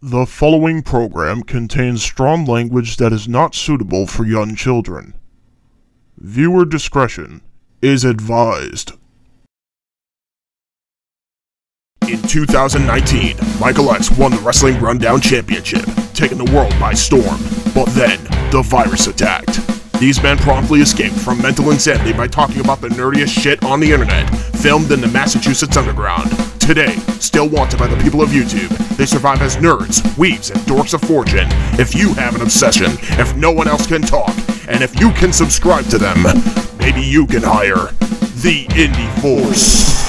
The following program contains strong language that is not suitable for young children. Viewer discretion is advised. In 2019, Michael X won the Wrestling Rundown Championship, taking the world by storm. But then, the virus attacked. These men promptly escaped from mental insanity by talking about the nerdiest shit on the internet, filmed in the Massachusetts underground. Today, still wanted by the people of YouTube, they survive as nerds, weebs, and dorks of fortune. If you have an obsession, if no one else can talk, and if you can subscribe to them, maybe you can hire the Indie Force.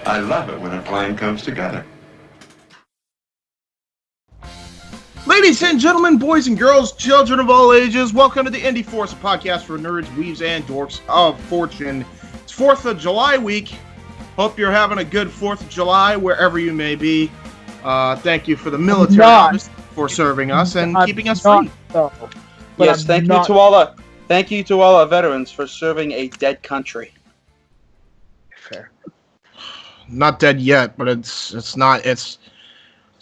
I love it when a plan comes together. Ladies and gentlemen, boys and girls, children of all ages, welcome to the Indie Force, a podcast for nerds, weebs, and dorks of fortune. It's 4th of July week. Hope you're having a good 4th of July wherever you may be. Thank you for the military for serving us and keeping us free. Yes, thank you to all our veterans for serving a dead country. Fair. Not dead yet, but it's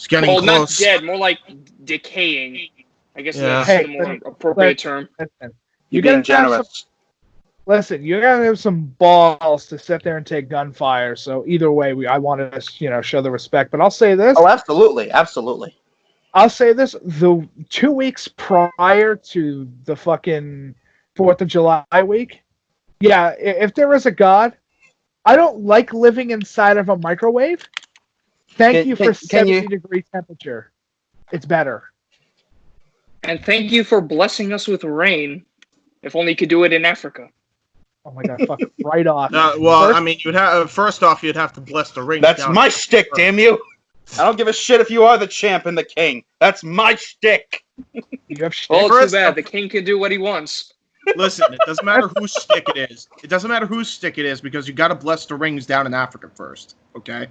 getting close. Not dead, more like decaying. I guess that's the more appropriate term. You're being generous. You're gonna have some balls to sit there and take gunfire. So either way, I want to, show the respect. But I'll say this. Oh, absolutely. I'll say this: the 2 weeks prior to the fucking 4th of July week, if there is a God, I don't like living inside of a microwave. Thank you for 70-degree temperature. It's better. And thank you for blessing us with rain. If only you could do it in Africa. Oh my God! Fuck right off. First off, you'd have to bless the ring. That's my shtick, damn you! I don't give a shit if you are the champ and the king. That's my shtick. You have shtick. Well, too bad. The king can do what he wants. Listen, it doesn't matter whose stick it is. It doesn't matter whose stick it is because you got to bless the rings down in Africa first. Okay.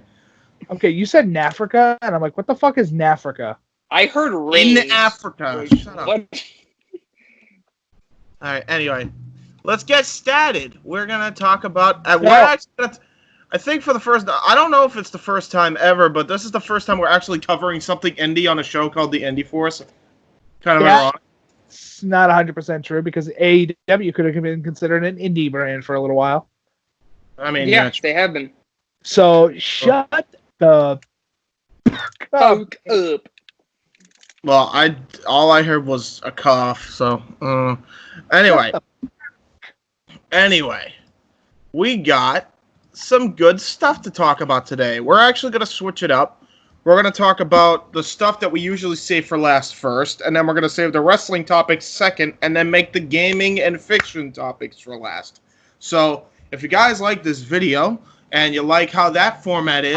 Okay, you said Nafrica, and I'm like, what the fuck is Nafrica? I heard rings. In Africa. Shut up. All right. Anyway, let's get statted. We're gonna talk about. I think for the first. I don't know if it's the first time ever, but this is the first time we're actually covering something indie on a show called the Indie Force. Kind of ironic. It's not 100% true because AEW could have been considered an indie brand for a little while. I mean, they have been. So shut the fuck up. Well, all I heard was a cough. So anyway, we got some good stuff to talk about today. We're actually going to switch it up. We're going to talk about the stuff that we usually save for last first, and then we're going to save the wrestling topics second, and then make the gaming and fiction topics for last. So, if you guys like this video, and you like how that format is...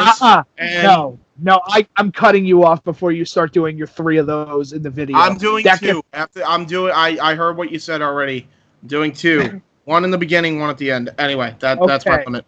No, I'm cutting you off before you start doing your 3 of those in the video. I'm doing 2. I heard what you said already. I'm doing 2. 1 in the beginning, 1 at the end. Anyway, that's my limit.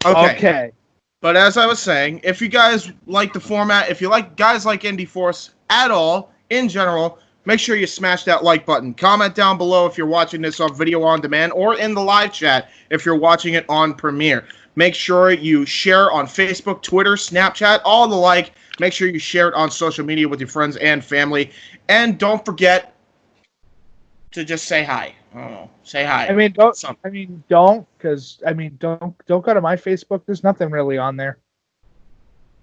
Okay. But as I was saying, if you guys like the format, if you like guys like Indie Force at all, in general, make sure you smash that like button. Comment down below if you're watching this on video on demand or in the live chat if you're watching it on Premiere. Make sure you share on Facebook, Twitter, Snapchat, all the like. Make sure you share it on social media with your friends and family. And don't forget to just say hi. I don't know. Say hi. Don't go to my Facebook. There's nothing really on there.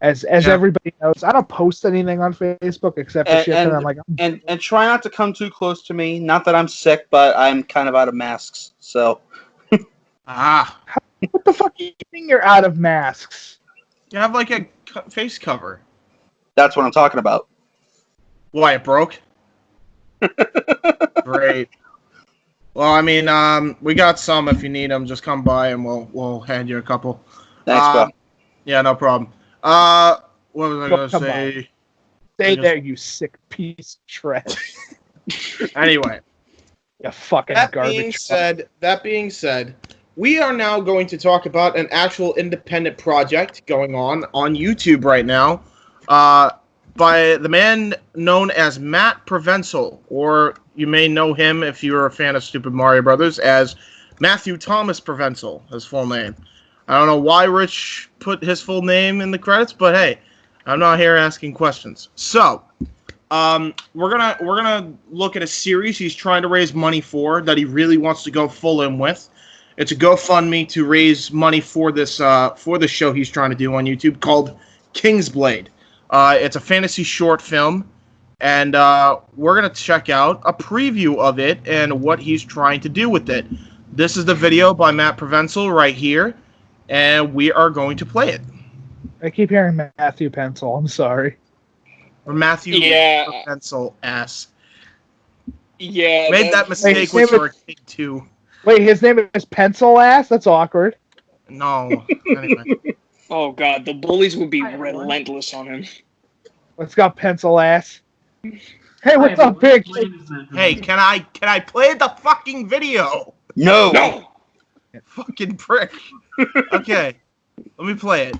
As everybody knows, I don't post anything on Facebook except for shit that I'm like. And try not to come too close to me. Not that I'm sick, but I'm kind of out of masks. So. What the fuck do you mean you're out of masks? You have like a face cover. That's what I'm talking about. Why, it broke? Great. Well, I mean, we got some. If you need them, just come by and we'll hand you a couple. Thanks, bro. Yeah, no problem. What was I going to say? On. Stay there, you sick piece of trash. Anyway. You fucking garbage. That being said, we are now going to talk about an actual independent project going on YouTube right now by the man known as Matt Provencal, or you may know him if you're a fan of Super Mario Brothers as Matthew Thomas Provencal, his full name. I don't know why Rich put his full name in the credits, but hey, I'm not here asking questions. So, we're gonna look at a series he's trying to raise money for that he really wants to go full in with. It's a GoFundMe to raise money for this for the show he's trying to do on YouTube called Kingsblade. It's a fantasy short film, and we're gonna check out a preview of it and what he's trying to do with it. This is the video by Matt Provencal right here, and we are going to play it. I keep hearing Matthew Pencil. I'm sorry. Or Matthew Provencal ass. Yeah. Made that mistake when you were a kid too. Wait, his name is Pencil Ass? That's awkward. No. Anyway. Oh god, the bullies would be relentless on him. Let's go, Pencil Ass. Hey, what's up, Big? Hey, can I play the fucking video? No. Fucking prick. Okay, let me play it.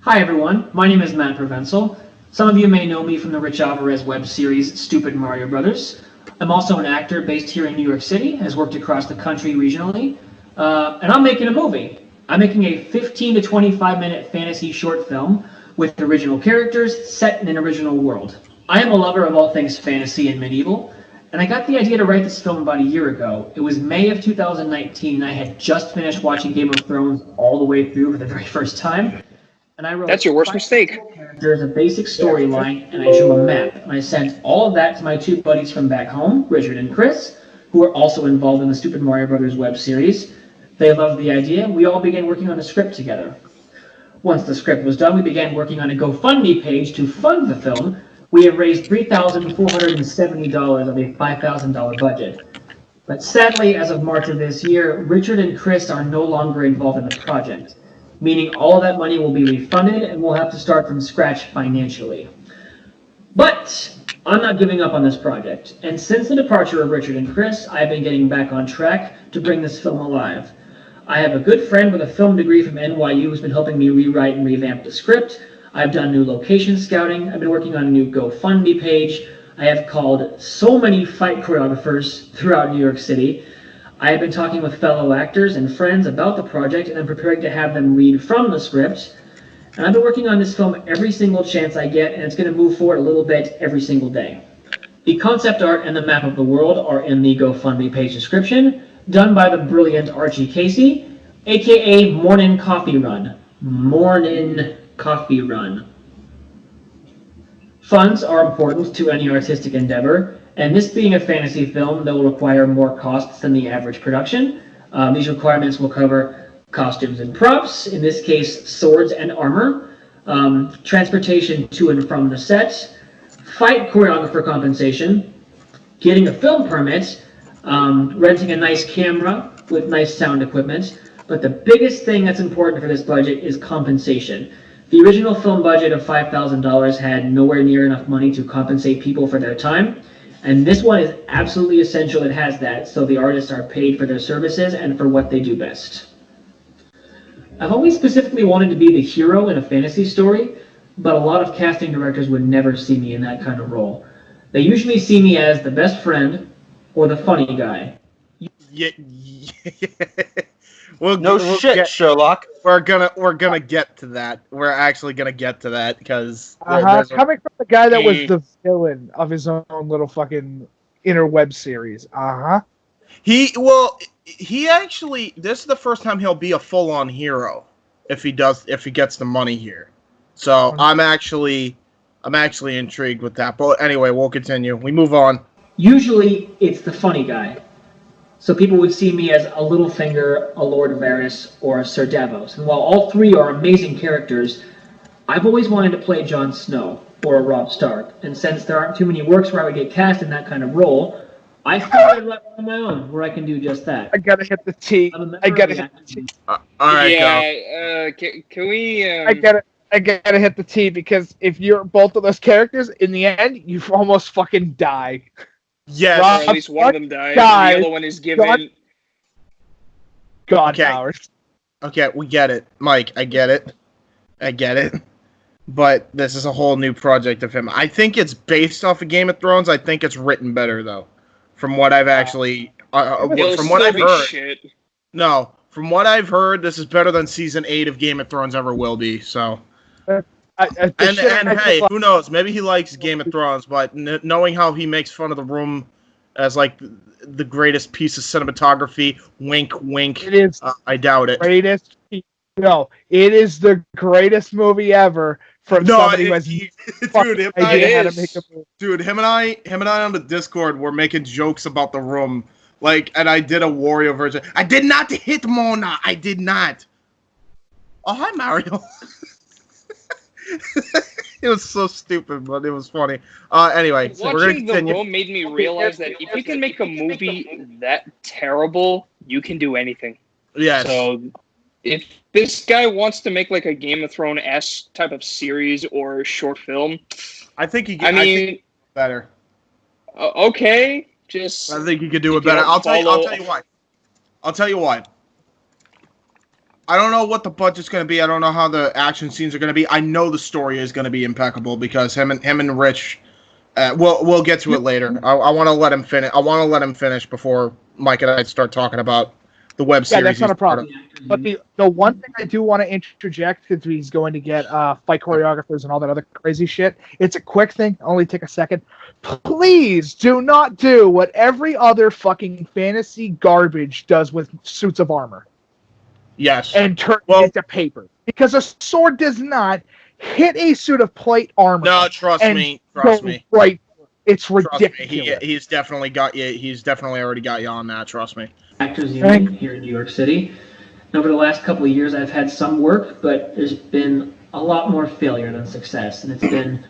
Hi everyone, my name is Matt Provencal. Some of you may know me from the Rich Alvarez web series Stupid Mario Brothers. I'm also an actor based here in New York City, has worked across the country regionally, and I'm making a movie. I'm making a 15 to 25 minute fantasy short film with original characters set in an original world. I am a lover of all things fantasy and medieval, and I got the idea to write this film about a year ago. It was May of 2019, and I had just finished watching Game of Thrones all the way through for the very first time. And I wrote That's your worst mistake. Characters, a basic storyline, and I drew a map. And I sent all of that to my two buddies from back home, Richard and Chris, who are also involved in the Stupid Mario Brothers web series. They loved the idea. We all began working on a script together. Once the script was done, we began working on a GoFundMe page to fund the film. We have raised $3,470 of a $5,000 budget. But sadly, as of March of this year, Richard and Chris are no longer involved in the project, meaning all of that money will be refunded and we'll have to start from scratch financially. But I'm not giving up on this project, and since the departure of Richard and Chris, I've been getting back on track to bring this film alive. I have a good friend with a film degree from NYU who's been helping me rewrite and revamp the script. I've done new location scouting. I've been working on a new GoFundMe page. I have called so many fight choreographers throughout New York City. I have been talking with fellow actors and friends about the project, and I'm preparing to have them read from the script. And I've been working on this film every single chance I get, and it's going to move forward a little bit every single day. The concept art and the map of the world are in the GoFundMe page description, done by the brilliant Archie Casey, aka Morning Coffee Run. Morning Coffee Run. Funds are important to any artistic endeavor, and this being a fantasy film, that will require more costs than the average production. These requirements will cover costumes and props, in this case swords and armor, transportation to and from the set, fight choreographer compensation, getting a film permit, renting a nice camera with nice sound equipment. But the biggest thing that's important for this budget is compensation. The original film budget of $5,000 had nowhere near enough money to compensate people for their time, and this one is absolutely essential it has that, so the artists are paid for their services and for what they do best. I've always specifically wanted to be the hero in a fantasy story, but a lot of casting directors would never see me in that kind of role. They usually see me as the best friend or the funny guy. Yeah. We'll Sherlock. We're gonna get to that. We're actually gonna get to that because coming from the guy that was the villain of his own little fucking interweb series. He actually, this is the first time he'll be a full-on hero if he gets the money here. So I'm actually intrigued with that. But anyway, we'll continue. We move on. Usually, it's the funny guy. So people would see me as a Littlefinger, a Lord Varys, or a Sir Davos. And while all three are amazing characters, I've always wanted to play Jon Snow or a Robb Stark. And since there aren't too many works where I would get cast in that kind of role, I figured I'd write one of my own where I can do just that. I gotta hit the T. All right, yeah, can we? I gotta hit the T because if you're both of those characters, in the end, you almost fucking die. Yes, or at least one of them dies. The other one is given God powers. Okay, we get it, Mike. I get it. But this is a whole new project of him. I think it's based off of Game of Thrones. I think it's written better though, from what I've actually from what I've heard. Shit. No, from what I've heard, this is better than season 8 of Game of Thrones ever will be. So. And hey, who knows? Maybe he likes Game of Thrones, but knowing how he makes fun of The Room as like the greatest piece of cinematography, wink, wink. It is. I doubt it. No, it is the greatest movie ever from somebody who has dude, idea how to make a movie. Dude, him and I on the Discord were making jokes about The Room, and I did a Wario version. I did not hit Mona. I did not. Oh, hi Mario. It was so stupid, but it was funny. Anyway, so we're gonna continue. The Room made me realize that if you can make a movie that terrible, you can do anything. Yes. So, if this guy wants to make like a Game of Thrones-esque type of series or short film, I think I think better. Okay, I think he could do it better. I'll tell you why. I don't know what the budget's going to be. I don't know how the action scenes are going to be. I know the story is going to be impeccable because him and Rich. We'll get to it later. I want to let him finish. I want to let him finish before Mike and I start talking about the web series. Yeah, that's not a problem. But the one thing I do want to interject, because he's going to get fight choreographers and all that other crazy shit. It's a quick thing. Only take a second. Please do not do what every other fucking fantasy garbage does with suits of armor. Yes. And turn it into paper. Because a sword does not hit a suit of plate armor. No, trust me. Right. It's ridiculous. He's definitely got you. He's definitely already got you on that. Trust me. Actors Union here in New York City. And over the last couple of years, I've had some work, but there's been a lot more failure than success. And it's been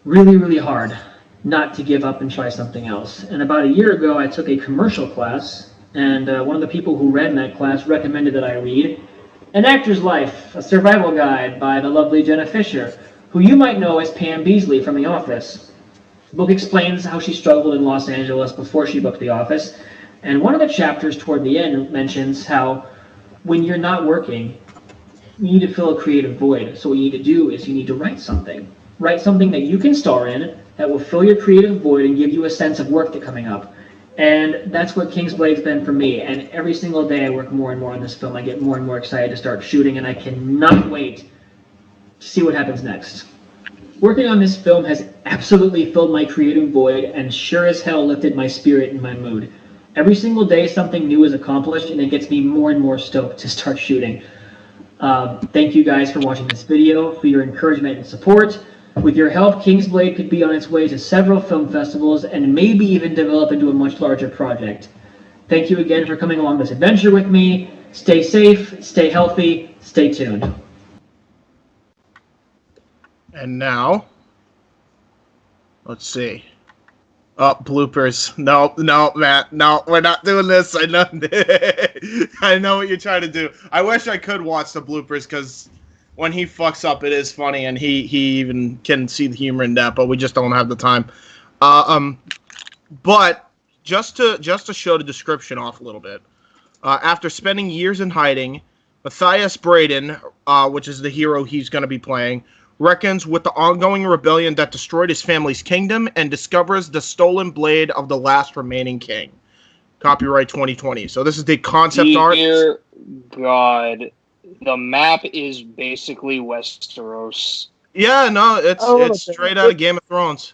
really, really hard not to give up and try something else. And about a year ago, I took a commercial class. And one of the people who read in that class recommended that I read An Actor's Life, a Survival Guide by the lovely Jenna Fisher, who you might know as Pam Beasley from The Office. The book explains how she struggled in Los Angeles before she booked The Office, and one of the chapters toward the end mentions how when you're not working, you need to fill a creative void. So what you need to do is you need to write something. Write something that you can star in, that will fill your creative void and give you a sense of work that's coming up. And that's what Kingsblade's been for me. And every single day I work more and more on this film. I get more and more excited to start shooting, and I cannot wait to see what happens next. Working on this film has absolutely filled my creative void and sure as hell lifted my spirit and my mood. Every single day something new is accomplished, and it gets me more and more stoked to start shooting. Thank you guys for watching this video, for your encouragement and support. With your help, Kingsblade could be on its way to several film festivals and maybe even develop into a much larger project. Thank you again for coming along this adventure with me. Stay safe, stay healthy, stay tuned. And now, let's see. Oh, bloopers. No, Matt. No, we're not doing this. I know. I know what you're trying to do. I wish I could watch the bloopers because when he fucks up, it is funny, and he even can see the humor in that, but we just don't have the time. But just to show the description off a little bit, after spending years in hiding, Matthias Braden, which is the hero he's going to be playing, reckons with the ongoing rebellion that destroyed his family's kingdom and discovers the stolen blade of the last remaining king. Copyright 2020. So this is the concept art. Dear God, the map is basically Westeros. Yeah, no, it's straight out of Game of Thrones.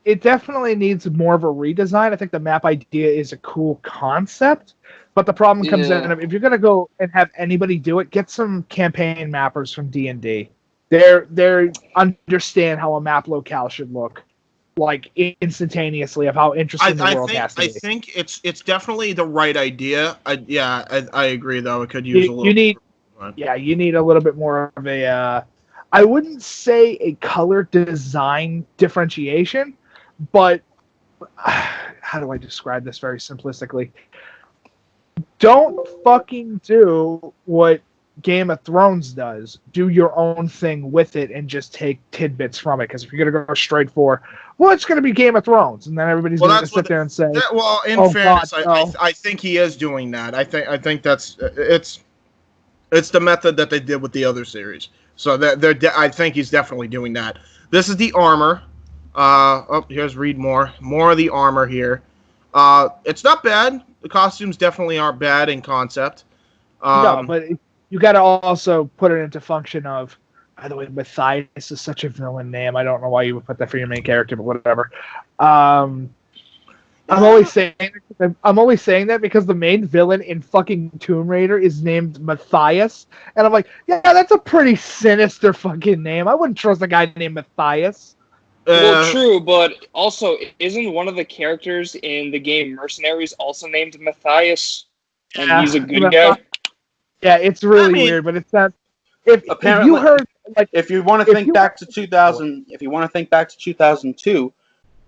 It definitely needs more of a redesign. I think the map idea is a cool concept, but the problem comes in if you're gonna go and have anybody do it, get some campaign mappers from D&D. They understand how a map locale should look, like instantaneously, of how interesting the world has to be. I think it's definitely the right idea. I agree though. It could use a little. You need a little bit more of a. I wouldn't say a color design differentiation, but how do I describe this very simplistically? Don't fucking do what Game of Thrones does. Do your own thing with it and just take tidbits from it. Because if you're going to go straight for, well, it's going to be Game of Thrones, and then everybody's going to sit there and say, in fairness, I think he is doing that. I think that's it's the method that they did with the other series. So I think he's definitely doing that. This is the armor. Here's read more. More of the armor here. It's not bad. The costumes definitely aren't bad in concept. No, but you got to also put it into function of. By the way, Matthias is such a villain name. I don't know why you would put that for your main character, but whatever. I'm only saying that because the main villain in fucking Tomb Raider is named Matthias, and I'm like, yeah, that's a pretty sinister fucking name. I wouldn't trust a guy named Matthias. Well, true, but also, isn't one of the characters in the game Mercenaries also named Matthias? And he's a good guy? Yeah, it's really weird, but it's not. If you heard, like, if you want to think back to 2000, if you want to think back to 2002,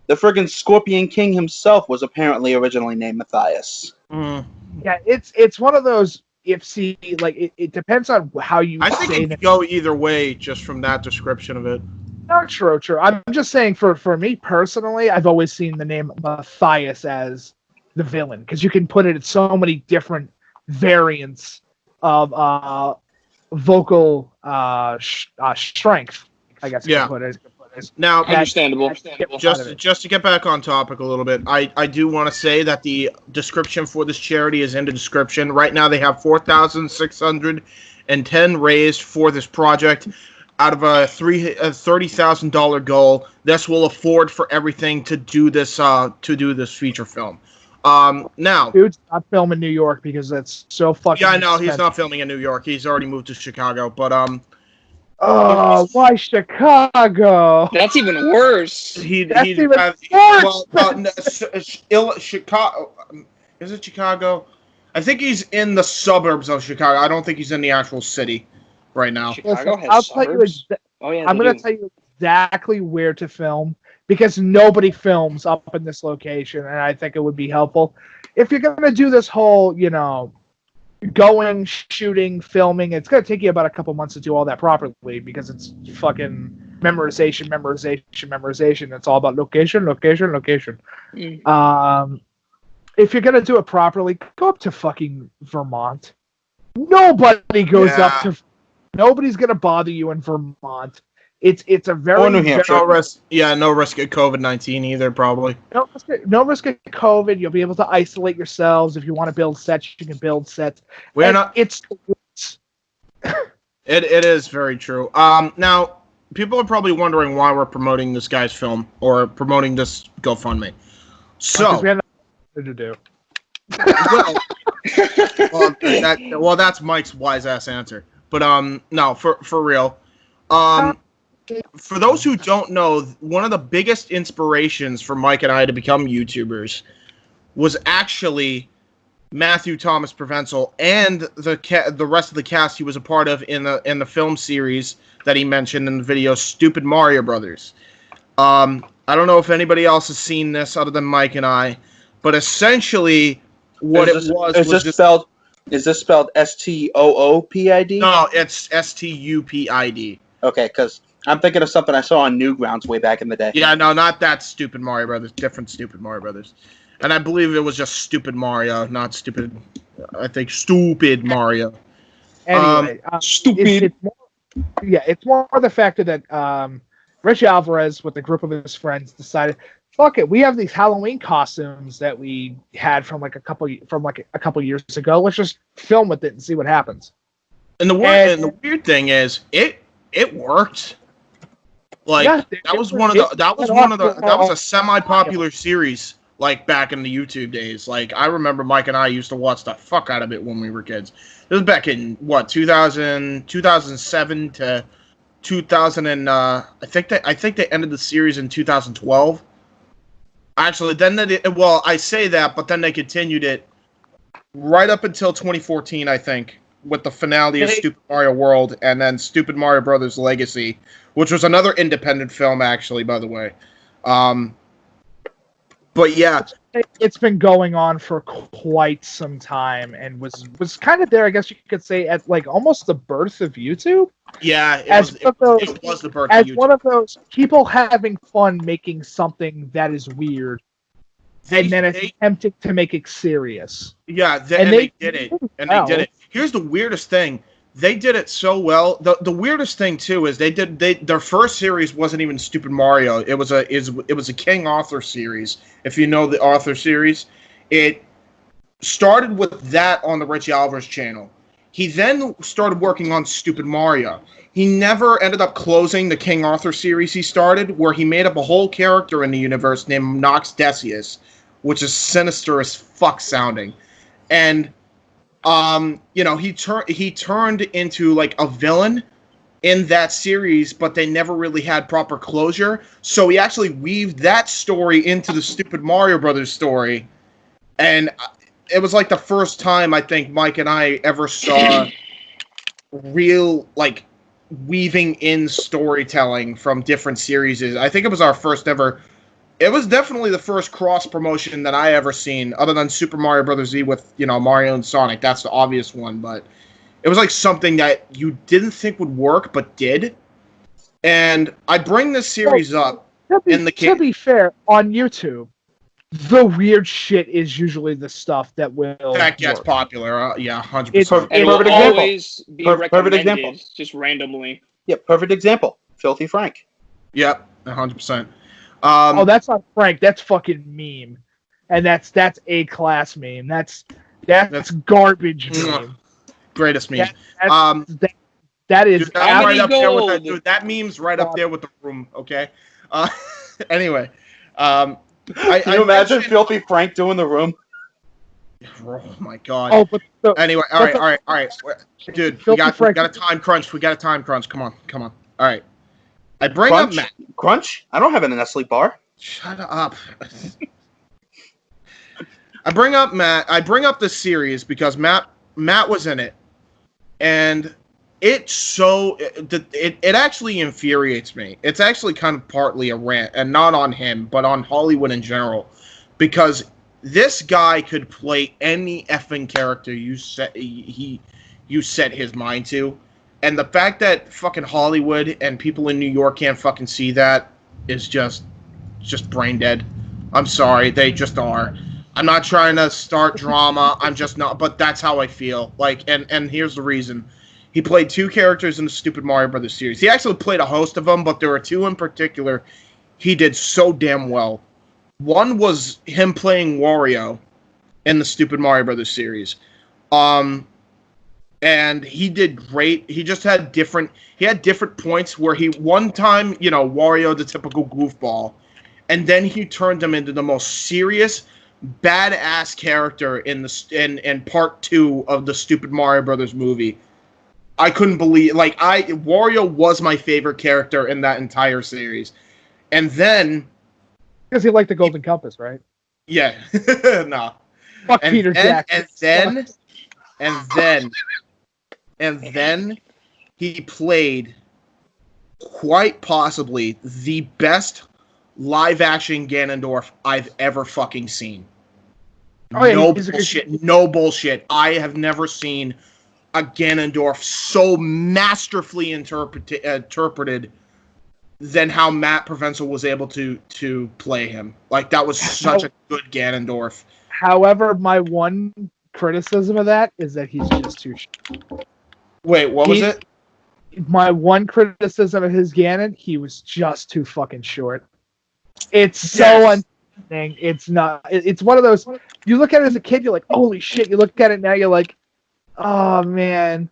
the friggin' Scorpion King himself was apparently originally named Matthias. Mm. Yeah, it's one of those. It depends on how you. I think it could go either way just from that description of it. No, true. I'm just saying for me personally, I've always seen the name Matthias as the villain because you can put it in so many different variants of vocal strength. I guess you can put it. Now, understandable. Just to get back on topic a little bit, I do want to say that the description for this charity is in the description. Right now, they have 4,610 raised for this project out of a $30,000 goal. This will afford for everything to do this feature film. Now, dude's not filming in New York because that's so fucking. Yeah, I know expensive. He's not filming in New York. He's already moved to Chicago, but why Chicago? That's even worse. Chicago. Is it Chicago? I think he's in the suburbs of Chicago. I don't think he's in the actual city right now. Chicago has suburbs? I'm going to tell you exactly where to film because nobody films up in this location, and I think it would be helpful. If you're going to do this whole, going, shooting, filming, it's going to take you about a couple months to do all that properly because it's fucking memorization. It's all about location. Mm. If you're going to do it properly, go up to fucking Vermont. Nobody goes up to... Nobody's going to bother you in Vermont. It's a very... New Hampshire. No risk of COVID-19 either, probably. No risk of COVID. You'll be able to isolate yourselves. If you want to build sets, you can build sets. It is very true. Now, people are probably wondering why we're promoting this guy's film or promoting this GoFundMe. So... we have nothing to do. well, that's Mike's wise-ass answer. But, no, for real. For those who don't know, one of the biggest inspirations for Mike and I to become YouTubers was actually Matthew Thomas Provencal and the rest of the cast he was a part of in the film series that he mentioned in the video, Stupid Mario Brothers. I don't know if anybody else has seen this other than Mike and I, but essentially Is this spelled STOOPID? No, it's STUPID. Okay, because I'm thinking of something I saw on Newgrounds way back in the day. Yeah, no, not that Stupid Mario Brothers. Different Stupid Mario Brothers. And I believe it was just Stupid Mario, not Stupid... I think Stupid Mario. Anyway, Stupid. It's more the factor that Rich Alvarez, with a group of his friends, decided, fuck it, we have these Halloween costumes that we had from a couple years ago. Let's just film with it and see what happens. And the weird thing is, it worked. Like that was a semi-popular series, like back in the YouTube days. Like I remember Mike and I used to watch the fuck out of it when we were kids. It was back in 2007 to 2000 and I think they ended the series in 2012. Actually, then I say that, but then they continued it right up until 2014, I think, with the finale of Super Mario World and then Super Mario Brothers Legacy, which was another independent film, actually, by the way. But yeah, it's been going on for quite some time and was kind of there, I guess you could say, at like almost the birth of YouTube. Yeah, it was the birth of YouTube. As one of those people having fun making something that is weird, and then attempting to make it serious. Yeah, they did it. And they did it. Here's the weirdest thing. They did it so well. The weirdest thing too is their first series wasn't even Stupid Mario. It was a King Arthur series. If you know the Arthur series, it started with that on the Rich Alvarez channel. He then started working on Stupid Mario. He never ended up closing the King Arthur series he started, where he made up a whole character in the universe named Nox Decius, which is sinister as fuck sounding, and he turned into like a villain in that series, but they never really had proper closure. So he actually weaved that story into the Stupid Mario Brothers story, and it was like the first time I think Mike and I ever saw real like weaving in storytelling from different series. I think it was our first ever. It was definitely the first cross promotion that I ever seen, other than Super Mario Brothers Z with Mario and Sonic. That's the obvious one, but it was like something that you didn't think would work, but did. And I bring this series up in the case. To be fair, on YouTube, the weird shit is usually the stuff that gets popular. Yeah, 100%. And it will always be recommended, example. Just randomly. Yeah, perfect example. Filthy Frank. Yep, 100%. That's not Frank. That's fucking meme, and that's A-class meme. That's garbage meme. Greatest meme. That is dude, right up there with that, dude. That meme's right up there with the room. Okay. Anyway, can you imagine Filthy Frank doing the room? Oh my god. Anyway, all right, dude. We got a time crunch. Come on. All right. I bring up Matt. Crunch? I don't have it in a sleep bar. Shut up. I bring up Matt. I bring up this series because Matt was in it, and it actually infuriates me. It's actually kind of partly a rant, and not on him, but on Hollywood in general, because this guy could play any effing character you set his mind to. And the fact that fucking Hollywood and people in New York can't fucking see that is just brain dead. I'm sorry, they just are. I'm not trying to start drama. I'm just not, but that's how I feel. Like, and here's the reason. He played two characters in the Stupid Mario Brothers series. He actually played a host of them, but there were two in particular he did so damn well. One was him playing Wario in the Stupid Mario Brothers series. And he did great. He just had different points where one time, Wario, the typical goofball, and then he turned him into the most serious, badass character in part 2 of the Stupid Mario Brothers movie. I couldn't believe, Wario was my favorite character in that entire series. And then, because he liked the Golden Compass, right? Yeah. No. Fuck Peter Jackson. And then he played quite possibly the best live-action Ganondorf I've ever fucking seen. No bullshit. I have never seen a Ganondorf so masterfully interpreted than how Matt Provencal was able to play him. Like, that was such a good Ganondorf. However, my one criticism of that is that he's just too short. Wait, what was it? My one criticism of his Ganon, he was just too fucking short. It's so unsettling. It's not. It's one of those. You look at it as a kid, you're like, holy shit. You look at it now, you're like, oh man.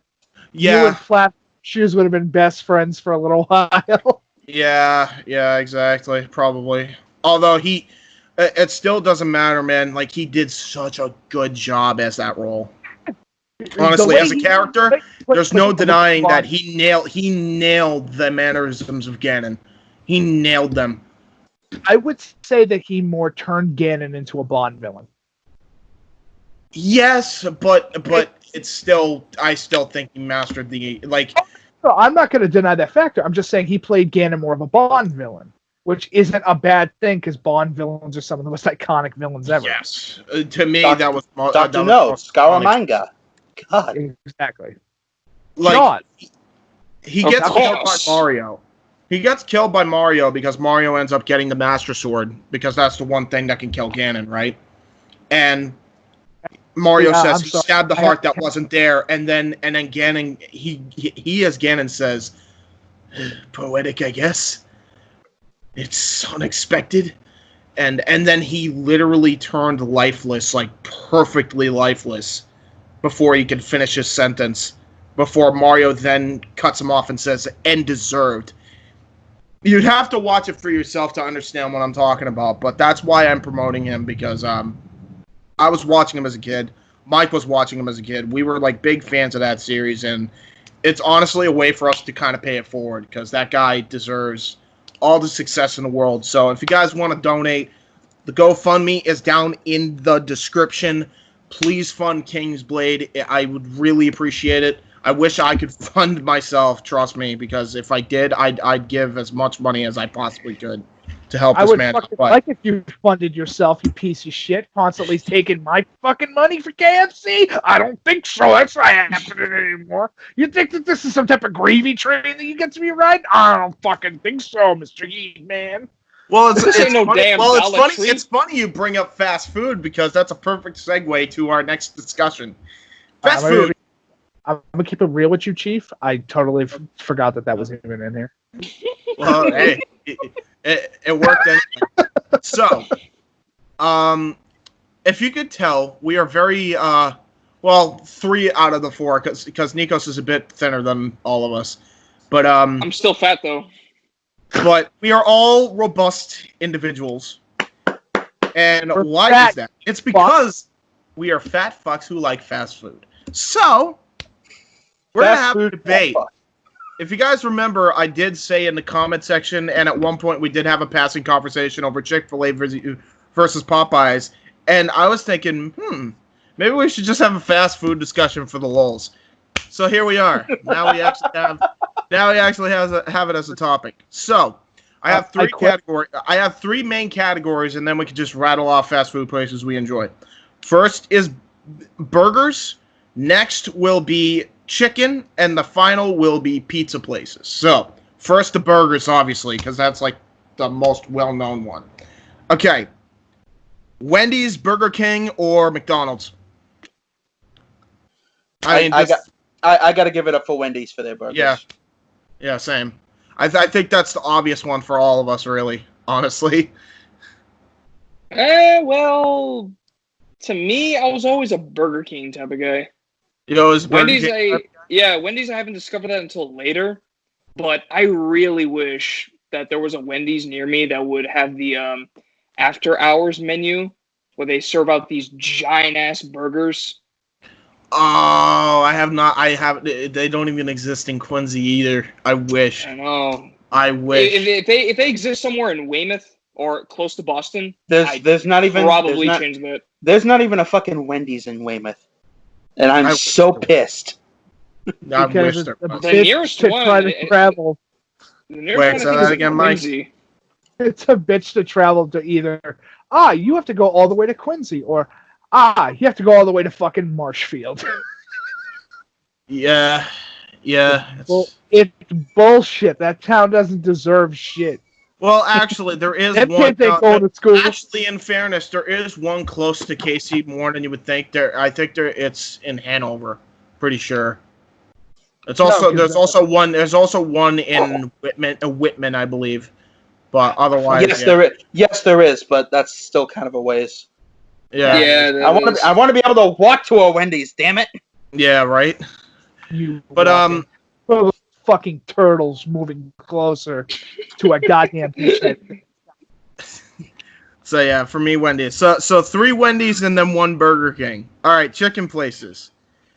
Yeah. You and Flat Shoes would have been best friends for a little while. Yeah, exactly. Probably. Although it still doesn't matter, man. Like, he did such a good job as that role. Honestly, as a character, there's no denying that he nailed the mannerisms of Ganon. He nailed them. I would say that he more turned Ganon into a Bond villain. Yes, but it's still, I still think he mastered the, like. No, I'm not going to deny that factor. I'm just saying he played Ganon more of a Bond villain, which isn't a bad thing because Bond villains are some of the most iconic villains ever. Yes, to me that was Dr. No, Scaramanga. God, exactly. Like God. He gets killed by Mario. He gets killed by Mario because Mario ends up getting the Master Sword because that's the one thing that can kill Ganon, right? And Mario says he stabbed the heart that wasn't there, and then Ganon, he as Ganon says, poetic, I guess. It's unexpected, and then he literally turned lifeless, like perfectly lifeless, before he could finish his sentence. Before Mario then cuts him off and says, "And deserved." You'd have to watch it for yourself to understand what I'm talking about, but that's why I'm promoting him, because I was watching him as a kid. Mike was watching him as a kid. We were like big fans of that series, and it's honestly a way for us to kind of pay it forward, because that guy deserves all the success in the world. So if you guys want to donate, the GoFundMe is down in the description. Please fund King's Blade. I would really appreciate it. I wish I could fund myself, trust me, because if I did, I'd give as much money as I possibly could to help this man. I would like if you funded yourself, you piece of shit, constantly taking my fucking money for KFC. I don't think so. That's not happening anymore. You think that this is some type of gravy train that you get to be riding? I don't fucking think so, Mr. Yeet, man. Well, it's funny you bring up fast food, because that's a perfect segue to our next discussion. Fast food. I'm gonna keep it real with you, Chief. I totally forgot that was even in here. Well, hey, it worked anyway. So, if you could tell, we are very 3 out of the 4, because Nikos is a bit thinner than all of us, but I'm still fat though. But we are all robust individuals. And why is that? It's because we are fat fucks who like fast food. So, we're going to have a debate. If you guys remember, I did say in the comment section, and at one point we did have a passing conversation over Chick-fil-A versus Popeyes, and I was thinking, maybe we should just have a fast food discussion for the lulz. So here we are. Now we actually have it as a topic. So I have 3 categories. I have 3 main categories, and then we can just rattle off fast food places we enjoy. First is burgers. Next will be chicken, and the final will be pizza places. So first the burgers, obviously, because that's like the most well-known one. Okay, Wendy's, Burger King, or McDonald's? I got to give it up for Wendy's for their burgers. Yeah, same. I think that's the obvious one for all of us, really, honestly. Well, to me, I was always a Burger King type of guy. You know, is Wendy's. Wendy's. I haven't discovered that until later, but I really wish that there was a Wendy's near me that would have the after hours menu where they serve out these giant ass burgers. Oh, I have not. They don't even exist in Quincy either. I wish. I know. I wish. If they exist somewhere in Weymouth or close to Boston, there's not even change that. There's not even a fucking Wendy's in Weymouth, and I'm so pissed. I wish Because there was. The nearest one. Try to travel. Wait, say that again, Mike. It's a bitch to travel to either. You have to go all the way to Quincy, or you have to go all the way to fucking Marshfield. Yeah. Well, it's bullshit. That town doesn't deserve shit. Well, actually, there is one. Go to school. Actually, in fairness, there is one close to KC more than you would think. I think it's in Hanover. Pretty sure. It's also No, 'cause, there's also one in Whitman, I believe. But otherwise, Yes, there is, but that's still kind of a ways. Yeah. Yeah, I want to be able to walk to a Wendy's. Damn it! Yeah, right. But Oh, those fucking turtles moving closer to a goddamn beachhead. So yeah, for me, Wendy's. So 3 Wendy's and then 1 Burger King. All right, chicken places.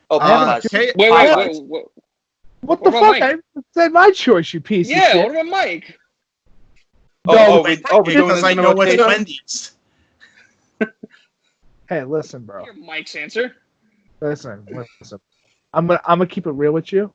Oh, Popeyes. Wait. What the about fuck? Mike? I said my choice, you piece of Yeah, shit. what about Mike? Because I know it's Wendy's. Hey, listen, bro. Hear Mike's answer. Listen. I'm gonna keep it real with you.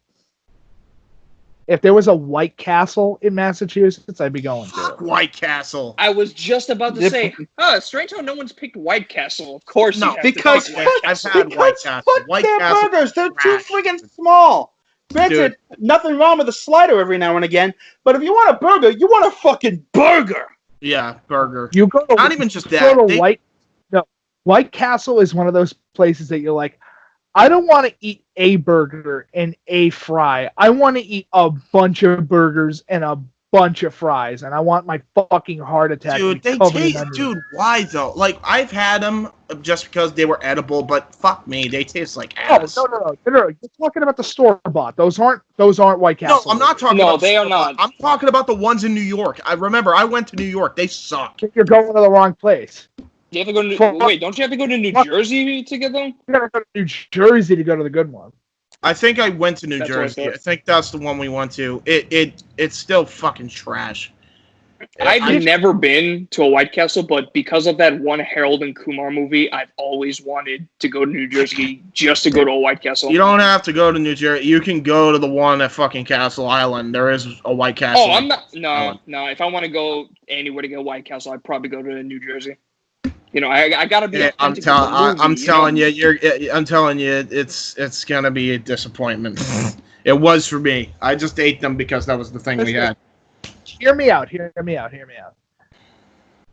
If there was a White Castle in Massachusetts, I'd be going to it. White Castle. I was just about to say, strange how no one's picked White Castle. Of course, No, you have to because pick White I've Castle. had White Castle. Fuck White their Castle burgers. They're too trash. friggin' small. Granted, nothing wrong with a slider every now and again, but if you want a burger, you want a fucking burger. Yeah, burger. You go to Not even just that. Go to White Castle is one of those places that you're like, I don't want to eat a burger and a fry. I want to eat a bunch of burgers and a bunch of fries, and I want my fucking heart attack. Dude, they taste. Dude, why though? Like I've had them just because they were edible, but fuck me, they taste like ass. No. You're talking about the store bought. Those aren't White Castle. No, I'm not talking. No, about they are not. I'm talking about the ones in New York. I remember I went to New York. They suck. You're going to the wrong place. You have to go to wait. Don't you have to go to New Jersey to get them? You gotta go to New Jersey to go to the good one. I think I went to New That's what I Jersey. thought. I think that's the one we went to. It's still fucking trash. I've never been to a White Castle, but because of that one Harold and Kumar movie, I've always wanted to go to New Jersey just to go to a White Castle. You don't have to go to New Jersey. You can go to the one at fucking Castle Island. There is a White Castle. Oh, I'm not. No. If I want to go anywhere to get a White Castle, I'd probably go to New Jersey. You know, I gotta be. Yeah, I'm telling you, it's gonna be a disappointment. It was for me. I just ate them because that was the thing we had. Hear me out.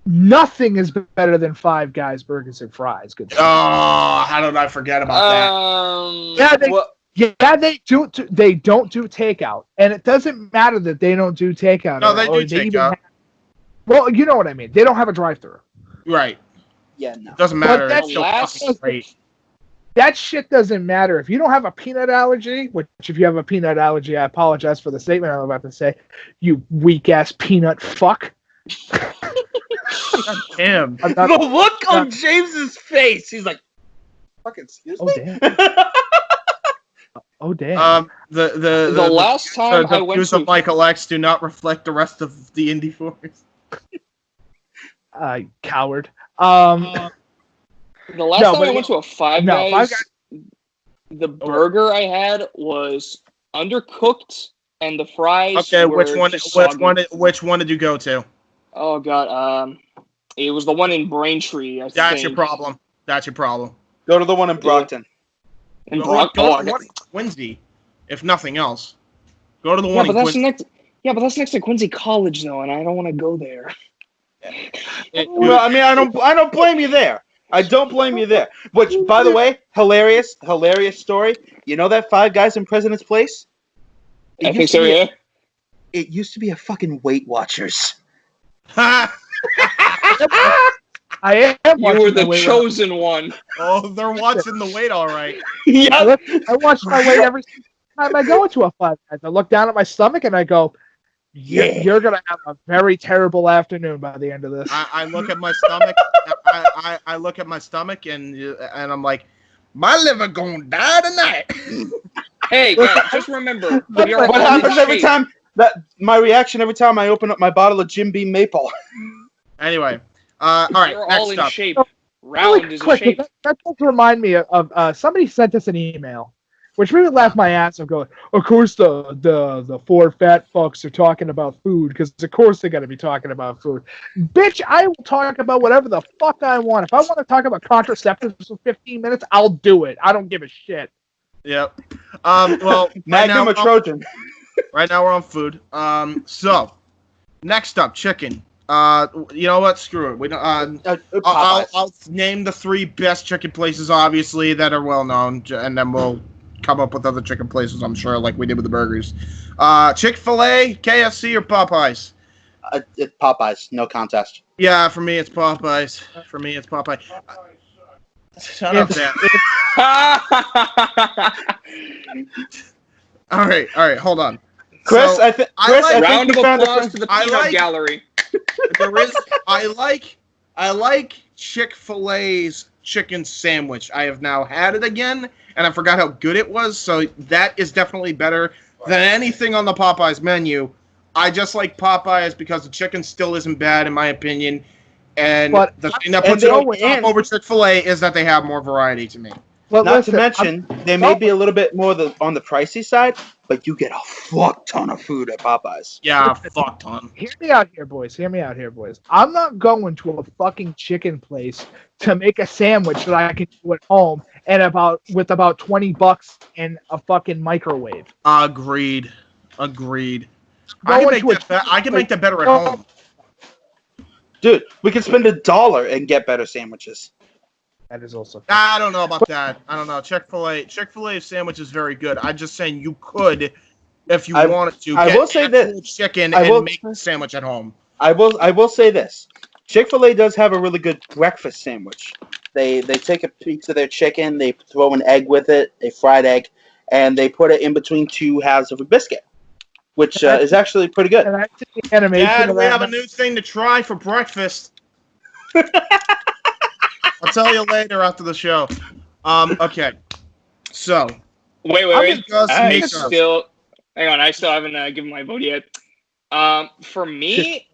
Nothing is better than Five Guys burgers and fries. Good. Oh, how did I forget about that? They don't do takeout, and it doesn't matter that they don't do takeout. No, they do takeout. Well, you know what I mean. They don't have a drive-through. Right. Yeah, no. It doesn't matter. But It's still fucking great. That shit doesn't matter. If you don't have a peanut allergy, which if you have a peanut allergy, I apologize for the statement I'm about to say, you weak-ass peanut fuck. Damn. The look on James's face. He's like, fucking excuse me? Damn. Oh, damn. The last time I went views to of Michael X do not reflect the rest of the Indy force. Coward. The last time I went to a Five Guys, the burger I had was undercooked, and the fries. Okay, were just soggy. which one did you go to? Oh god, it was the one in Braintree. I That's think. your problem. That's your problem. Go to the one in Brockton. In Go Brockton. to the one in Quincy, if nothing else. Go to the Yeah, one but in that's Quincy. next. Yeah, but that's next to Quincy College, though, and I don't want to go there. Well, I mean, I don't blame you there. I don't blame you there. Which, by the way, hilarious story. You know that Five Guys in President's Place? I think so. Yeah. It used to be a fucking Weight Watchers. I am. You were the watching chosen one. Oh, they're watching the weight, all right. Yeah. I watch my weight every time I go into a Five Guys. I look down at my stomach and I go, Yeah. You're gonna have a very terrible afternoon by the end of this. I look at my stomach. I look at my stomach and I'm like, my liver gonna die tonight. Hey, guys, just remember, we are What all in happens every shape. time? My reaction every time I open up my bottle of Jim Beam Maple. Anyway, all right. We're all Next in up. shape. Really Round is a quick, shape. that does remind me of somebody sent us an email, which really laughed my ass off. Going, of course the four fat fucks are talking about food because of course they're gonna be talking about food. Bitch, I will talk about whatever the fuck I want. If I want to talk about contraceptives for 15 minutes, I'll do it. I don't give a shit. Yep. Well, Magnum or Trojan? Right now we're on food. So next up, chicken. You know what? Screw it. We don't. I'll name the 3 best chicken places, obviously, that are well known, and then we'll come up with other chicken places, I'm sure, like we did with the burgers. Chick-fil-A, KFC, or Popeyes? It's Popeyes, no contest. Yeah, for me, it's Popeyes. Shut up, Dan. All right, hold on. Chris, So, I think round of you found applause to the peanut gallery. I like Chick-fil-A's chicken sandwich. I have now had it again, and I forgot how good it was, so that is definitely better than anything on the Popeyes menu. I just like Popeyes because the chicken still isn't bad, in my opinion, and the thing that puts it over Chick-fil-A is that they have more variety to me. But Not to mention, they may be a little bit more on the pricey side, but you get a fuck ton of food at Popeyes. Yeah, fuck ton. Hear me out here, boys. I'm not going to a fucking chicken place to make a sandwich that I can do at home and with about $20 in a fucking microwave. Agreed. I can make that better at home. Dude, we can spend $1 and get better sandwiches. That is also. I don't know about that. I don't know. Chick-fil-A sandwich is very good. I'm just saying you could, if you wanted to, get chicken and make the sandwich at home. I will say this: Chick-fil-A does have a really good breakfast sandwich. They take a piece of their chicken, they throw an egg with it, a fried egg, and they put it in between two halves of a biscuit, which is actually pretty good. And that's the animation. Dad, we have a new thing to try for breakfast. I'll tell you later after the show. Okay. So. Wait. I still haven't given my vote yet. For me,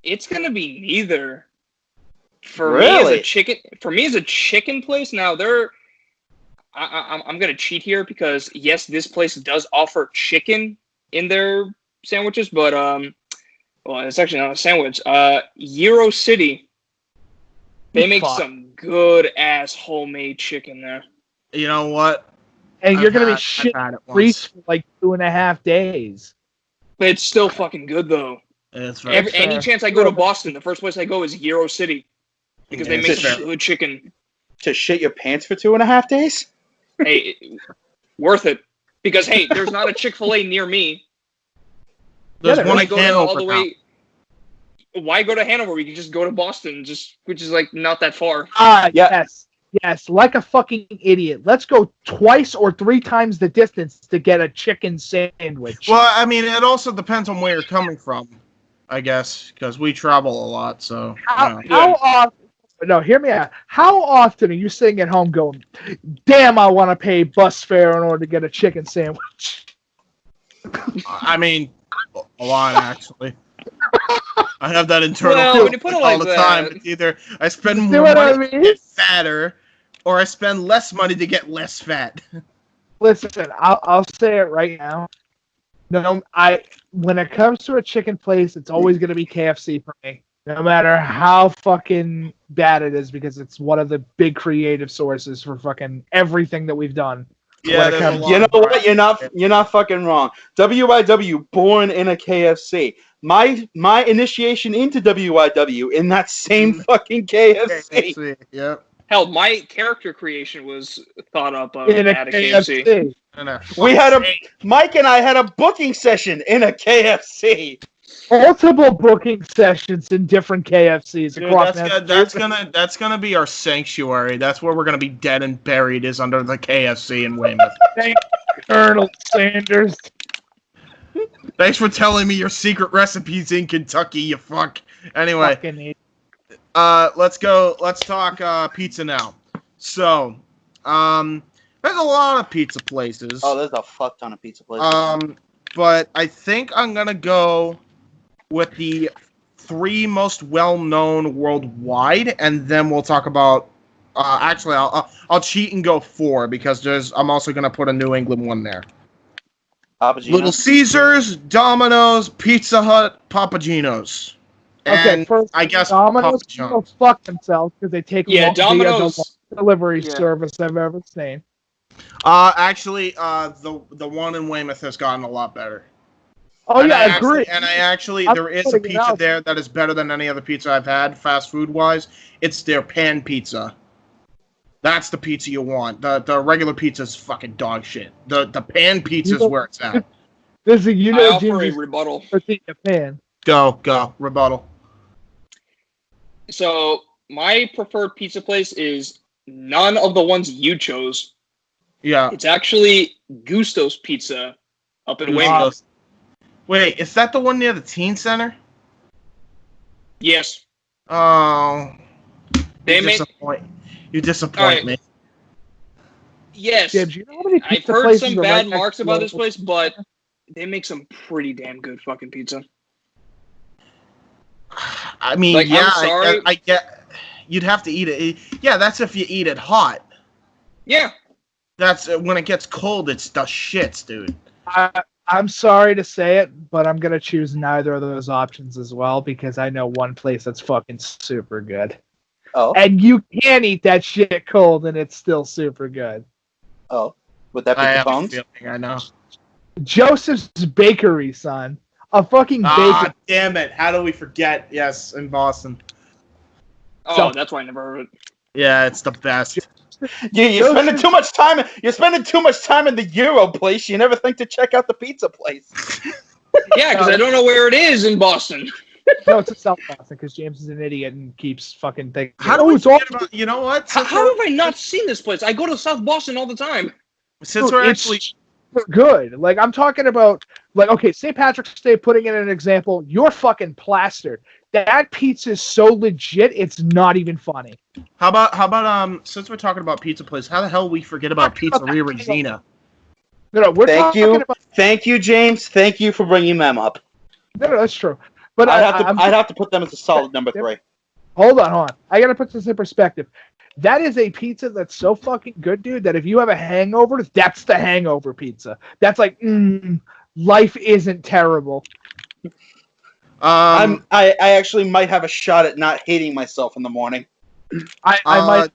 it's gonna be neither. For me as a chicken place. Now I'm gonna cheat here because yes, this place does offer chicken in their sandwiches, but well, it's actually not a sandwich. Euro City. They make some good ass homemade chicken there. You know what? And you're gonna be shit grease for like 2.5 days. But it's still fucking good though. Any chance I go to Boston, the first place I go is Euro City because they make some good chicken. To shit your pants for 2.5 days? Hey, worth it because hey, there's not a Chick-fil-A near me. There's one I go all the way. Why go to Hanover? We can just go to Boston, which is like not that far. Yes, like a fucking idiot. Let's go twice or 3 times the distance to get a chicken sandwich. Well, I mean, it also depends on where you're coming from, I guess, because we travel a lot. So how often? No, hear me out. How often are you sitting at home going, "Damn, I want to pay bus fare in order to get a chicken sandwich"? I mean, a lot actually. I have that internal when you put it all like the that. time. It's either I spend more money to get fatter, or I spend less money to get less fat. Listen, I'll say it right now. No, when it comes to a chicken place, it's always going to be KFC for me. No matter how fucking bad it is, because it's one of the big creative sources for fucking everything that we've done. Yeah, you know what? You're not fucking wrong. WYW, born in a KFC. My initiation into WYW in that same fucking KFC. Yep. Hell, my character creation was thought up at a KFC. Mike and I had a booking session in a KFC. Multiple booking sessions in different KFCs across. That's gonna be our sanctuary. That's where we're gonna be dead and buried. Is under the KFC in Weymouth. Thank you, Colonel Sanders. Thanks for telling me your secret recipes in Kentucky. You fuck. Anyway, let's go. Let's talk pizza now. So, there's a lot of pizza places. Oh, there's a fuck ton of pizza places. But I think I'm gonna go with the 3 most well-known worldwide, and then we'll talk about. Actually, I'll cheat and go 4 because I'm also gonna put a New England one there. Little Caesars, Domino's, Pizza Hut, Papagino's. Okay, first, I guess Domino's can go fuck themselves because they take Domino's the delivery service I've ever seen. Actually, the one in Weymouth has gotten a lot better. Oh, and I agree. There is a pizza there that is better than any other pizza I've had, fast food wise. It's their pan pizza. That's the pizza you want. The regular pizza's fucking dog shit. The pan pizza is where it's at. This is, I offer a rebuttal. Pan. Go, rebuttal. So my preferred pizza place is none of the ones you chose. Yeah. It's actually Gusto's Pizza up in Weymouth. Wait, is that the one near the teen center? Yes. Oh. You disappoint right. me. Yes. James, you know how many I've pizza heard places some are bad right marks next about to this place, but they make some pretty damn good fucking pizza. I mean, Like, yeah, I'm sorry. I get. You'd have to eat it. Yeah, that's if you eat it hot. Yeah. That's when it gets cold. It's the shits, dude. I'm sorry to say it, but I'm gonna choose neither of those options as well because I know one place that's fucking super good. Oh. And you can eat that shit cold and it's still super good. Oh. Would that be I have a Capone's? feeling I know. Joseph's Bakery, son. A fucking bakery. Damn it. How do we forget? Yes, in Boston. Oh, that's why I never heard it. Yeah, it's the best. You're spending too much time. You're spending too much time in the Euro place. You never think to check out the pizza place. Yeah, because I don't know where it is in Boston. No, it's in South Boston because James is an idiot and keeps fucking thinking. How do we forget about? You know what? How have I not seen this place? I go to South Boston all the time. Since we're actually good. Like, I'm talking about, like, okay, St. Patrick's Day, putting in an example, you're fucking plastered. That pizza is so legit, it's not even funny. How about since we're talking about pizza place, how the hell we forget about Pizzeria Regina? No, we're talking about. Thank you, James. Thank you for bringing them up. No, that's true. But I'd have to put them as a solid number 3. Hold on. I gotta put this in perspective. That is a pizza that's so fucking good, dude, that if you have a hangover, that's the hangover pizza. That's like, life isn't terrible. I actually might have a shot at not hating myself in the morning. I might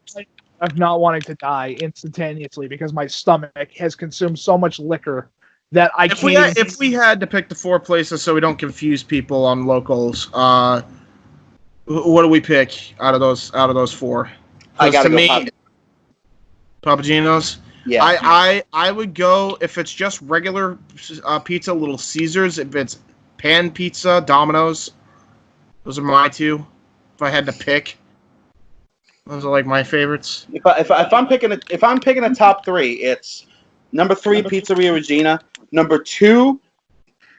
of not wanting to die instantaneously because my stomach has consumed so much liquor that I can't. If we had to pick the 4 places so we don't confuse people on locals, what do we pick out of those 4? I gotta go Papa Gino's. Yeah. I would go if it's just regular pizza, Little Caesars. If it's pan pizza, Domino's. Those are my 2. If I had to pick, those are like my favorites. If I'm picking a top 3, it's number 3 Pizzeria Regina, number 2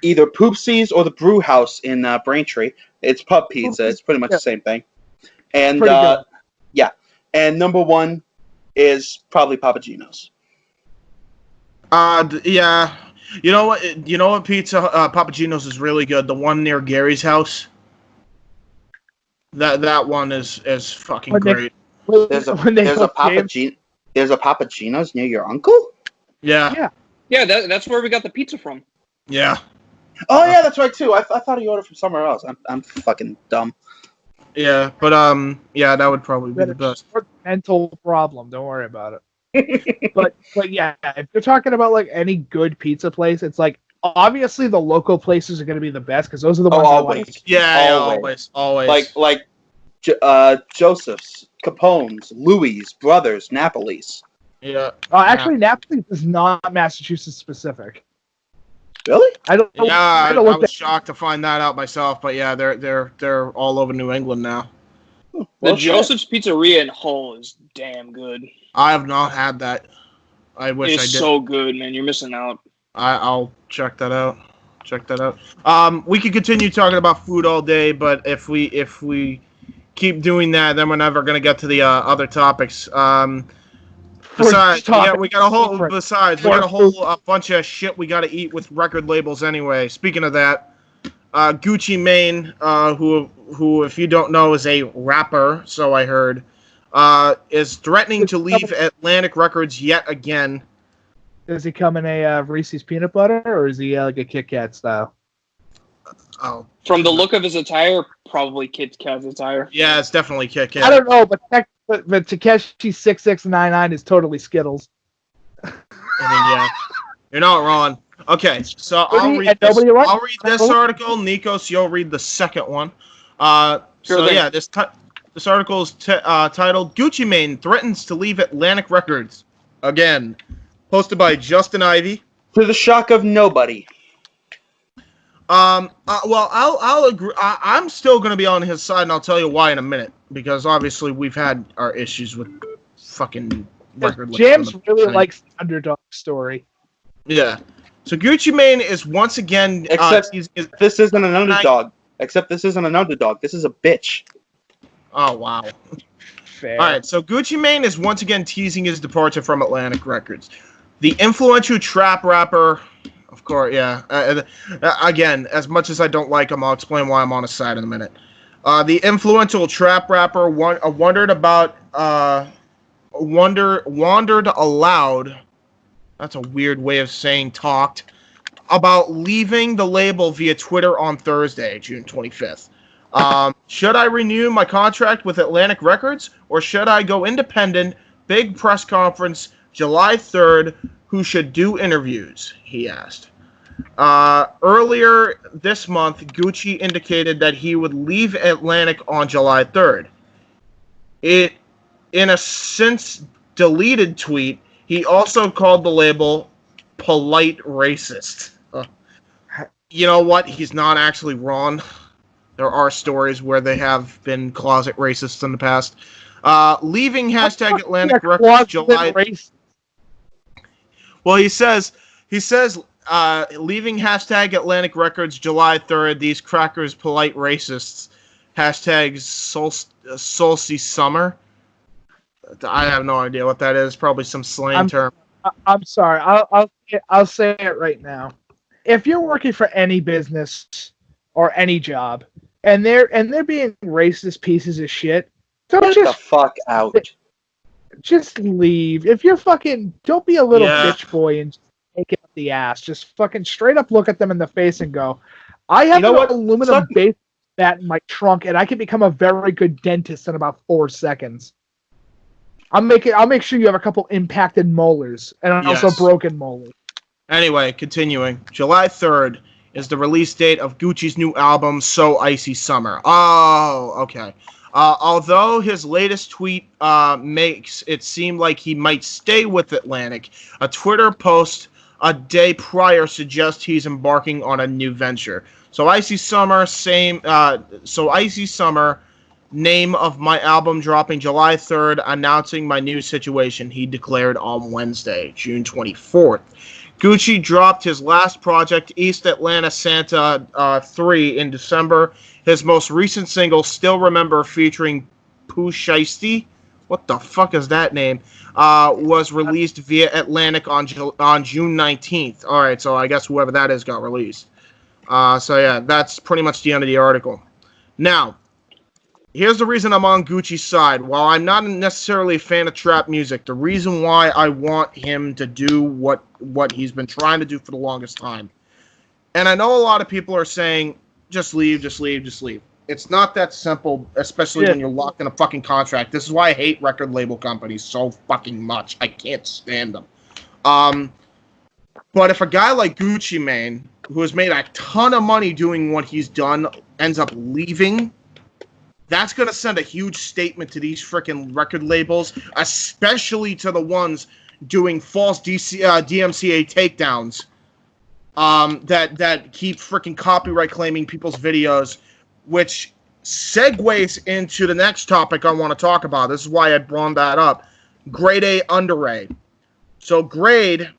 either Poopsie's or the Brew House in Braintree. It's pub pizza. It's pretty much the same thing. And yeah, and number 1 is probably Papa Gino's. Yeah. You know what pizza Papa Gino's is really good? The one near Gary's house. That one is fucking great. There's a Papa Gino's near your uncle? Yeah. Yeah, that's where we got the pizza from. Yeah. Oh yeah, that's right too. I thought he ordered from somewhere else. I'm fucking dumb. Yeah, but yeah, that would probably be the best. Mental problem. Don't worry about it. but yeah, if you're talking about like any good pizza place, it's like obviously the local places are going to be the best because those are the ones I like. Yeah, always. Like Joseph's, Capone's, Louis' Brothers, Napoli's. Yeah. Actually, Napoli's is not Massachusetts specific. Really? I was shocked to find that out myself, but yeah, they're all over New England now. The Joseph's Pizzeria in Hull is damn good. I have not had that. I wish I did. It's so good, man. You're missing out. I'll check that out. We could continue talking about food all day, but if we keep doing that, then we're never going to get to the other topics. Besides, we got a whole bunch of shit we got to eat with record labels anyway. Speaking of that, Gucci Mane, who if you don't know is a rapper, so I heard, is threatening to leave Atlantic Records yet again. Does he come in a Reese's peanut butter, or is he like a Kit Kat style? Oh, from the look of his attire, probably Kit Kat's attire. Yeah, it's definitely Kit Kat. I don't know, but Takeshi 6699 is totally Skittles. I mean, yeah, you're not wrong. Okay, so I'll read this article. Nikos, you'll read the second one. So yeah, This article is titled "Gucci Mane Threatens to Leave Atlantic Records Again," posted by Justin Ivy. To the shock of nobody. Well, I'll agree. I'm still going to be on his side, and I'll tell you why in a minute. Because obviously we've had our issues with fucking record labels. James really likes the underdog story. Yeah. So Gucci Mane is once again. Except this isn't an underdog. Except this isn't an underdog. This is a bitch. Oh wow. Fair. All right. So Gucci Mane is once again teasing his departure from Atlantic Records. The influential trap rapper. Of course, yeah. Again, as much as I don't like him, I'll explain why I'm on his side in a minute. The influential trap rapper wandered aloud. That's a weird way of saying talked. About leaving the label via Twitter on Thursday, June 25th. Should I renew my contract with Atlantic Records, or should I go independent? Big press conference, July 3rd. Who should do interviews? He asked. Earlier this month, Gucci indicated that he would leave Atlantic on July 3rd. In a since deleted tweet, he also called the label polite racist. You know what? He's not actually wrong. There are stories where they have been closet racists in the past. Leaving hashtag Atlantic Records July. Well, he says, leaving hashtag Atlantic Records July 3rd, these crackers polite racists, hashtag solstice summer. I have no idea what that is. Probably some slang term. I'm sorry. I'll say it right now. If you're working for any business or any job, and they're being racist pieces of shit, Get the fuck out. Just leave. If you're fucking, don't be a little bitch boy and take it up the ass. Just fucking straight up look at them in the face and go, I have an aluminum base bat in my trunk, and I can become a very good dentist in about 4 seconds. I'll make sure you have a couple impacted molars and also broken molars. Anyway, continuing. July 3rd is the release date of Gucci's new album, So Icy Summer. Oh, okay. Although his latest tweet makes it seem like he might stay with Atlantic, a Twitter post a day prior suggests he's embarking on a new venture. So Icy Summer, name of my album dropping July 3rd, announcing my new situation, he declared on Wednesday, June 24th. Gucci dropped his last project, East Atlanta Santa 3, in December. His most recent single, Still Remember, featuring Pooh Shiesty, what the fuck is that name, was released via Atlantic on June 19th. All right, so I guess whoever that is got released. So yeah, that's pretty much the end of the article. Now, here's the reason I'm on Gucci's side. While I'm not necessarily a fan of trap music, the reason why I want him to do what he's been trying to do for the longest time. And I know a lot of people are saying, just leave, just leave, just leave. It's not that simple, especially when you're locked in a fucking contract. This is why I hate record label companies so fucking much. I can't stand them. But if a guy like Gucci Mane, who has made a ton of money doing what he's done, ends up leaving, that's going to send a huge statement to these freaking record labels, especially to the ones doing false DMCA takedowns that keep freaking copyright claiming people's videos, which segues into the next topic I want to talk about. This is why I brought that up. Grade A, Under A. So Grade,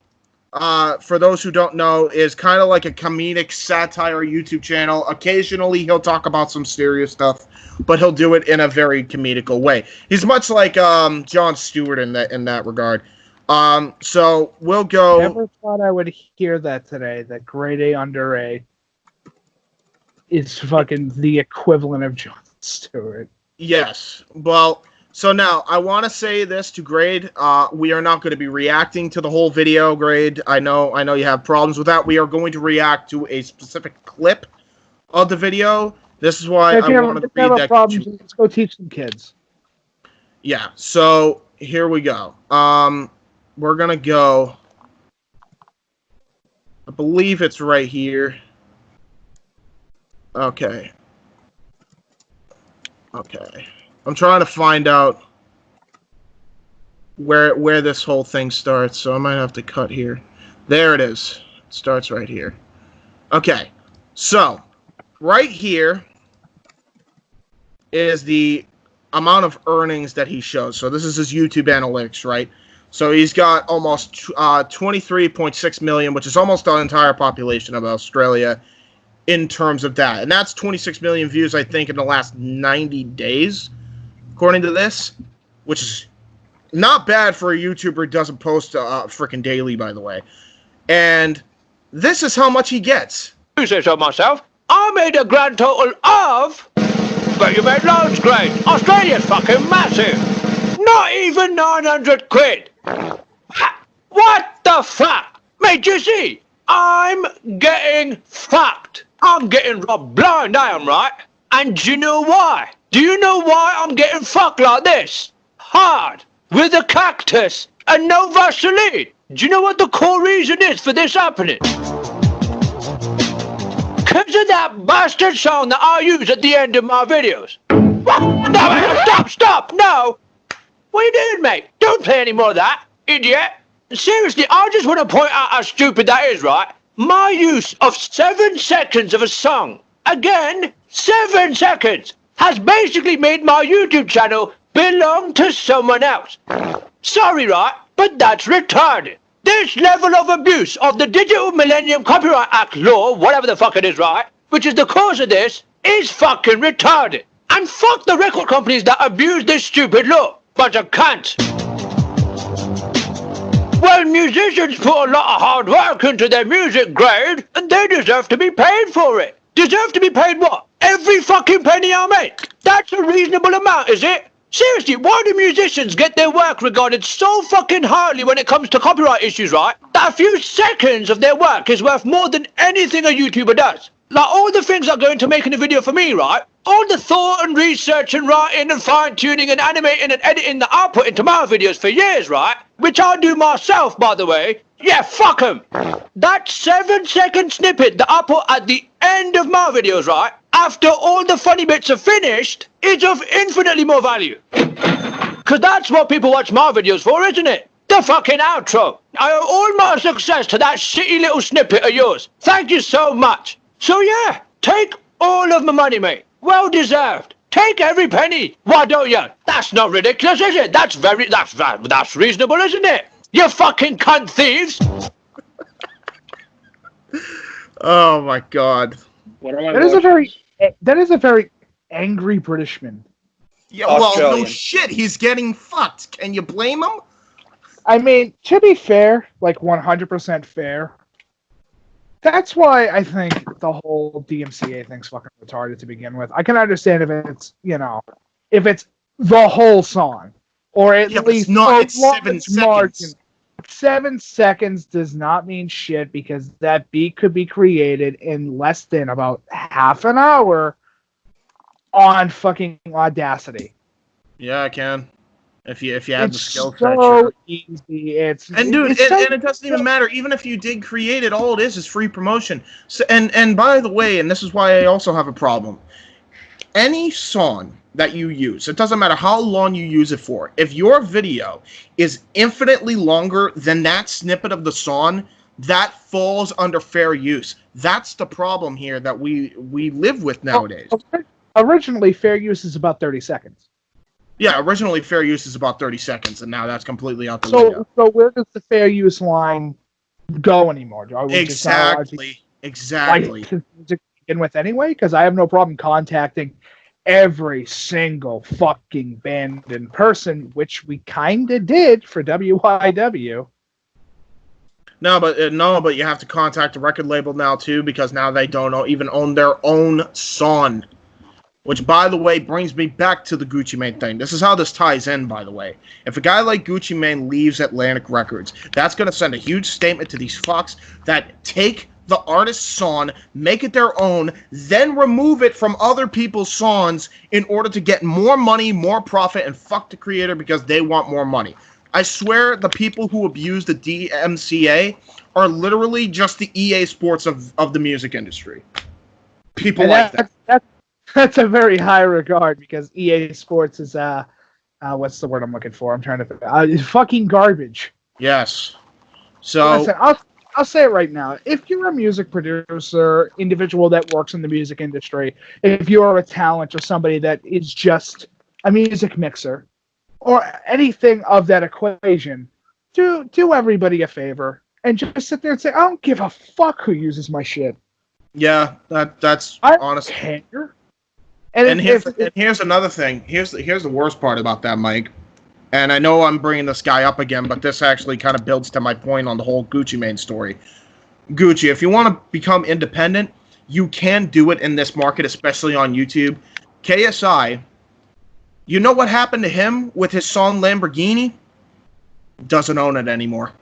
for those who don't know, is kind of like a comedic satire YouTube channel. Occasionally he'll talk about some serious stuff, but he'll do it in a very comedical way. He's much like Jon Stewart in that regard. So we'll go. Never thought I would hear that today. That Grade A, Under A is fucking the equivalent of Jon Stewart. Yes. Well, so now I want to say this to Grade. We are not going to be reacting to the whole video, Grade. I know you have problems with that. We are going to react to a specific clip of the video. This is why I wanted to read that. Problems, let's go teach some kids. Yeah. So here we go. We're gonna go. I believe it's right here. Okay. I'm trying to find out where this whole thing starts, so I might have to cut here. There it is. It starts right here. Okay, so right here is the amount of earnings that he shows. So this is his YouTube analytics, right? So he's got almost 23.6 million, which is almost the entire population of Australia in terms of that. And that's 26 million views, I think, in the last 90 days, according to this, which is not bad for a YouTuber who doesn't post freaking daily, by the way. And this is how much he gets. You say so myself. I made a grand total of... But you made loads, great. Australia's fucking massive. Not even 900 quid. What the fuck? Mate, you see? I'm getting fucked. I'm getting robbed blind, I am, right? And do you know why? Do you know why I'm getting fucked like this? Hard. With a cactus and no Vaseline. Do you know what the core reason is for this happening? Because of that bastard song that I use at the end of my videos. What? No, stop, no. What are you doing, mate? Don't play any more of that, idiot. Seriously, I just want to point out how stupid that is, right? My use of 7 seconds of a song, again, 7 seconds, has basically made my YouTube channel belong to someone else. Sorry, right? But that's retarded. This level of abuse of the Digital Millennium Copyright Act law, whatever the fuck it is, right, which is the cause of this, is fucking retarded. And fuck the record companies that abuse this stupid law. Bunch of cunts. Well, musicians put a lot of hard work into their music grade, and they deserve to be paid for it. Deserve to be paid what? Every fucking penny I make. That's a reasonable amount, is it? Seriously, why do musicians get their work regarded so fucking highly when it comes to copyright issues, right? That a few seconds of their work is worth more than anything a YouTuber does. Like all the things that go into making a video for me, right? All the thought and research and writing and fine-tuning and animating and editing that I put into my videos for years, right? Which I do myself, by the way. Yeah, fuck them. That 7-second snippet that I put at the end of my videos, right? After all the funny bits are finished, is of infinitely more value. Because that's what people watch my videos for, isn't it? The fucking outro. I owe all my success to that shitty little snippet of yours. Thank you so much. So yeah, take all of my money, mate. Well deserved. Take every penny. Why don't you? That's not ridiculous, is it? That's reasonable, isn't it? You fucking cunt thieves. Oh my god. What am I That is a very angry Britishman. Yeah, well, no Australian. shit, he's getting fucked. Can you blame him? I mean, to be fair, like 100% fair, that's why I think the whole DMCA thing's fucking retarded to begin with. I can understand if it's, if it's the whole song, or at Yeah, but least it's not. a It's 7 large seconds. margin. 7 seconds does not mean shit because that beat could be created in less than about half an hour on fucking Audacity. Yeah, I can. If you have the It's skill set, so sure. easy. It's And dude, it's so- and it doesn't even matter. Even if you did create it, all it is free promotion. So, and by the way, and this is why I also have a problem. Any song that you use, it doesn't matter how long you use it for. If your video is infinitely longer than that snippet of the song, that falls under fair use. That's the problem here that we live with nowadays. Originally, fair use is about 30 seconds. Yeah, originally fair use is about 30 seconds, and now that's completely out the window. So where does the fair use line go anymore? Are we just not allowed to Exactly. like to begin with anyway? Because I have no problem contacting every single fucking band in person, which we kind of did for WYW. No, but you have to contact the record label now too, because now they don't even own their own song. Which, by the way, brings me back to the Gucci Mane thing. This is how this ties in, by the way. If a guy like Gucci Mane leaves Atlantic Records, that's going to send a huge statement to these fucks that take the artist's song, make it their own, then remove it from other people's songs in order to get more money, more profit, and fuck the creator because they want more money. I swear the people who abuse the DMCA are literally just the EA Sports of the music industry. People like that. that's a very high regard because EA Sports is what's the word I'm looking for? I'm trying to it's fucking garbage. Yes. So Listen, I'll say it right now. If you're a music producer, individual that works in the music industry, if you're a talent or somebody that is just a music mixer or anything of that equation, do everybody a favor and just sit there and say, I don't give a fuck who uses my shit. yeah, that's I don't honest. care. And if here's another thing. Here's the worst part about that, Mike. And I know I'm bringing this guy up again, but this actually kind of builds to my point on the whole Gucci Mane story. Gucci, if you want to become independent, you can do it in this market, especially on YouTube. KSI, you know what happened to him with his song Lamborghini? Doesn't own it anymore.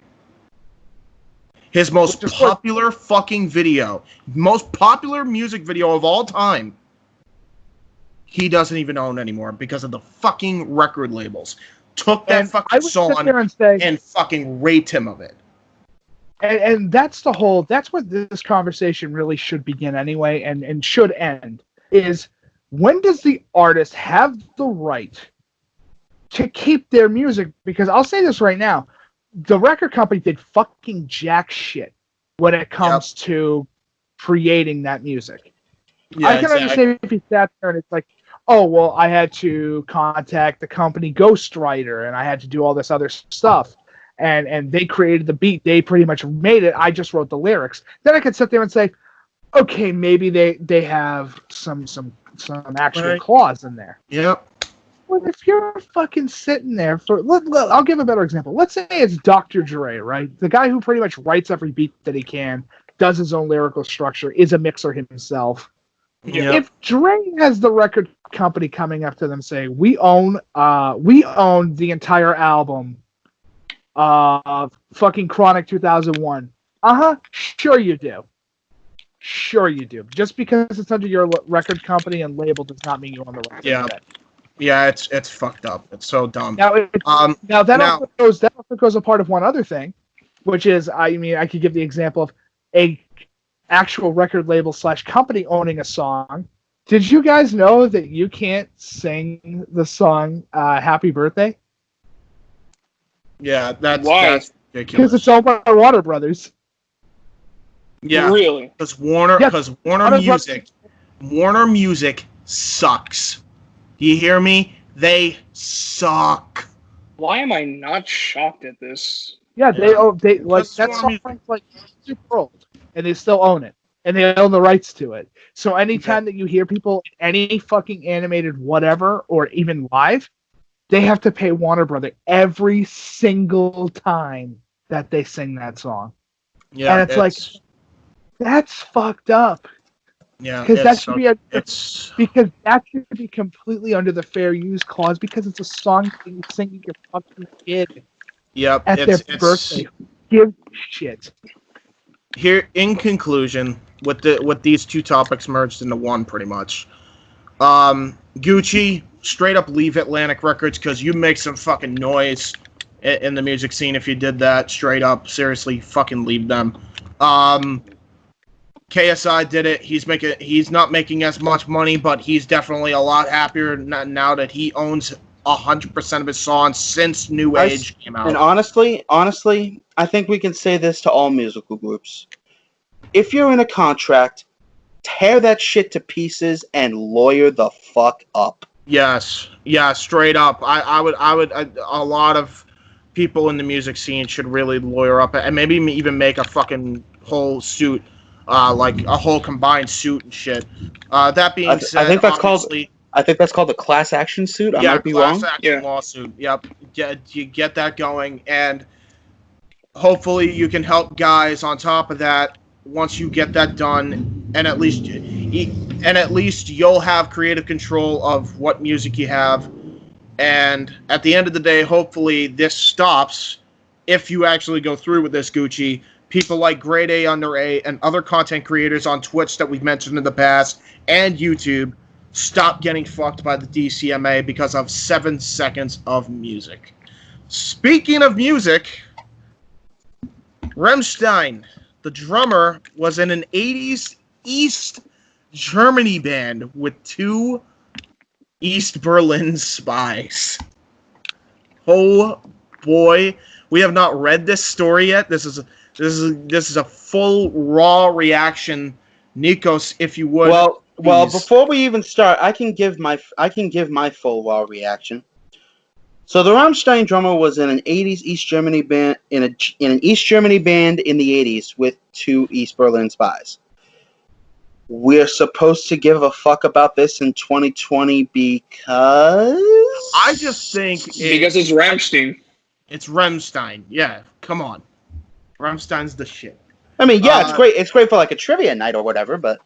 His most popular fucking video, most popular music video of all time, he doesn't even own anymore because of the fucking record labels. Took that fucking song and fucking raped him of it. And that's where this conversation really should begin anyway, and should end, is when does the artist have the right to keep their music? Because I'll say this right now, the record company did fucking jack shit when it comes to creating that music. Yeah, I can understand if you sat there and it's like, oh, well, I had to contact the company ghostwriter and I had to do all this other stuff. And they created the beat. They pretty much made it. I just wrote the lyrics. Then I could sit there and say, okay, maybe they have some actual clause in there. Yep. Well, if you're fucking sitting there for, I'll give a better example. Let's say it's Dr. Dre, right? The guy who pretty much writes every beat that he can, does his own lyrical structure, is a mixer himself. Yep. If Dre has the record company coming up to them saying, we own the entire album of fucking Chronic 2001. Sure you do. Sure you do. Just because it's under your record company and label does not mean you own the record. Yeah. Yeah, it's fucked up. It's so dumb. Now that also goes a part of one other thing, which is, I mean, I could give the example of a actual record label / company owning a song. Did you guys know that you can't sing the song Happy Birthday? Yeah, that's ridiculous. Because it's owned by Warner Brothers. Yeah, really? Because Warner Music sucks. Do you hear me? They suck. Why am I not shocked at this? Yeah, they like that song's like super old, and they still own it, and they own the rights to it. So anytime that you hear people in any fucking animated whatever or even live, they have to pay Warner Brothers every single time that they sing that song. Yeah, and it's like, that's fucked up. Yeah, because that should be completely under the fair use clause because it's a song that you sing your fucking kid. Yep, at their birthday. Give shit. Here, in conclusion, with these two topics merged into one, pretty much. Gucci, straight up leave Atlantic Records because you make some fucking noise in the music scene if you did that. Straight up, seriously, fucking leave them. KSI did it. He's not making as much money, but he's definitely a lot happier now that he owns 100% of his songs since New Age came out. And honestly, I think we can say this to all musical groups. If you're in a contract, tear that shit to pieces and lawyer the fuck up. Yes, yeah, straight up. I would. A lot of people in the music scene should really lawyer up and maybe even make a fucking whole suit, like a whole combined suit and shit. That being said, I think that's called a class action suit. I might be wrong. Class action lawsuit. Yep. You get that going, and hopefully you can help guys on top of that. Once you get that done, and at least you'll have creative control of what music you have. And at the end of the day, hopefully this stops. If you actually go through with this, Gucci, people like Grade A Under A and other content creators on Twitch that we've mentioned in the past and YouTube stop getting fucked by the DCMA because of 7 seconds of music. Speaking of music, Rammstein, the drummer, was in an 80s East Germany band with 2 East Berlin spies. Oh boy, we have not read this story yet. This is a full raw reaction. Nikos, if you would. Well, please. before we even start, I can give my full raw reaction. So the Rammstein drummer was in an '80s East Germany band in an East Germany band in the '80s with 2 East Berlin spies. We're supposed to give a fuck about this in 2020 because I just think Because it's Rammstein. It's Rammstein. Yeah, come on. Rammstein's the shit. I mean, yeah, it's great. It's great for like a trivia night or whatever, but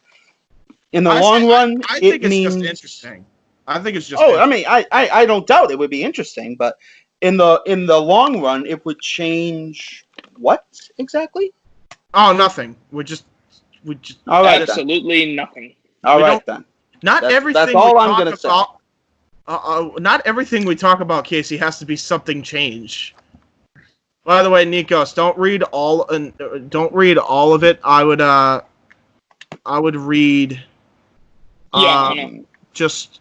in the long run, I think it's means just interesting. I think it's just. Oh, I mean, I don't doubt it would be interesting, but in the long run, it would change what exactly? Oh, nothing. We just. All right, absolutely nothing. All right then. Not everything. That's all I'm gonna say. Not everything we talk about, Casey, has to be something changed. By the way, Nikos, don't read all of it. I would read. Just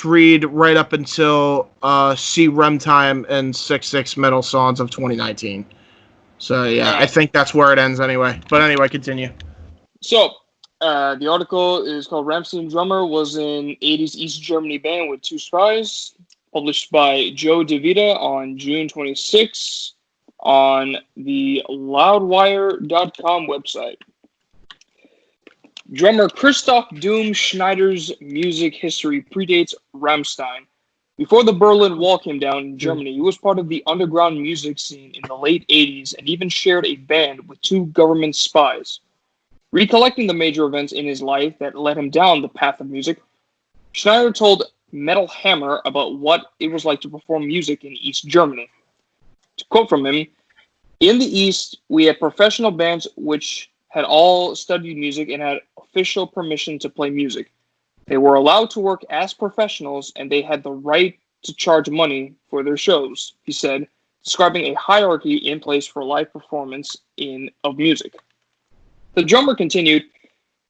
read right up until see Rem Time and 6/6 Metal Songs of 2019. So yeah, I think that's where it ends anyway. But anyway, continue. So the article is called Rammstein Drummer was in 80s East Germany band with 2 spies, published by Joe DeVita on June 26 on the loudwire.com website. Drummer Christoph Doom Schneider's music history predates Rammstein. Before the Berlin Wall came down in Germany, he was part of the underground music scene in the late 80s and even shared a band with 2 government spies. Recollecting the major events in his life that led him down the path of music, Schneider told Metal Hammer about what it was like to perform music in East Germany. To quote from him, "In the East, we had professional bands which had all studied music and had official permission to play music. They were allowed to work as professionals and they had the right to charge money for their shows," he said, describing a hierarchy in place for live performance of music. The drummer continued,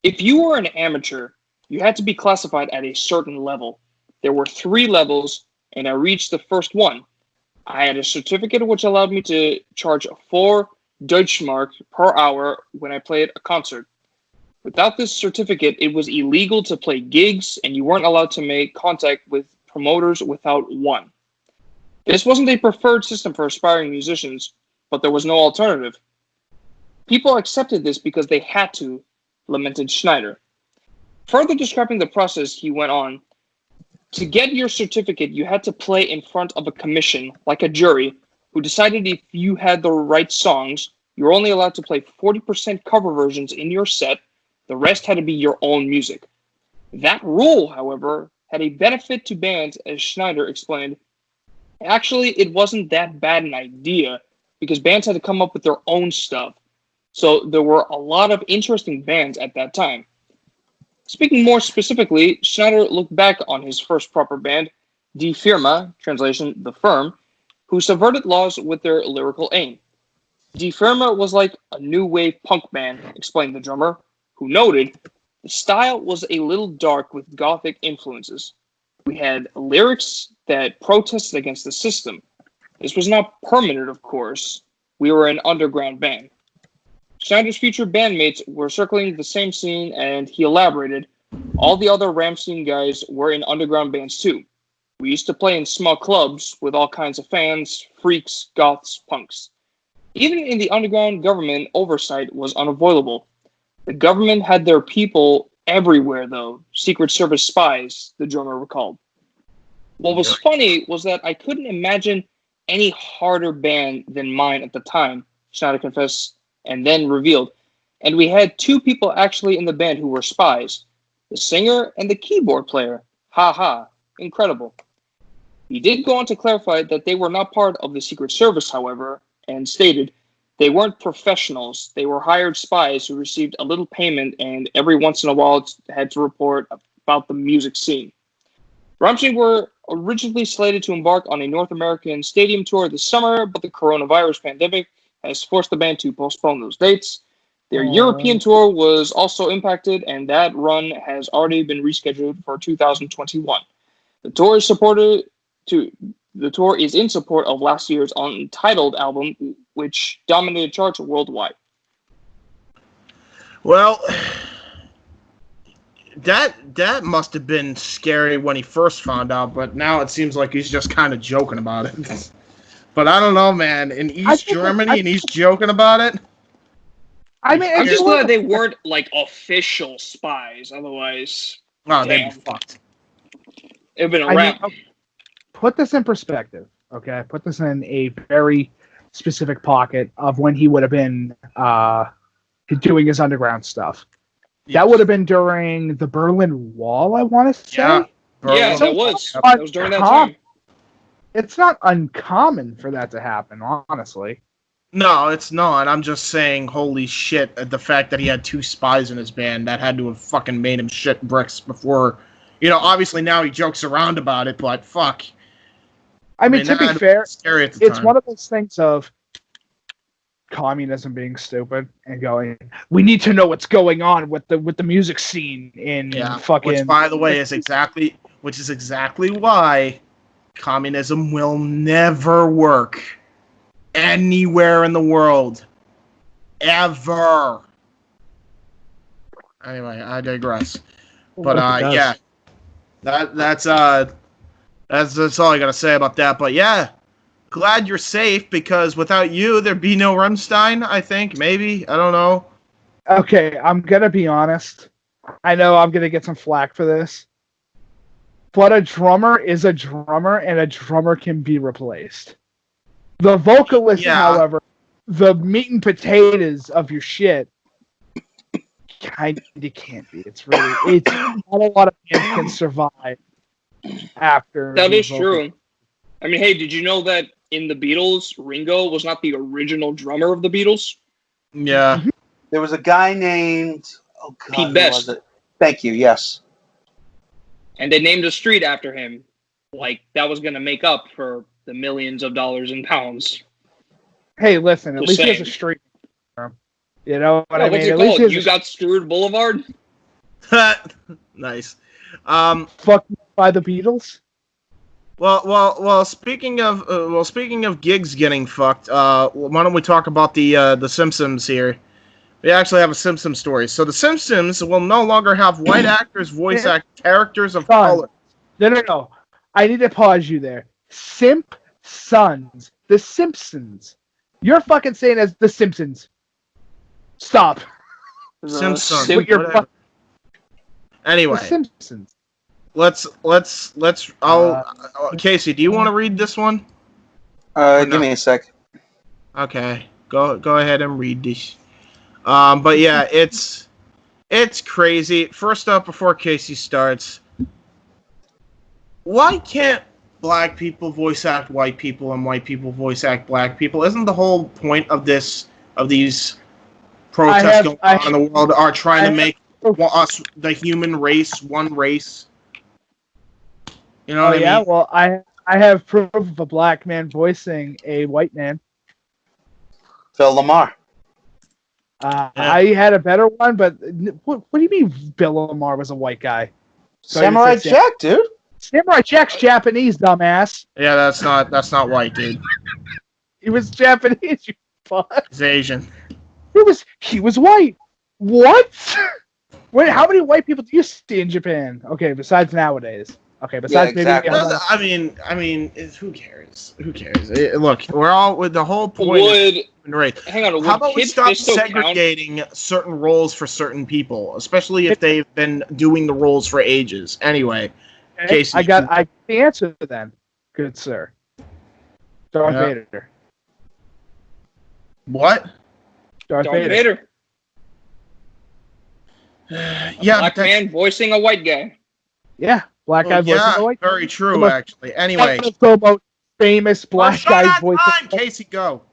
"If you were an amateur, you had to be classified at a certain level. There were 3 levels, and I reached the first one. I had a certificate which allowed me to charge 4 Deutschmark per hour when I played a concert. Without this certificate, it was illegal to play gigs, and you weren't allowed to make contact with promoters without one. This wasn't a preferred system for aspiring musicians, but there was no alternative. People accepted this because they had to," lamented Schneider. Further describing the process, he went on, "To get your certificate, you had to play in front of a commission, like a jury, who decided if you had the right songs, you were only allowed to play 40% cover versions in your set. The rest had to be your own music. That rule, however, had a benefit to bands, as Schneider explained. Actually, it wasn't that bad an idea, because bands had to come up with their own stuff. So there were a lot of interesting bands at that time." Speaking more specifically, Schneider looked back on his first proper band, Die Firma, translation, The Firm, who subverted laws with their lyrical aim. Die Firma was like a new wave punk band, explained the drummer, who noted, "The style was a little dark with gothic influences. We had lyrics that protested against the system. This was not permanent, of course. We were an underground band." Schneider's future bandmates were circling the same scene, and he elaborated, "All the other Rammstein guys were in underground bands too. We used to play in small clubs with all kinds of fans, freaks, goths, punks. Even in the underground, government oversight was unavoidable. The government had their people everywhere, though, Secret Service spies," the drummer recalled. What was funny was that I couldn't imagine any harder band than mine at the time, Schneider confessed, and then revealed, "And we had 2 people actually in the band who were spies, the singer and the keyboard player. Ha ha, incredible." He did go on to clarify that they were not part of the Secret Service, however, and stated, "They weren't professionals. They were hired spies who received a little payment and every once in a while had to report about the music scene." Rammstein were originally slated to embark on a North American stadium tour this summer, but the coronavirus pandemic has forced the band to postpone those dates. Their European tour was also impacted, and that run has already been rescheduled for 2021. The tour is in support of last year's Untitled album, which dominated charts worldwide. Well, that must have been scary when he first found out, but now it seems like he's just kind of joking about it. But I don't know, man. In East Germany, and he's joking about it. I mean, I'm just glad they weren't like official spies. Otherwise, they'd be fucked. It'd been a wrap. Put this in perspective, okay? Put this in a very specific pocket of when he would have been doing his underground stuff. Yes. That would have been during the Berlin Wall, I want to say. Yeah, that was during that time. It's not uncommon for that to happen, honestly. No, it's not. I'm just saying, holy shit, the fact that he had 2 spies in his band, that had to have fucking made him shit bricks before. Obviously now he jokes around about it, but fuck. I mean to be fair, it's time. One of those things of communism being stupid and going, we need to know what's going on with the music scene in fucking... Which, by the way, is exactly why communism will never work anywhere in the world. Ever. Anyway, I digress. But yeah. That's all I gotta say about that. But yeah, glad you're safe, because without you there'd be no Rammstein, I think. Maybe. I don't know. Okay, I'm gonna be honest. I know I'm gonna get some flack for this. But a drummer is a drummer, and a drummer can be replaced. The vocalist, however, the meat and potatoes of your shit, kind of can't be. It's not a lot of bands can survive after. That is true. I mean, hey, did you know that in the Beatles, Ringo was not the original drummer of the Beatles? Yeah. There was a guy named Pete Best. Was it? Thank you. Yes. And they named a street after him. Like, that was going to make up for the millions of dollars and pounds. Hey, listen, at least he has a street. You know what I mean? What's it called? You Got Screwed Boulevard? Nice. Fuck by the Beatles? Well. Speaking of gigs getting fucked, why don't we talk about the Simpsons here? We actually have a Simpsons story. So the Simpsons will no longer have white actors voice act characters of color. No. I need to pause you there. Simpsons. The Simpsons. You're fucking saying as the Simpsons. Stop. Simpsons. Anyway. The Simpsons. Let's. Casey, do you want to read this one? Give me a sec. Okay. Go ahead and read this. But yeah, it's crazy. First up, before Casey starts, why can't black people voice act white people and white people voice act black people? Isn't the whole point of these protests going on in the world are trying to make us, the human race, one race? You know what I mean? Yeah, well, I have proof of a black man voicing a white man. Phil Lamar. I had a better one, but what do you mean Bill Lamar was a white guy? Samurai Jack, dude. Samurai Jack's Japanese, dumbass. Yeah, that's not white, dude. He was Japanese, you fuck. He's Asian. He was white. What? Wait, how many white people do you see in Japan? Okay, besides nowadays. Okay, besides exactly. maybe. I mean, who cares? Who cares? Look, we're all with the whole point. Hang on. How about we stop segregating certain roles for certain people, especially if they've been doing the roles for ages? Anyway, Casey, I got the answer then, good sir. Darth Vader. What? Darth Vader. Black man voicing a white guy. Yeah, black guy voicing a white guy. Very true, actually. Anyway, famous black guy voicing. Casey, go.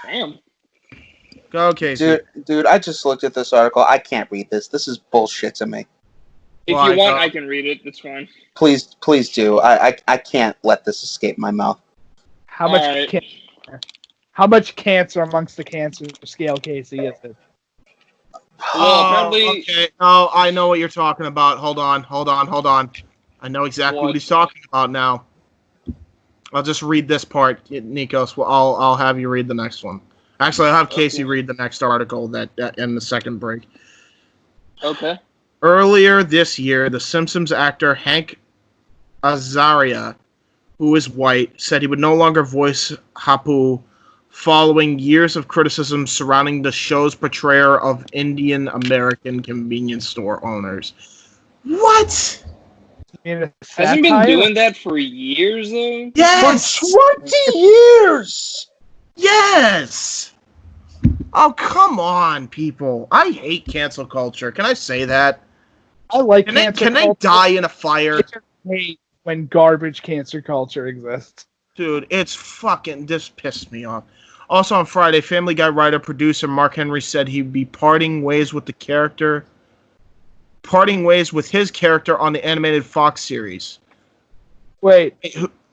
Damn. Go, Casey. Dude, I just looked at this article. I can't read this. This is bullshit to me. If you want, I can read it. It's fine. Please do. I can't let this escape my mouth. How How much cancer amongst the cancer scale, Casey, is it? Well, apparently, okay. Oh, I know what you're talking about. Hold on. I know exactly what he's talking about now. I'll just read this part, Nikos. Well, I'll have you read the next one. Actually, I'll have Casey read the next article that in the second break. Okay. Earlier this year, the Simpsons actor Hank Azaria, who is white, said he would no longer voice Hapu following years of criticism surrounding the show's portrayal of Indian American convenience store owners. What? Hasn't been doing that for years, though? Yes! For 20 years! Yes! Oh, come on, people. I hate cancel culture. Can I say that? I like Can cancer they culture. die in a fire? I hate when garbage cancer culture exists. Dude, it's fucking... This pissed me off. Also on Friday, Family Guy writer-producer Mark Henry said he'd be parting ways with his character on the animated Fox series. Wait.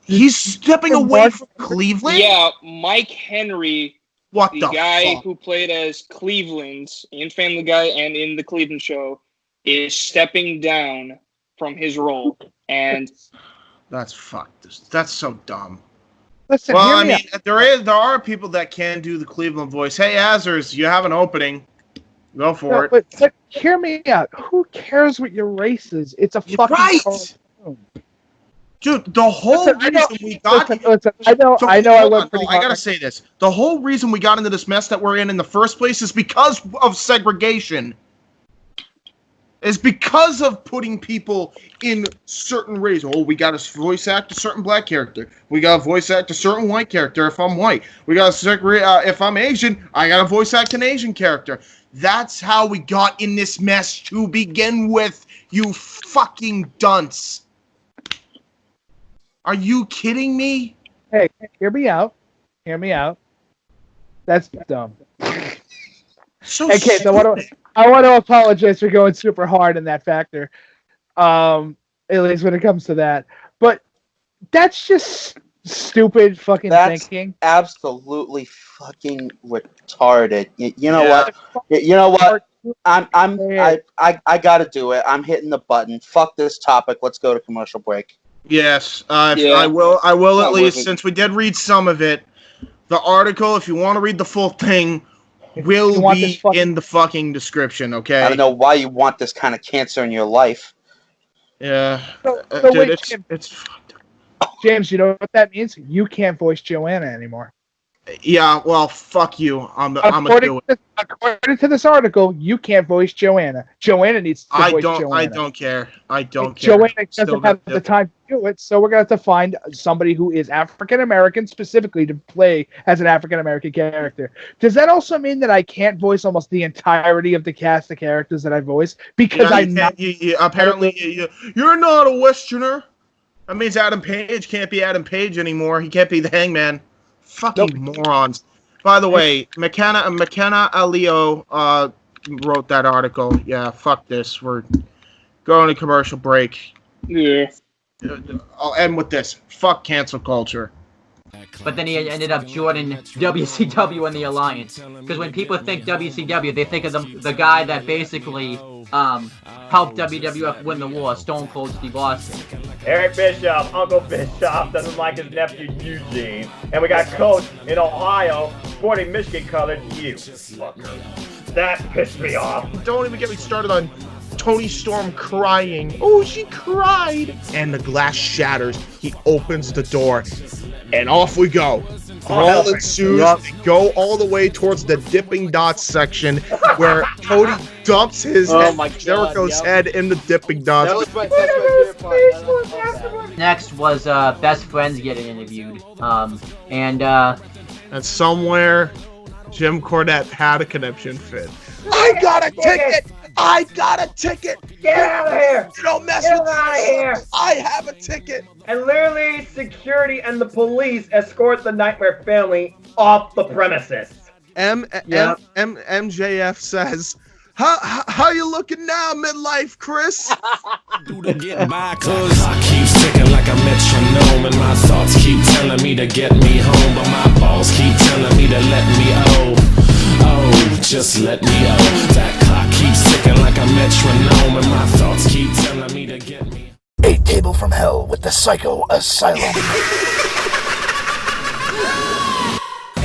He's stepping away from Cleveland? Yeah, Mike Henry, What the the guy fuck? who played as Cleveland in Family Guy and in the Cleveland Show, is stepping down from his role. And That's fucked. That's so dumb. Listen, Well, hear I me mean, out. there are people that can do the Cleveland voice. Hey, Azers, you have an opening. Go for it. But hear me out. Who cares what your race is? It's a fucking Right. cartoon. Dude, the whole Listen, reason we got... Listen, I know I hold went on, pretty I gotta hard. say this. The whole reason we got into this mess that we're in the first place is because of segregation. Is because of putting people in certain races. Oh, we got to voice act a certain black character. We got to voice act a certain white character if I'm white. We got to if I'm Asian, I got to voice act an Asian character. That's how we got in this mess to begin with, you fucking dunce. Are you kidding me? Hey, hear me out. Hear me out. That's dumb. So Okay, so I want to apologize for going super hard in that factor. At least when it comes to that. But that's just stupid fucking thinking. Absolutely fucking retarded. You know what? You know what? I gotta do it. I'm hitting the button. Fuck this topic. Let's go to commercial break. Yes, I will at least, since we did read some of it. The article, if you want to read the full thing, will be in the fucking description, okay? I don't know why you want this kind of cancer in your life. Yeah. Dude, wait, it's fucked up. James, you know what that means? You can't voice Joanna anymore. Yeah, well, fuck you. I'm gonna do it. According to this article, you can't voice Joanna. Joanna needs to voice Joanna. I don't care. Joanna doesn't have the time to do it, so we're going to have to find somebody who is African-American specifically to play as an African-American character. Does that also mean that I can't voice almost the entirety of the cast of characters that I voice? Because apparently you're not a Westerner. That means Adam Page can't be Adam Page anymore. He can't be the Hangman. Fucking morons. By the way, McKenna Alio wrote that article. Yeah, fuck this. We're going to commercial break. Yeah. I'll end with this. Fuck cancel culture. But then he ended up joining WCW and the Alliance. Because when people think WCW, they think of the guy that basically helped WWF win the war, Stone Cold Steve Austin. Eric Bischoff, Uncle Bischoff, doesn't like his nephew Eugene. And we got Coach in Ohio, sporting Michigan-colored you, fucker. That pissed me off. Don't even get me started on Tony Storm crying. Oh, she cried. And the glass shatters. He opens the door. And off we go. Brawl ensues. They go all the way towards the Dipping Dots section where Cody dumps his Jericho's head in the Dipping Dots. That was my favorite part. Next was Best Friends getting interviewed. And somewhere Jim Cornette had a conniption fit. I got a ticket! I got a ticket! Get out of here! You don't mess Get with out of here! I have a ticket! And literally, security and the police escort the Nightmare family off the premises. MJF says, How you looking now, midlife, Chris? Do to get by, cause I keep ticking like a metronome, and my thoughts keep telling me to get me home, but my balls keep telling me to let me just let me That clock keeps ticking like a metronome, and my thoughts keep telling me to get me. A table from hell with the Psycho Asylum.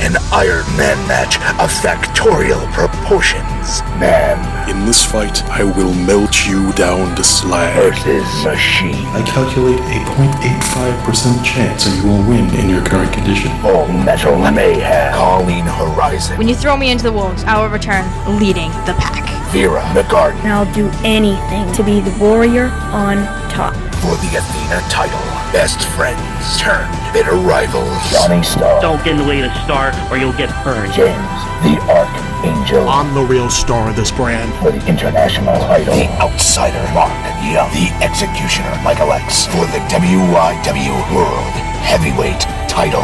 An Iron Man match of factorial proportions. Man. In this fight, I will melt you down to slag. Versus machine. I calculate a 0.85% chance that you will win in your current condition. All metal mayhem. Calling Horizon. When you throw me into the wolves, I will return leading the pack. Vera McGarden. And I'll do anything to be the warrior on top. For the Athena title. Best friends turned bitter rivals. Johnny Star. Don't get in the way of the star or you'll get burned. James, the Archangel. I'm the real star of this brand. For the international title. The Outsider, Mark Young. The Executioner, Michael X. For the WYW World Heavyweight title.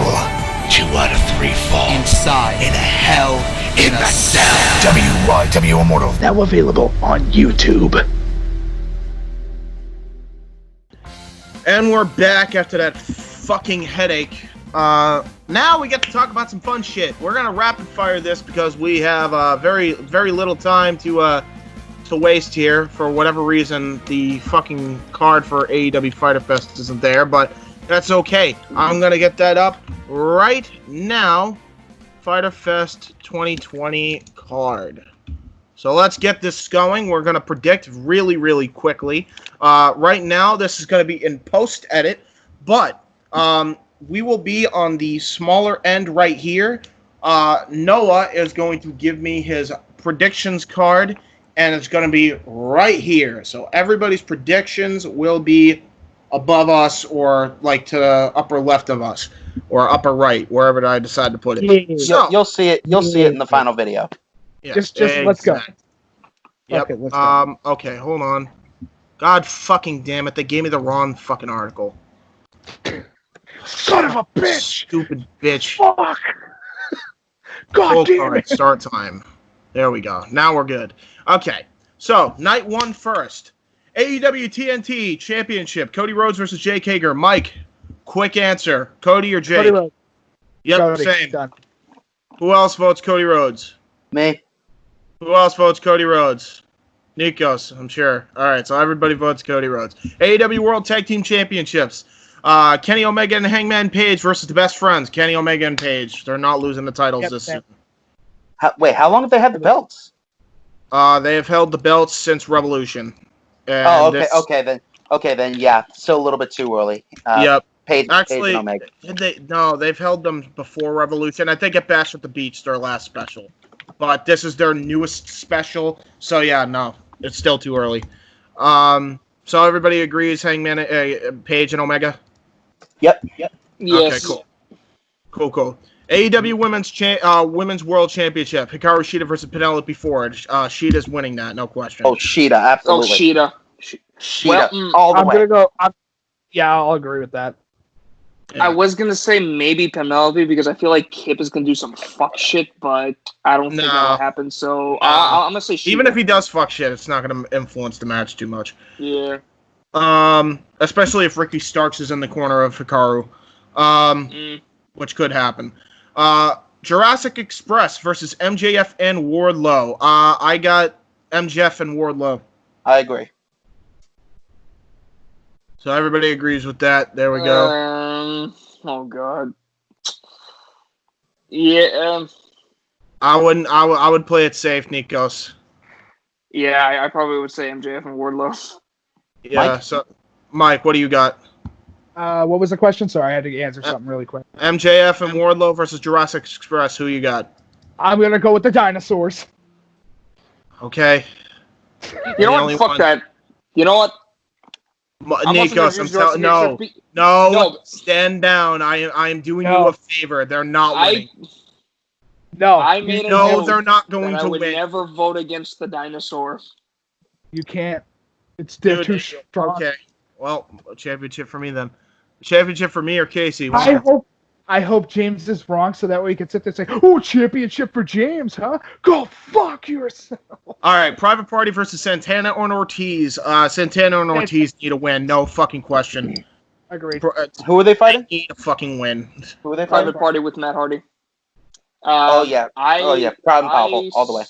2 out of 3 fall. Inside. In a hell in a cell. WYW Immortal. Now available on YouTube. And we're back after that fucking headache. Now we get to talk about some fun shit. We're gonna rapid fire this because we have very, very little time to waste here. For whatever reason, the fucking card for AEW Fyter Fest isn't there, but that's okay. I'm gonna get that up right now. Fyter Fest 2020 card. So let's get this going. We're going to predict really, really quickly. Right now, this is going to be in post-edit, but we will be on the smaller end right here. Noah is going to give me his predictions card, and it's going to be right here. So everybody's predictions will be above us or like to the upper left of us or upper right, wherever I decide to put it. So, you'll see it. You'll see it in the final video. Yeah, just let's go. Yep. Okay, let's go. Okay, hold on. God fucking damn it! They gave me the wrong fucking article. Son of a bitch! Stupid bitch. Fuck! God damn it! Start time. There we go. Now we're good. Okay, so night 1 first. AEW TNT Championship. Cody Rhodes versus Jake Hager. Mike, quick answer. Cody or Jake? Cody Rhodes. Yep, Cody. same. Done. Who else votes Cody Rhodes? Me. Who else votes Cody Rhodes? Nikos, I'm sure. All right, so everybody votes Cody Rhodes. AEW World Tag Team Championships. Kenny Omega and Hangman Page versus the Best Friends. Kenny Omega and Page. They're not losing the titles this soon. Wait, how long have they had the belts? They have held the belts since Revolution. And Okay, then, yeah. Still a little bit too early. Yep. Page Actually, and Omega. they've held them before Revolution. I think at Bash at the Beach, their last special. But this is their newest special. So, yeah, no. It's still too early. So everybody agrees Hangman, Page, and Omega? Yep. Yes. Okay, cool. AEW Women's World Championship. Hikaru Shida versus Penelope Ford. Shida's winning that, no question. Oh, Shida, absolutely. Oh, Shida. Shida, all the way. I'll agree with that. Yeah. I was going to say maybe Penelope because I feel like Kip is going to do some fuck shit, but I don't think that'll happen. So I'm going to say Shida. Even if he does fuck shit, it's not going to influence the match too much. Yeah. Especially if Ricky Starks is in the corner of Hikaru. Which could happen. Jurassic Express versus MJF and Wardlow. I got MJF and Wardlow. I agree. So everybody agrees with that. There we go. Oh god. Yeah. I wouldn't. I would play it safe, Nikos. Yeah, I probably would say MJF and Wardlow. Yeah. Mike? So, Mike, what do you got? What was the question? Sorry, I had to answer something really quick. MJF and Wardlow versus Jurassic Express. Who you got? I'm gonna go with the dinosaurs. Okay. You know what? Fuck that. You know what? Nikos, no, stand down. I am doing you a favor. They're not winning. I made a note they're not going that to I would win. never vote against the dinosaur. You can't. They're too strong. Okay. Well, championship for me then. Championship for me or Casey? I I hope James is wrong, so that way he can sit there and say, "Oh, championship for James, huh? Go fuck yourself." All right, Private Party versus Santana and Ortiz. Santana and Ortiz need a win, no fucking question. Agreed. Who are they fighting? They need a fucking win. Who are they fighting? Private Party with Matt Hardy. Proud and powerful, all the way.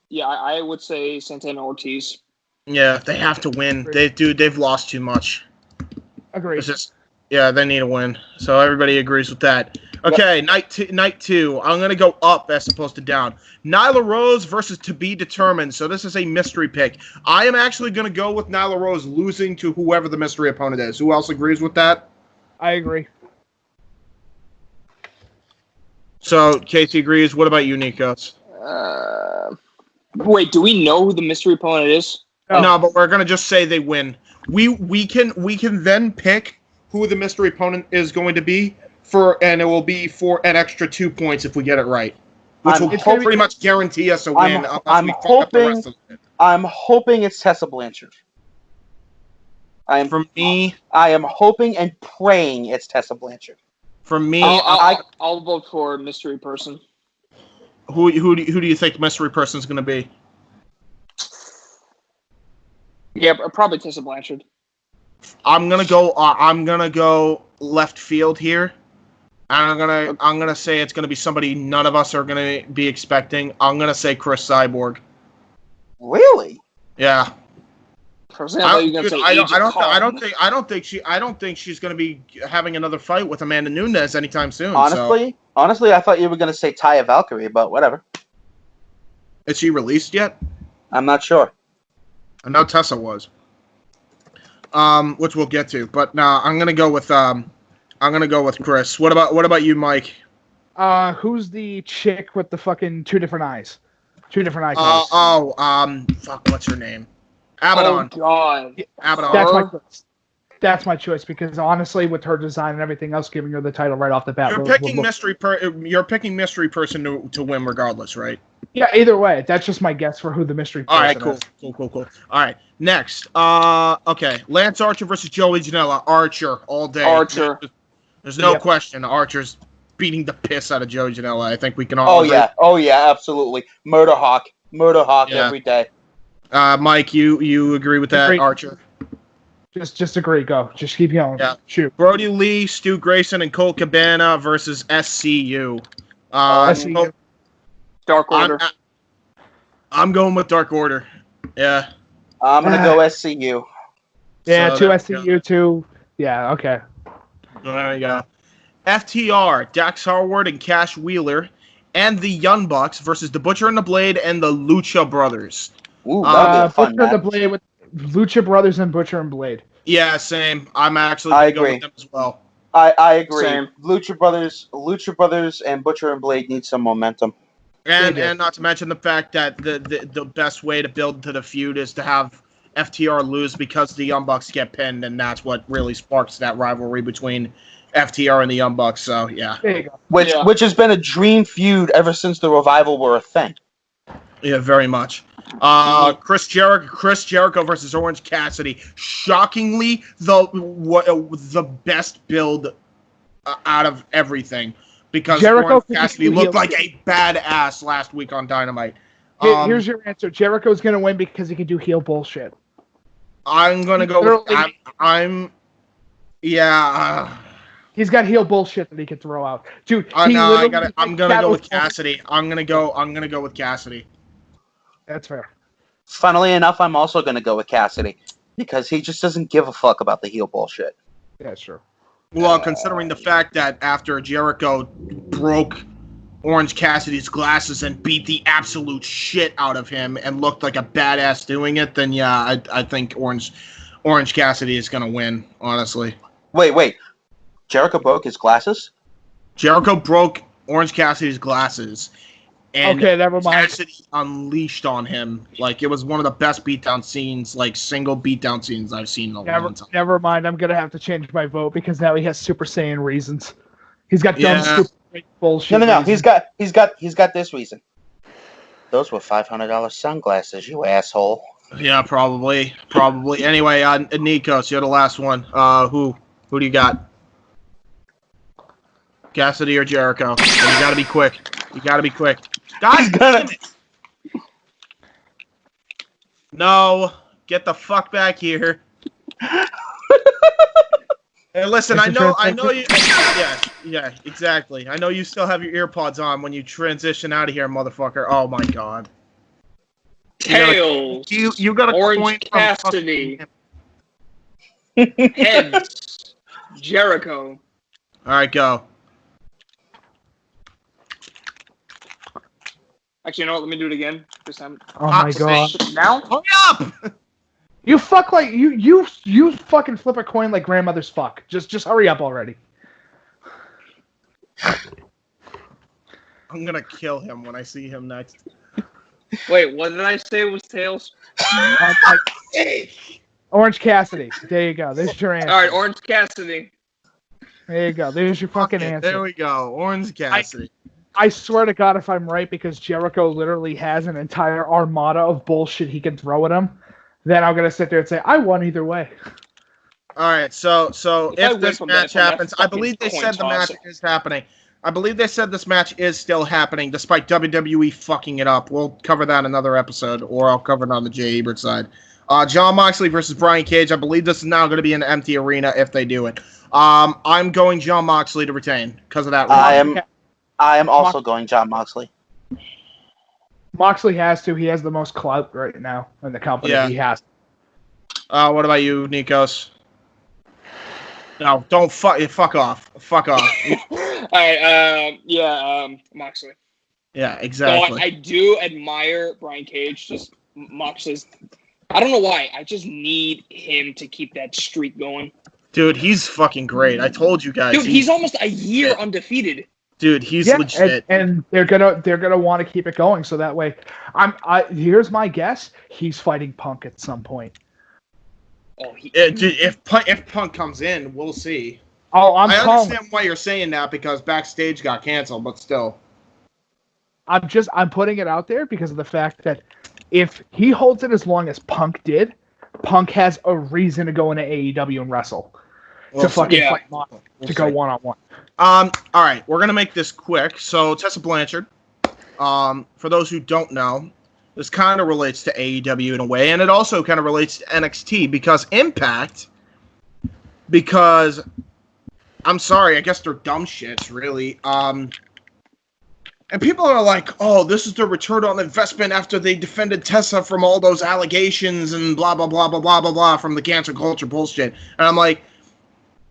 Yeah, I would say Santana Ortiz. Yeah, they have to win. They've lost too much. Agreed. It's just, yeah, they need a win. So everybody agrees with that. Okay, yep. Night two. I'm gonna go up as opposed to down. Nyla Rose versus To Be Determined. So this is a mystery pick. I am actually gonna go with Nyla Rose losing to whoever the mystery opponent is. Who else agrees with that? I agree. So Casey agrees. What about you, Nikos? Wait, do we know who the mystery opponent is? No, but we're gonna just say they win. We can then pick who the mystery opponent is going to be and it will be for an extra 2 points if we get it right, which will pretty much guarantee us a win. I'm hoping it's Tessa Blanchard. I am hoping and praying it's Tessa Blanchard. For me, I'll vote for mystery person. Who do you think mystery person is going to be? Yeah, probably Tessa Blanchard. I'm gonna go left field here. And I'm gonna say it's gonna be somebody none of us are gonna be expecting. I'm gonna say Chris Cyborg. Really? Yeah. I don't think she's gonna be having another fight with Amanda Nunes anytime soon. Honestly, I thought you were gonna say Taya Valkyrie, but whatever. Is she released yet? I'm not sure. I know Tessa was. Which we'll get to, but nah, I'm gonna go with Chris. What about you, Mike? Who's the chick with the fucking two different eyes? Two different eye colors. Fuck, what's her name? Abaddon. Oh God. Abaddon. That's my choice because honestly, with her design and everything else, giving her the title right off the bat. You're picking mystery person to win regardless, right? Yeah, either way, that's just my guess for who the mystery person is. Cool. All right, next. Okay, Lance Archer versus Joey Janela. Archer all day. Archer. There's no question. Archer's beating the piss out of Joey Janela. I think we can all agree. Oh yeah, absolutely. Murder Hawk every day. Mike, you agree with that? Agree. Archer. Just agree. Go. Just keep going. Yeah. Shoot. Brody Lee, Stu Grayson, and Colt Cabana versus SCU. SCU. Dark Order. I'm going with Dark Order. Yeah. I'm gonna go SCU. Yeah, two SCU, two. Yeah. Okay. There you go. FTR, Dax Harwood and Cash Wheeler, and the Young Bucks versus the Butcher and the Blade and the Lucha Brothers. Ooh, that'd be a fun Butcher and the match. Blade with Lucha Brothers and Butcher and Blade. Yeah, same. I'm actually going to go with them as well. I agree. Same. Lucha Brothers, and Butcher and Blade need some momentum. And not to mention the fact that the best way to build to the feud is to have FTR lose because the Young Bucks get pinned, and that's what really sparks that rivalry between FTR and the Young Bucks. So yeah, there you go. Which has been a dream feud ever since the Revival were a thing. Yeah, very much. Chris Jericho versus Orange Cassidy. Shockingly, the best build out of everything because Orange Cassidy looked like a badass last week on Dynamite. Here's your answer. Jericho's going to win because he can do heel bullshit. I'm going to go with... He's got heel bullshit that he can throw out. Dude, I'm gonna go with Cassidy. I'm gonna go with Cassidy. That's fair. Funnily enough, I'm also gonna go with Cassidy because he just doesn't give a fuck about the heel bullshit. Yeah, sure. Well, considering the fact that after Jericho broke Orange Cassidy's glasses and beat the absolute shit out of him and looked like a badass doing it, then yeah, I think Orange Cassidy is gonna win. Honestly. Wait. Jericho broke his glasses? Jericho broke Orange Cassidy's glasses. And okay, never mind. Cassidy unleashed on him. Like, it was one of the best beatdown scenes, like, single beatdown scenes I've seen in a long time. Never mind. I'm going to have to change my vote because now he has Super Saiyan reasons. He's got dumb, stupid bullshit. No. He's got this reason. Those were $500 sunglasses, you asshole. Yeah, probably. Anyway, Nikos, you're the last one. Who do you got? Cassidy or Jericho. And you gotta be quick. You gotta be quick. God damn it! No, get the fuck back here. Hey, listen, I know you. Yeah, exactly. I know you still have your earpods on when you transition out of here, motherfucker. Oh my god. Tails. You got a Orange coin Cassidy. Heads. Jericho. All right, go. Actually, you know what? Let me do it again. This time. Oh my god. Now? Hurry up! You fuck like you fucking flip a coin like grandmothers fuck. Just hurry up already. I'm gonna kill him when I see him next. Wait, what did I say was Tails? Orange Cassidy. There you go. There's your answer. All right, Orange Cassidy. There you go. There's your fucking answer. There we go. Orange Cassidy. I swear to God, if I'm right, because Jericho literally has an entire armada of bullshit he can throw at him, then I'm gonna sit there and say I won either way. All right, so if this match happens, I believe they said the match is happening. I believe they said this match is still happening, despite WWE fucking it up. We'll cover that in another episode, or I'll cover it on the J-Hebert side. John Moxley versus Brian Cage. I believe this is now going to be an empty arena if they do it. I'm going John Moxley to retain because of that. I am also going John Moxley. Moxley has to. He has the most clout right now in the company. Yeah. He has. What about you, Nikos? No, don't fuck off. Fuck off. All right, Moxley. Yeah, exactly. So I do admire Brian Cage. Just Moxley's. I don't know why. I just need him to keep that streak going. Dude, he's fucking great. I told you guys. Dude, he's almost a year undefeated. Dude, he's legit. And they're gonna want to keep it going, so that way, here's my guess: he's fighting Punk at some point. Oh, dude, if Punk comes in, we'll see. Oh, I understand why you're saying that because Backstage got canceled, but still. I'm putting it out there because of the fact that if he holds it as long as Punk did, Punk has a reason to go into AEW and wrestle. Fight Moxley, to go one-on-one. All right, we're gonna make this quick. So Tessa Blanchard, for those who don't know, this kind of relates to AEW in a way, and it also kind of relates to NXT because I'm sorry, I guess they're dumb shits, really. And people are like, oh, this is the return on investment after they defended Tessa from all those allegations and blah, blah, blah, blah, blah, blah, blah, from the cancel culture bullshit. And I'm like,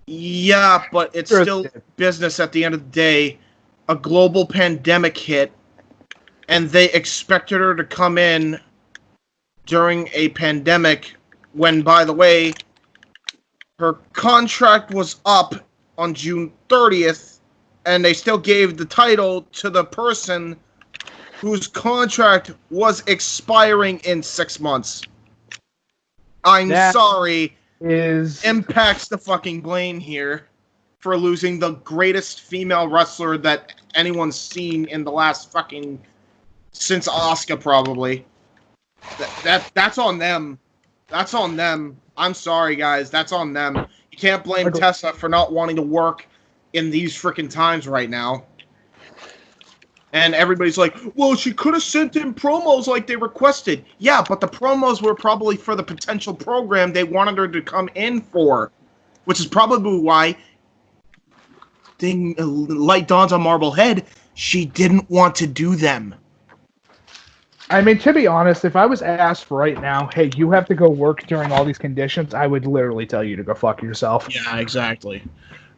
yeah, but it's still business at the end of the day. A global pandemic hit, and they expected her to come in during a pandemic when, by the way, her contract was up on June 30th, and they still gave the title to the person whose contract was expiring in 6 months. I'm sorry. Impact's the fucking blame here for losing the greatest female wrestler that anyone's seen in the last fucking... since Asuka, probably. That's on them. That's on them. I'm sorry, guys. That's on them. You can't blame Tessa for not wanting to work in these freaking times right now. And everybody's like, well, she could have sent in promos like they requested. Yeah, but the promos were probably for the potential program they wanted her to come in for. Which is probably why light dawns on Marblehead, she didn't want to do them. I mean, to be honest, if I was asked right now, hey, you have to go work during all these conditions, I would literally tell you to go fuck yourself. Yeah, exactly.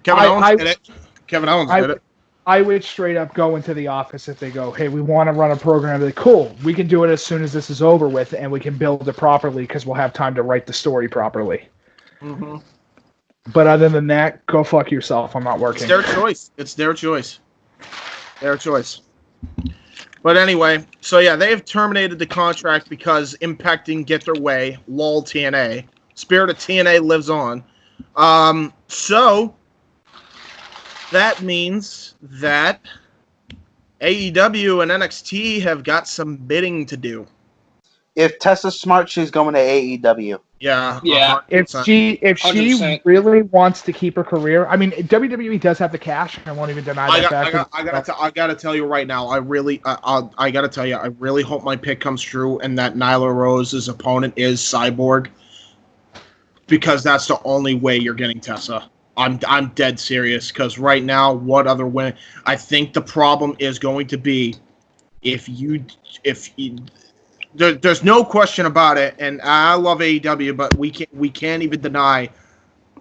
Kevin Owens did it. Kevin Owens did it. I would straight up go into the office if they go, hey, we want to run a program. Like, cool, we can do it as soon as this is over with, and we can build it properly because we'll have time to write the story properly. Mm-hmm. But other than that, go fuck yourself. I'm not working. It's their choice. It's their choice. Their choice. But anyway, so yeah, they have terminated the contract because Impact didn't get their way. Lol TNA. Spirit of TNA lives on. So that means that AEW and NXT have got some bidding to do. If Tessa's smart, she's going to AEW. Yeah. Yeah. If she 100%. really wants to keep her career, I mean, WWE does have the cash. I won't even deny that fact. I gotta tell you right now. I gotta tell you. I really hope my pick comes true and that Nyla Rose's opponent is Cyborg, because that's the only way you're getting Tessa. I'm dead serious, because right now, what other win? I think the problem is going to be there's no question about it, and I love AEW, but we can't even deny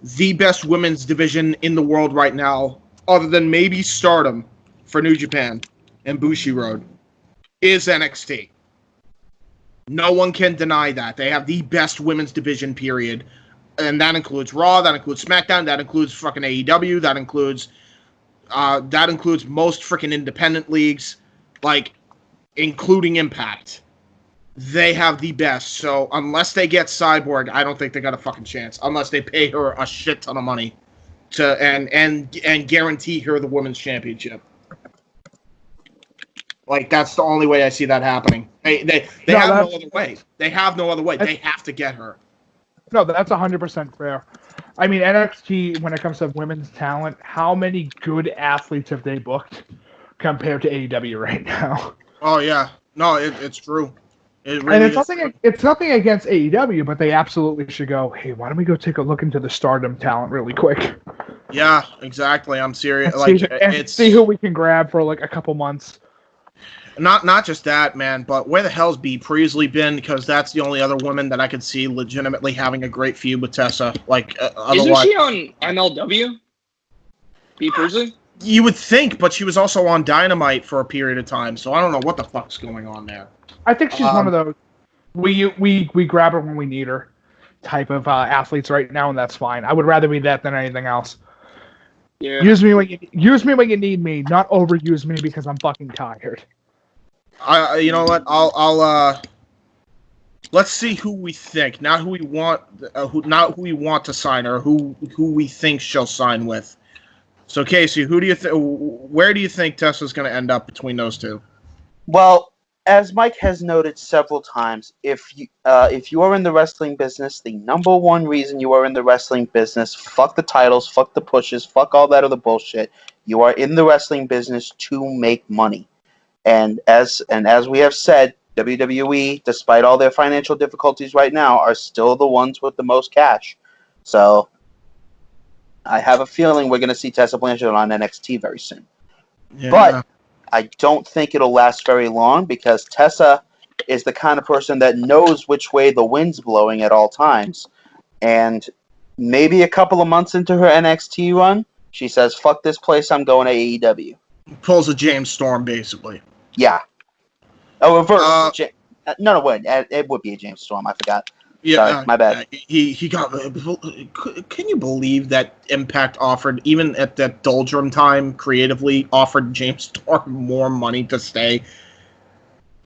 the best women's division in the world right now, other than maybe Stardom for New Japan and Bushiroad, is NXT. No one can deny that. They have the best women's division, period. And that includes Raw, that includes SmackDown, that includes fucking AEW, that includes most freaking independent leagues, like, including Impact. They have the best. So unless they get Cyborg, I don't think they got a fucking chance. Unless they pay her a shit ton of money to and guarantee her the women's championship. Like, that's the only way I see that happening. They have no other way. They have no other way. They have to get her. No, that's 100% fair. I mean, NXT, when it comes to women's talent, how many good athletes have they booked compared to AEW right now? Oh yeah, no, it's true. It really and it's nothing against AEW, but they absolutely should go, hey, why don't we go take a look into the Stardom talent really quick? Yeah, exactly. I'm serious. See who we can grab for like a couple months. Not just that, man, but where the hell's Bea Priestley been? Because that's the only other woman that I could see legitimately having a great feud with Tessa. Like, isn't she on MLW? Bea Priestley? You would think, but she was also on Dynamite for a period of time, so I don't know what the fuck's going on there. I think she's one of those we grab her when we need her type of athletes right now, and that's fine. I would rather be that than anything else. Yeah. Use me when you need me, not overuse me because I'm fucking tired. You know what? I'll let's see who we think, not who we want, not who we want to sign, or who we think she'll sign with. So Casey, who do you where do you think Tessa's going to end up between those two? Well, as Mike has noted several times, if you are in the wrestling business, the number one reason you are in the wrestling business, fuck the titles, fuck the pushes, fuck all that other bullshit. You are in the wrestling business to make money. And as we have said, WWE, despite all their financial difficulties right now, are still the ones with the most cash. So I have a feeling we're going to see Tessa Blanchard on NXT very soon. Yeah. But I don't think it'll last very long because Tessa is the kind of person that knows which way the wind's blowing at all times. And maybe a couple of months into her NXT run, she says, fuck this place, I'm going to AEW. Pulls a James Storm, basically. Yeah. Oh, reverse. No, wait. It would be a James Storm. I forgot. Yeah, sorry, my bad. He got. Can you believe that Impact offered, even at that doldrum time, creatively offered James Storm more money to stay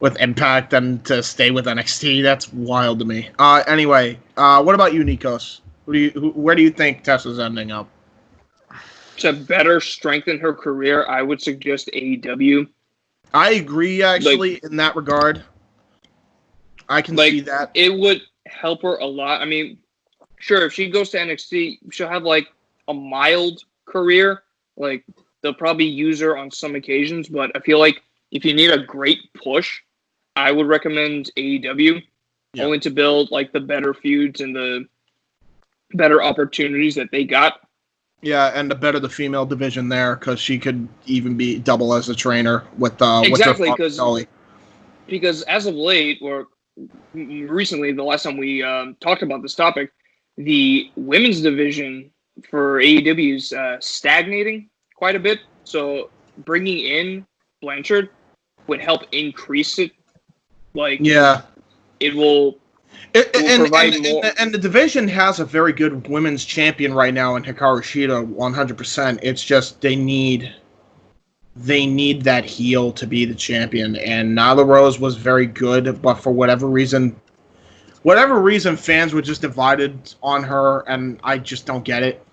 with Impact than to stay with NXT? That's wild to me. Anyway, what about you, Nikos? Where do you think Tessa's ending up? To better strengthen her career, I would suggest AEW. I agree, actually, in that regard. I can see that. It would help her a lot. I mean, sure, if she goes to NXT, she'll have, like, a mild career. Like, they'll probably use her on some occasions, but I feel like if you need a great push, I would recommend AEW, only to build, like, the better feuds and the better opportunities that they got. Yeah, and the better the female division there, because she could even be double as a trainer with exactly, with because as of late, or recently, the last time we talked about this topic, the women's division for AEW is stagnating quite a bit. So bringing in Blanchard would help increase it. Like, it will. And the division has a very good women's champion right now in Hikaru Shida, 100%. It's just they need that heel to be the champion. And Nyla Rose was very good, but for whatever reason, fans were just divided on her, and I just don't get it.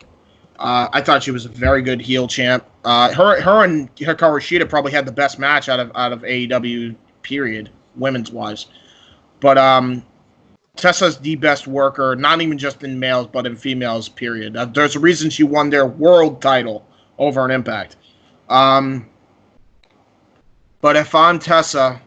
I thought she was a very good heel champ. Her and Hikaru Shida probably had the best match out of AEW, period, women's wise. But Tessa's the best worker, not even just in males, but in females, period. There's a reason she won their world title over an Impact. But if I'm Tessa,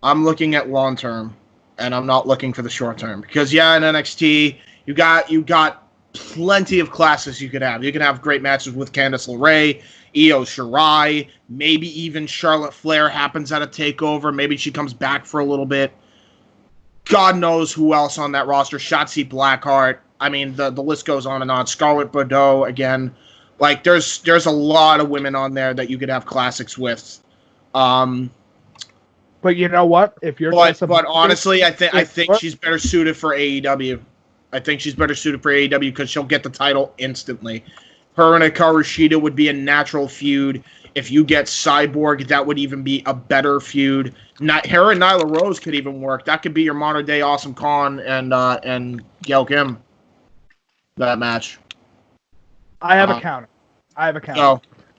I'm looking at long term, and I'm not looking for the short term. Because in NXT, you got plenty of classes you could have. You can have great matches with Candice LeRae, Io Shirai, maybe even Charlotte Flair happens at a takeover. Maybe she comes back for a little bit. God knows who else on that roster. Shotzi Blackheart. I mean, the list goes on and on. Scarlett Bordeaux again. Like there's a lot of women on there that you could have classics with. But you know what? If you're but honestly, I think she's better suited for AEW. I think she's better suited for AEW because she'll get the title instantly. Her and Hikaru Shida would be a natural feud. If you get Cyborg, that would even be a better feud. Her and Nyla Rose could even work. That could be your modern day Awesome Khan and Gail Kim. That match. I have a counter.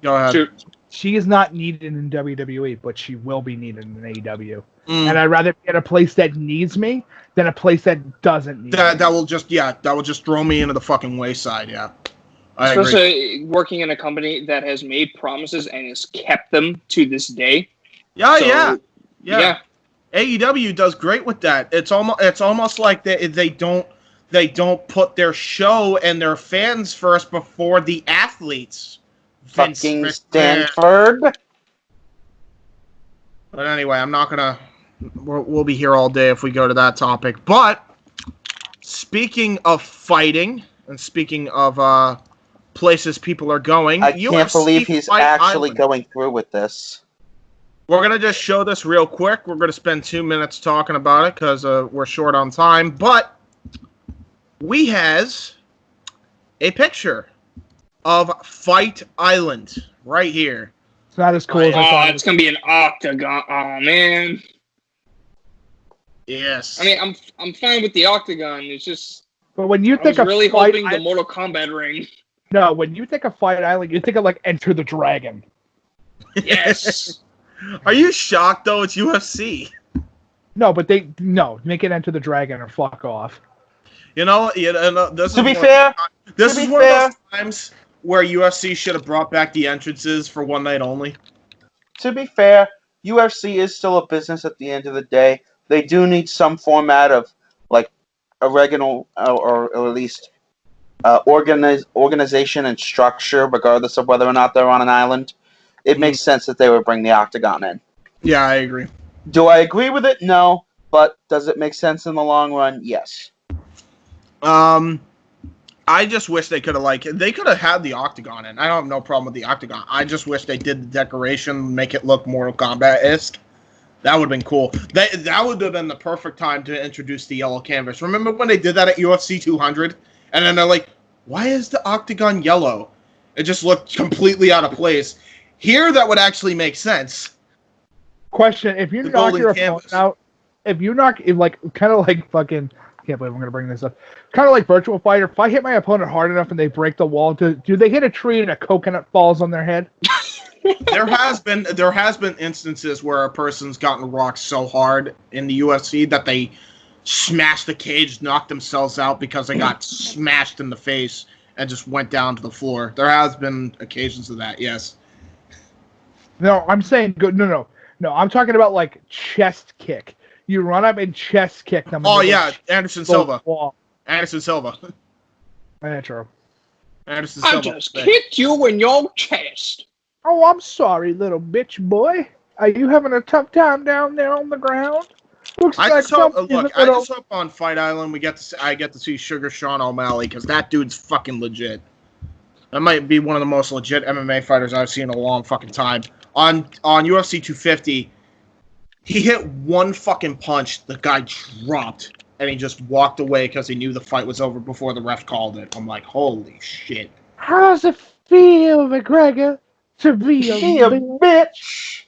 Go ahead. She is not needed in WWE, but she will be needed in AEW. And I'd rather be at a place that needs me than a place that doesn't need me. That will just throw me into the fucking wayside. Yeah. Especially working in a company that has made promises and has kept them to this day. Yeah. AEW does great with that. It's almost like they don't put their show and their fans first before the athletes. Fucking Stanford. But anyway, I'm not gonna. We'll be here all day if we go to that topic. But speaking of fighting and speaking of places people are going, I can't believe he's actually going through with this. We're going to just show this real quick. We're going to spend 2 minutes talking about it because we're short on time. But we has a picture of Fight Island right here. It's not as cool as I thought. It's going to be an octagon. Oh, man. Yes. I mean, I'm fine with the octagon. It's just... But when you think of really Fight hoping the Mortal Kombat ring... No, when you think of Fight Island, you think of like Enter the Dragon. Yes. Are you shocked though? It's UFC. No, but make it Enter the Dragon or fuck off. You know this to is be fair, this is one of those times where UFC should have brought back the entrances for one night only. To be fair, UFC is still a business at the end of the day. They do need some format of like oregano or at least organization and structure, regardless of whether or not they're on an island. It makes sense that they would bring the octagon in. Yeah, I agree. Do I agree with it? No. But does it make sense in the long run? Yes. I just wish they could have had the octagon in. I don't have no problem with the octagon. I just wish they did the decoration, make it look Mortal Kombat-esque. That would have been cool. That would have been the perfect time to introduce the yellow canvas. Remember when they did that at UFC 200? And then they're like, why is the octagon yellow? It just looked completely out of place. Here, that would actually make sense. Question, if you knock your opponent out, kind of like fucking, I can't believe I'm going to bring this up, kind of like Virtual Fighter, if I hit my opponent hard enough and they break the wall, do they hit a tree and a coconut falls on their head? There has been instances where a person's gotten rocked so hard in the UFC that they smashed the cage, knocked themselves out because they got smashed in the face and just went down to the floor. There has been occasions of that, yes. No, I'm saying good. No. I'm talking about like chest kick. You run up and chest kick them. Oh yeah, Anderson Silva. Anderson Silva. Yeah, true. Anderson Silva. I just kicked you in your chest. Oh, I'm sorry, little bitch boy. Are you having a tough time down there on the ground? I just hope on Fight Island I get to see Sugar Sean O'Malley because that dude's fucking legit. That might be one of the most legit MMA fighters I've seen in a long fucking time. On UFC 250, he hit one fucking punch, the guy dropped, and he just walked away because he knew the fight was over before the ref called it. I'm like, holy shit. How does it feel, McGregor, to be a bitch?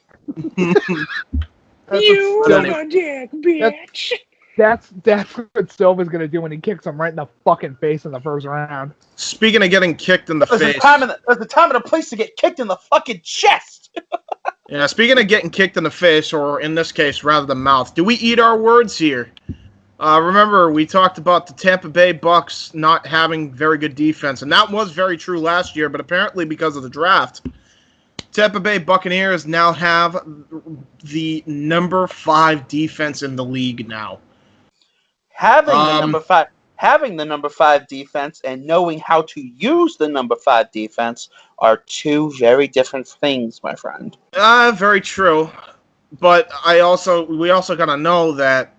You a dick, bitch. That's what Silva's gonna do when he kicks him right in the fucking face in the first round. Speaking of getting kicked in the face, there's a time and a place to get kicked in the fucking chest. Yeah, speaking of getting kicked in the face, or in this case, rather the mouth, do we eat our words here? Remember, we talked about the Tampa Bay Bucks not having very good defense, and that was very true last year, but apparently because of the draft, Tampa Bay Buccaneers now have the number 5 defense in the league now. Having the number 5 defense and knowing how to use the number 5 defense are two very different things, my friend. Very true. But we also gotta know that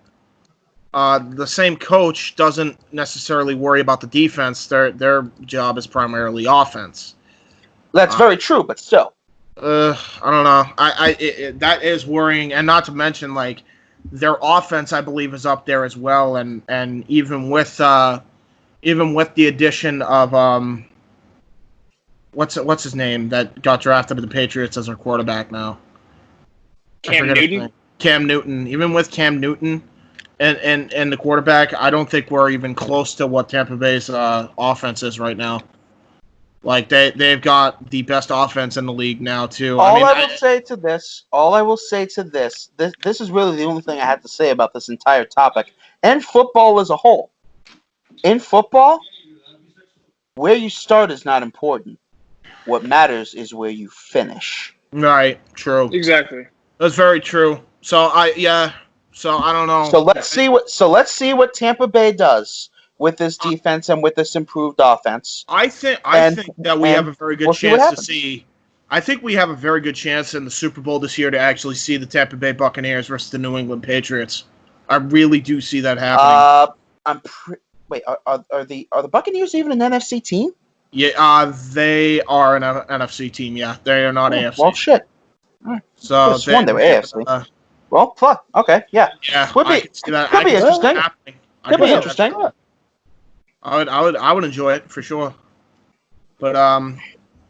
the same coach doesn't necessarily worry about the defense. Their job is primarily offense. That's very true, but still. I don't know. That is worrying, and not to mention like their offense, I believe, is up there as well, and even with the addition of what's his name that got drafted to the Patriots as our quarterback now. Cam Newton. Cam Newton. Even with Cam Newton and the quarterback, I don't think we're even close to what Tampa Bay's offense is right now. Like they've got the best offense in the league now too. All I will say to this, this is really the only thing I have to say about this entire topic and football as a whole. In football, where you start is not important. What matters is where you finish. Right. True. Exactly. That's very true. So I don't know. So let's see what Tampa Bay does with this defense and with this improved offense. I think that we have a very good chance to see. I think we have a very good chance in the Super Bowl this year to actually see the Tampa Bay Buccaneers versus the New England Patriots. I really do see that happening. Are the Buccaneers even an NFC team? Yeah, they are an NFC team. Yeah, they are not AFC. Well, shit. So they were AFC. Well, fuck. Okay, yeah. Yeah, could be interesting. Could be interesting. I would enjoy it for sure. But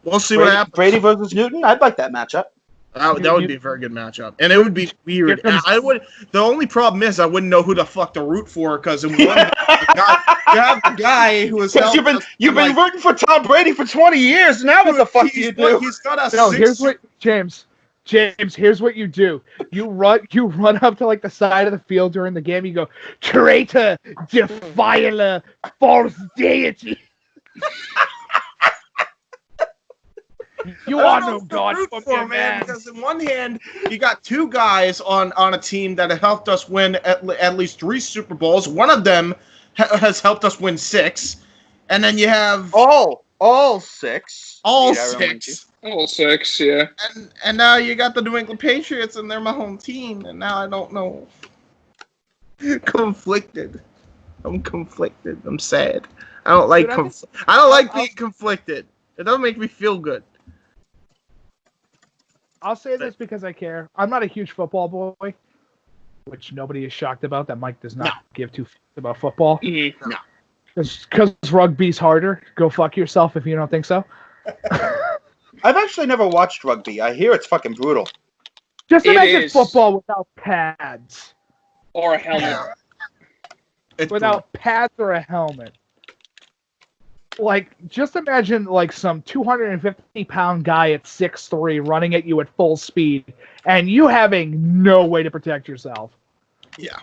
we'll see what happens. Brady versus Newton. I'd like that matchup. That would be a very good matchup, and it would be weird. The only problem is I wouldn't know who the fuck to root for because in one you have the guy who is. You've been rooting for Tom Brady for 20 years. Now what the fuck do you do? He's got a here's what James. Here's what you do. You run up to like the side of the field during the game. You go, traitor, defiler, false deity. You are no god for man. Because in one hand, you got two guys on a team that have helped us win at least 3 Super Bowls. One of them has helped us win 6, and then you have all 6. All 6. All 6, yeah. And now you got the New England Patriots, and they're my home team, and now I don't know. Conflicted. I'm conflicted. I'm sad. I don't like I don't like being conflicted. It doesn't make me feel good. I'll say this because I care. I'm not a huge football boy, which nobody is shocked about. That Mike does not give 2 fucks about football. Mm-hmm. No. Because rugby's harder. Go fuck yourself if you don't think so. I've actually never watched rugby. I hear it's fucking brutal. Just imagine football without pads. Or a helmet. Without pads or a helmet. Like, just imagine, like, some 250-pound guy at 6'3" running at you at full speed, and you having no way to protect yourself. Yeah.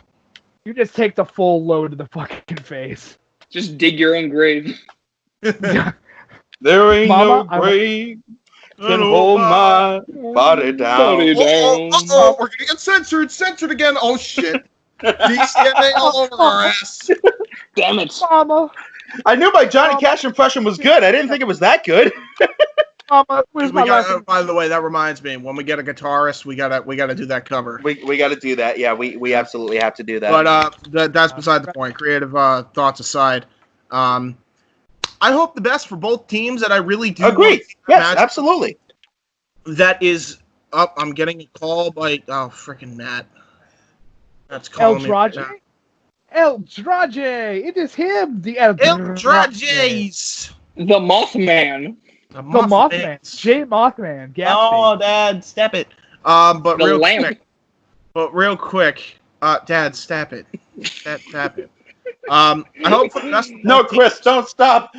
You just take the full load to the fucking face. Just dig your own grave. There ain't no grave can hold my body down. Body down. Uh-oh, we're gonna get censored. Censored again. Oh, shit. DCMA all over our ass. Damn it. Mama. I knew my Johnny Cash impression was good. I didn't think it was that good. Mama, where's my lesson? By the way, that reminds me. When we get a guitarist, we gotta do that cover. We gotta do that. Yeah, we absolutely have to do that. But that's beside the point. Creative thoughts aside, I hope the best for both teams, and I really do agree. Yes, absolutely. That is up. I'm getting a call by freaking Matt. That's calling me. El Draje! It is him! The El Drajes! The Mothman. The Mothman. J. Mothman. Gatsby. Oh, Dad, step it. But real quick, Dad, step it. Step it. I hope for the best. No, Chris, don't stop.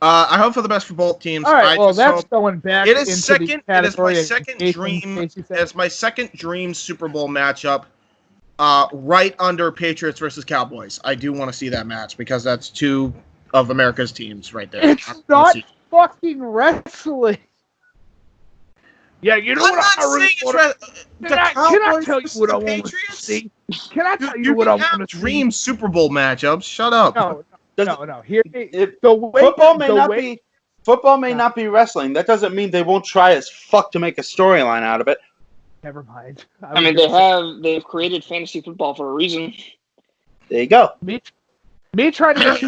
I hope for the best for both teams. All right, well, that's hope... going back It is into second. the category It is my of second Jason dream. Casey said. It's my second dream Super Bowl matchup. Right under Patriots versus Cowboys. I do want to see that match because that's two of America's teams right there. It's not fucking wrestling. Yeah, you know I'm what not I really saying want it's Can I tell you what I want to see? Can I tell you what I want to dream Super Bowl matchups? Shut up. No. Here, Football may not be wrestling. That doesn't mean they won't try as fuck to make a storyline out of it. Never mind. I mean, they've created fantasy football for a reason. There you go. Me trying to get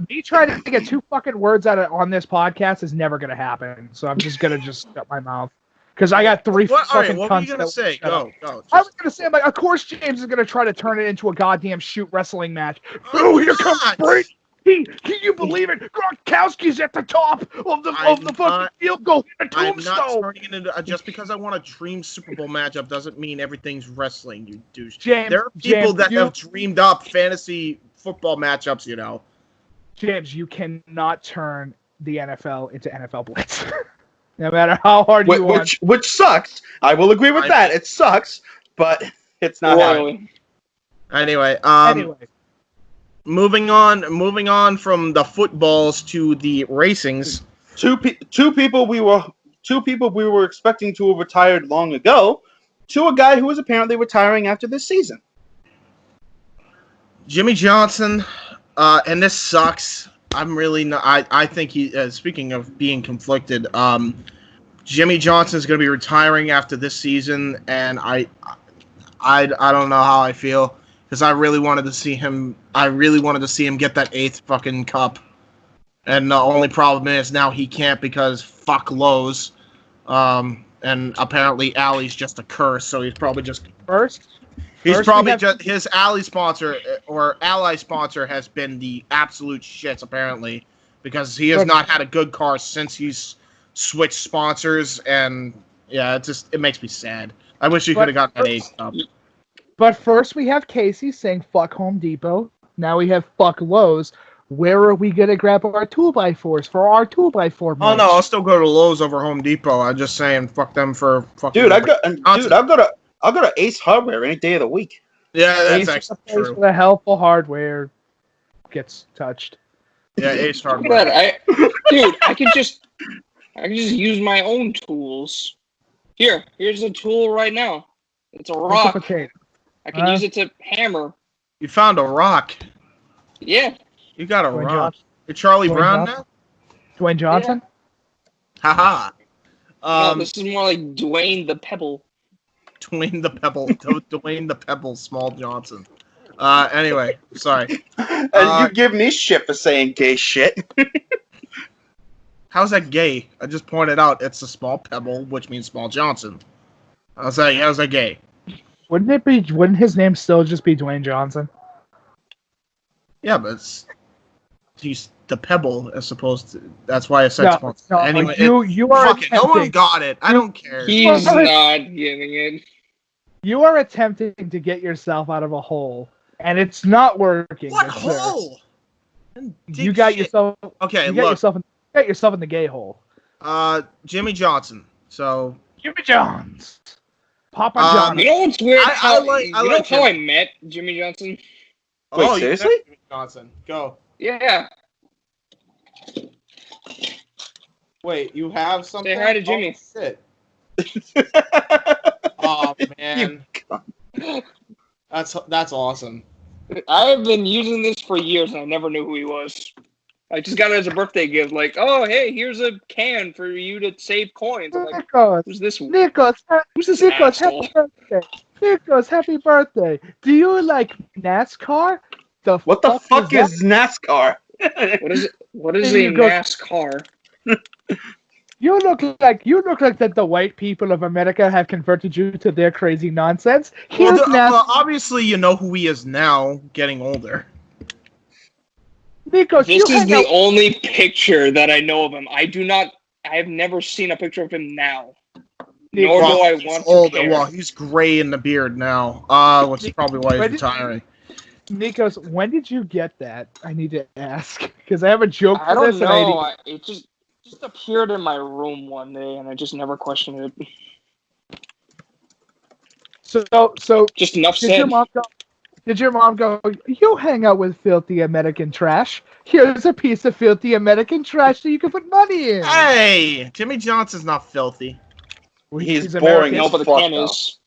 me trying to get 2 fucking words out on this podcast is never gonna happen. So I'm just gonna shut my mouth because I got 3 fucking what were you gonna say? Go. I was gonna say, of course James is gonna try to turn it into a goddamn shoot wrestling match. Oh, here comes Brady. Can you believe it? Gronkowski's at the top of the fucking field goal. I'm not turning it into just because I want a dream Super Bowl matchup doesn't mean everything's wrestling, you douche. There are people that have dreamed up fantasy football matchups, you know. James, you cannot turn the NFL into NFL Blitz. No matter how hard you want. Which sucks. I will agree with that. It sucks, but it's not happening. Anyway, Moving on from the footballs to the racings. Two people we were expecting to have retired long ago, to a guy who is apparently retiring after this season. Jimmy Johnston, and this sucks. I'm really not. I think he. Speaking of being conflicted, Jimmy Johnston is going to be retiring after this season, and I don't know how I feel. Because I really wanted to see him. I really wanted to see him get that 8th fucking cup, and the only problem is now he can't because fuck Lowe's, and apparently Alley's just a curse. So he's probably just his Alley sponsor or ally sponsor has been the absolute shit apparently because he has not had a good car since he's switched sponsors, and yeah, it makes me sad. I wish he could have gotten that 8th cup. But first we have Casey saying fuck Home Depot. Now we have fuck Lowe's. Where are we going to grab our 2x4s for our 2x4 match? Oh no, I'll still go to Lowe's over Home Depot. I'm just saying fuck them for fucking... Dude, I'll go to Ace Hardware any day of the week. Yeah, that's Ace actually is the place true. where the helpful hardware gets touched. Yeah, Ace Hardware. Look at that. I can just use my own tools. Here's a tool right now. It's a rock. I can use it to hammer. You found a rock. Yeah. You got a Dwayne rock. Johnson. You're Charlie Dwayne Brown Johnson? now? Dwayne Johnson? Haha. No, this is more like Dwayne the Pebble. Dwayne the Pebble, Small Johnson. Anyway, sorry. You give me shit for saying gay shit. How's that gay? I just pointed out it's a small pebble, which means Small Johnson. How's that gay? Wouldn't his name still just be Dwayne Johnson? Yeah, but he's the pebble as opposed to. That's why I said small. No, anyway, you are fuck it. No one got it. I don't care. He's not getting it. You are attempting to get yourself out of a hole, and it's not working. What hole? You got yourself. Okay, you got yourself in the gay hole. Jimmy Johnson. So Jimmy Johns. Papa John. You know what's weird? I how I met Jimmy Johnson? Wait, seriously? Jimmy Johnson. Go. Yeah. Wait, you have something? Say hi to Jimmy. Oh, shit. Oh man. That's awesome. I've been using this for years and I never knew who he was. I just got it as a birthday gift, like, oh hey, here's a can for you to save coins. I'm like, who's this one? Nikos, asshole? happy birthday. Nikos, happy birthday. Do you like NASCAR? What the fuck is NASCAR? What is a NASCAR? You look like that the white people of America have converted you to their crazy nonsense. Well, obviously you know who he is now, getting older. Nikos, this is the only picture that I know of him. I have never seen a picture of him now. Nor do I want to care. Well, he's gray in the beard now, which is probably why he's retiring. Nikos, when did you get that? I need to ask because I have a joke for I don't this. know. It just appeared in my room one day, and I just never questioned it. So just enough did said. Your mom go, you hang out with filthy American trash. Here's a piece of filthy American trash that you can put money in. Hey, Jimmy Johnson's not filthy. He's boring. No, but the can is.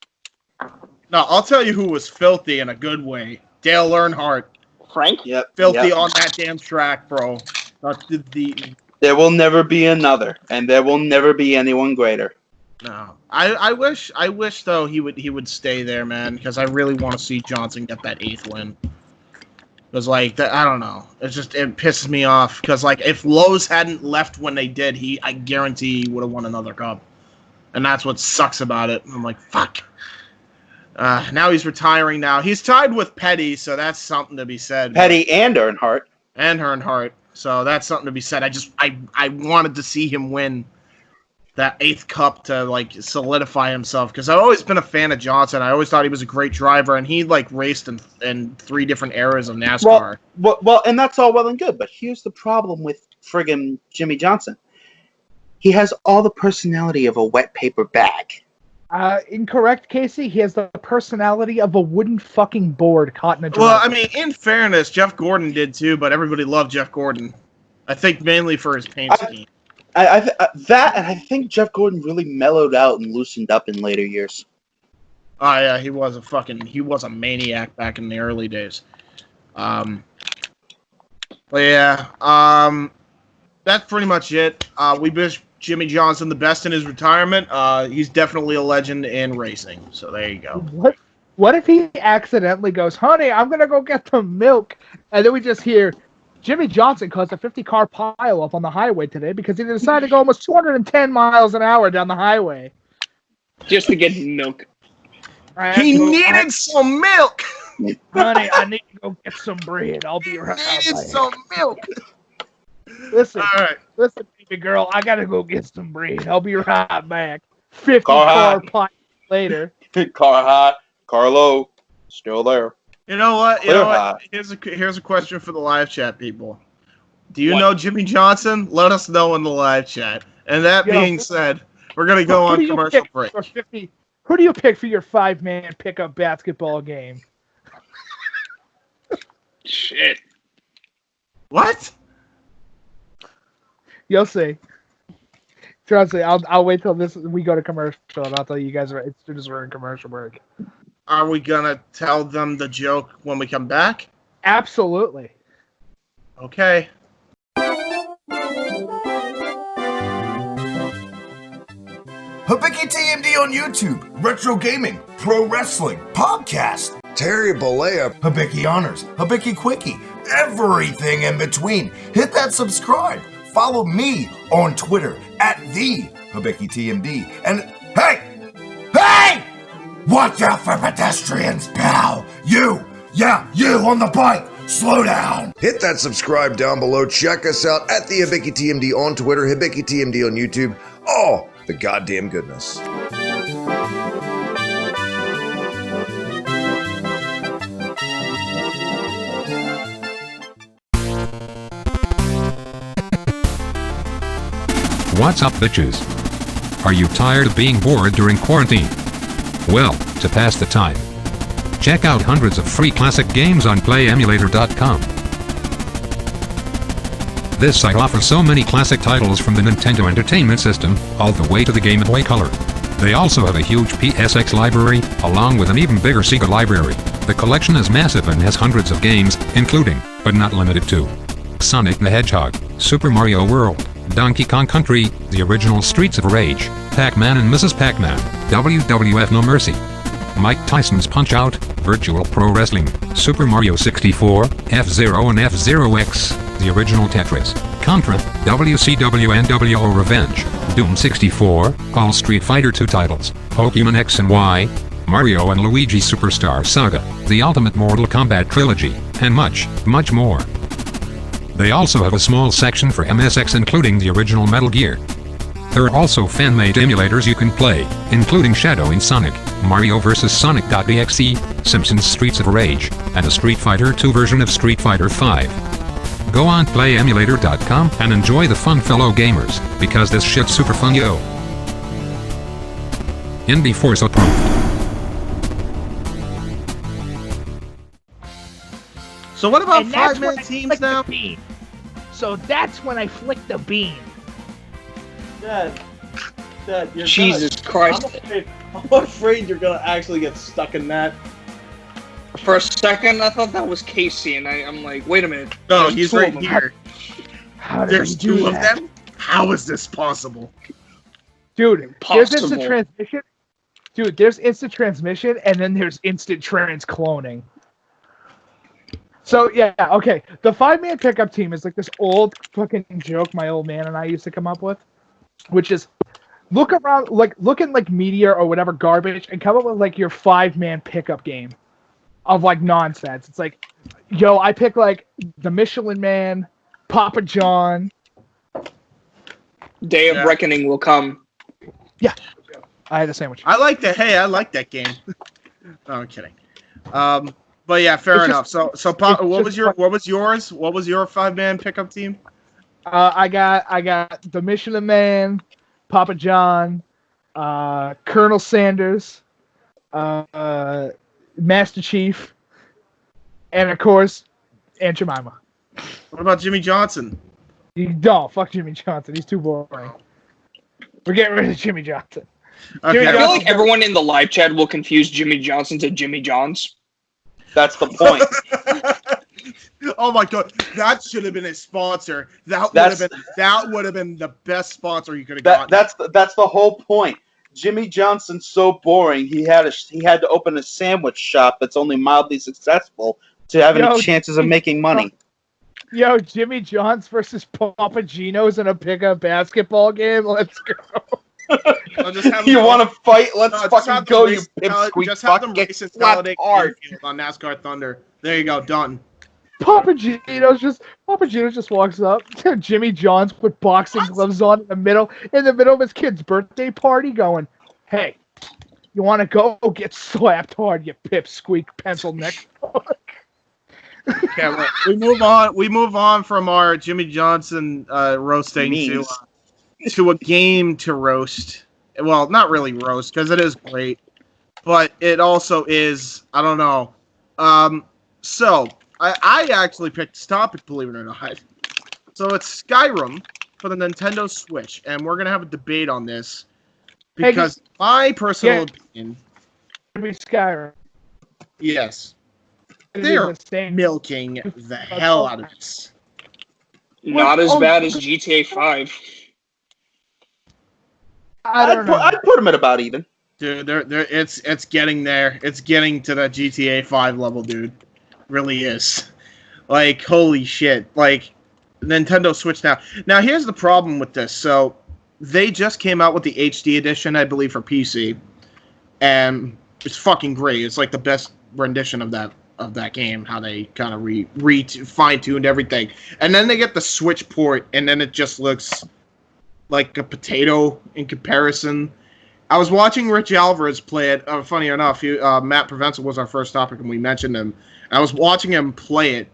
No, I'll tell you who was filthy in a good way. Dale Earnhardt. Frank? Yep. Filthy on that damn track, bro. There will never be another, and there will never be anyone greater. No, I wish though he would stay there, man, because I really want to see Johnston get that 8th win. Because like that, I don't know, it pisses me off. Because like if Lowe's hadn't left when they did, I guarantee he would have won another cup, and that's what sucks about it. I'm like, fuck. Now he's retiring. Now he's tied with Petty, so that's something to be said. Petty and Earnhardt. So that's something to be said. I wanted to see him win that 8th cup to like solidify himself, because I've always been a fan of Johnston. I always thought he was a great driver, and he like raced in 3 different eras of NASCAR. Well, and that's all well and good, but here's the problem with friggin' Jimmy Johnston. He has all the personality of a wet paper bag. Incorrect, Casey. He has the personality of a wooden fucking board caught in a driveway. Well, I mean, in fairness, Jeff Gordon did too, but everybody loved Jeff Gordon. I think mainly for his paint scheme. And I think Jeff Gordon really mellowed out and loosened up in later years. Oh yeah, he was a maniac back in the early days. But yeah, that's pretty much it. We wish Jimmy Johnston the best in his retirement. He's definitely a legend in racing. So there you go. What if he accidentally goes, honey, I'm gonna go get some milk, and then we just hear Jimmy Johnston caused a 50-car pile-up on the highway today because he decided to go almost 210 miles an hour down the highway. Just to get milk. He needed some milk! Honey, I need to go get some bread. I'll be right back. Needed some milk! Listen, all right. Listen, baby girl, I gotta go get some bread. I'll be right back. 50-car pile later. Car high, car low, still there. You know what? Here's a question for the live chat people. Do you know Jimmy Johnston? Let us know in the live chat. And that being said, we're gonna go on commercial break. Who do you pick for your 5-man pickup basketball game? Shit. What? You'll see. Trust me, I'll wait till we go to commercial, and I'll tell you guys as soon as we're in commercial break. Are we gonna tell them the joke when we come back? Absolutely. Okay. Hibiki TMD on YouTube, retro gaming, pro wrestling, podcast, Terry Bollea, Hibiki Honors, Hibiki Quickie, everything in between. Hit that subscribe. Follow me on Twitter at the Hibiki TMD. And hey! Watch out for pedestrians, pal! You on the bike! Slow down! Hit that subscribe down below. Check us out at the Hibiki TMD on Twitter, Hibiki TMD on YouTube. Oh, the goddamn goodness. What's up, bitches? Are you tired of being bored during quarantine? Well, to pass the time, check out hundreds of free classic games on PlayEmulator.com. This site offers so many classic titles from the Nintendo Entertainment System, all the way to the Game Boy Color. They also have a huge PSX library, along with an even bigger Sega library. The collection is massive and has hundreds of games, including, but not limited to, Sonic the Hedgehog, Super Mario World, Donkey Kong Country, the original Streets of Rage, Pac-Man and Mrs. Pac-Man, WWF No Mercy, Mike Tyson's Punch-Out, Virtual Pro Wrestling, Super Mario 64, F-Zero and F-Zero X, the original Tetris, Contra, WCW NWO Revenge, Doom 64, all Street Fighter 2 titles, Pokemon X and Y, Mario and Luigi Superstar Saga, the Ultimate Mortal Kombat Trilogy, and much, much more. They also have a small section for MSX including the original Metal Gear. There are also fan-made emulators you can play, including Shadowing Sonic, Mario vs. Sonic.exe, Simpsons Streets of Rage, and a Street Fighter 2 version of Street Fighter 5. Go on playemulator.com and enjoy the fun, fellow gamers, because this shit's super fun, yo. Indy Force approved. So what about And that's 5-man when I teams flick now? the bean. So that's when I flick the bean. Dad, you're Jesus Christ. I'm afraid you're gonna actually get stuck in that. For a second, I thought that was Casey, and I'm like, wait a minute. No, There's he's two right of them. here. How did There's he do two of that? them? How is this possible? Dude, there's instant Impossible. transmission. Dude, there's instant transmission, and then there's instant trans cloning. So yeah, okay. The 5-man pickup team is like this old fucking joke my old man and I used to come up with, which is look around, like look in like media or whatever garbage, and come up with like your 5-man pickup game of like nonsense. It's like, yo, I pick like the Michelin Man, Papa John. Day of Reckoning will come. Yeah, I had a sandwich. I like that. Hey, I like that game. No, I'm kidding. But yeah, fair It's enough. just- So what just was yours? What was your 5-man pickup team? I got the Michelin Man, Papa John, Colonel Sanders, Master Chief, and of course, Aunt Jemima. What about Jimmy Johnson? You don't fuck Jimmy Johnson. He's too boring. We're getting rid of Jimmy Johnson. Okay. I feel like everyone in the live chat will confuse Jimmy Johnson to Jimmy Johns. That's the point. Oh my god, that should have been a sponsor. That would have been the best sponsor you could have gotten. That's the whole point. Jimmy Johnson's so boring. He had to open a sandwich shop that's only mildly successful to have any chances of making money. Yo, Jimmy Johns versus Papa Gino's in a pickup basketball game. Let's go. You want to fight? Let's just fucking have go, them you race- pipsqueak Just have fuck. them Get race in slapped Talladega hard. Field on NASCAR Thunder. There you go, done. Papa Gino just walks up to Jimmy Johns with boxing gloves on in the middle of his kid's birthday party, going, "Hey, you want to go get slapped hard, you pipsqueak pencil neck?" Okay, we move on. We move on from our Jimmy Johnson roasting to a game to roast. Well, not really roast because it is great, but it also is. I don't know. So I actually picked this topic, believe it or not. So it's Skyrim for the Nintendo Switch, and we're gonna have a debate on this because my personal opinion. Skyrim. Yes. They're milking the hell out of this. Not as bad as GTA 5. I'd put them at about even. Dude, it's getting there. It's getting to that GTA 5 level, dude. Really is. Like, holy shit. Like, Nintendo Switch now. Now, here's the problem with this. So, they just came out with the HD edition, I believe, for PC. And it's fucking great. It's like the best rendition of that game, how they kind of fine-tuned everything. And then they get the Switch port, and then it just looks like a potato in comparison. I was watching Rich Alvarez play it. Funny enough, Matt Provencal was our first topic, and we mentioned him. I was watching him play it,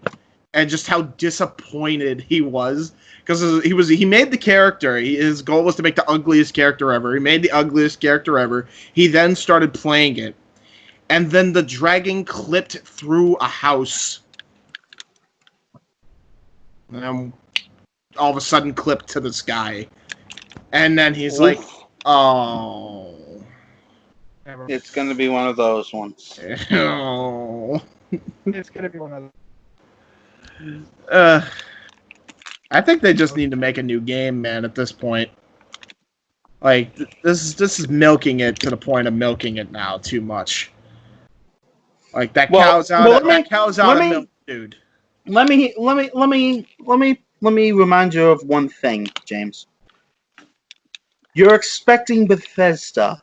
and just how disappointed he was. Because he made the character. His goal was to make the ugliest character ever. He made the ugliest character ever. He then started playing it. And then the dragon clipped through a house. And all of a sudden clipped to the sky. And then he's like, oh. It's going to be one of those ones. Oh. It's going to be one of those. I think they just need to make a new game, man, at this point. Like, this is milking it to the point of milking it now too much. Like that cow's out of milk, dude. Let me remind you of one thing, James. You're expecting Bethesda,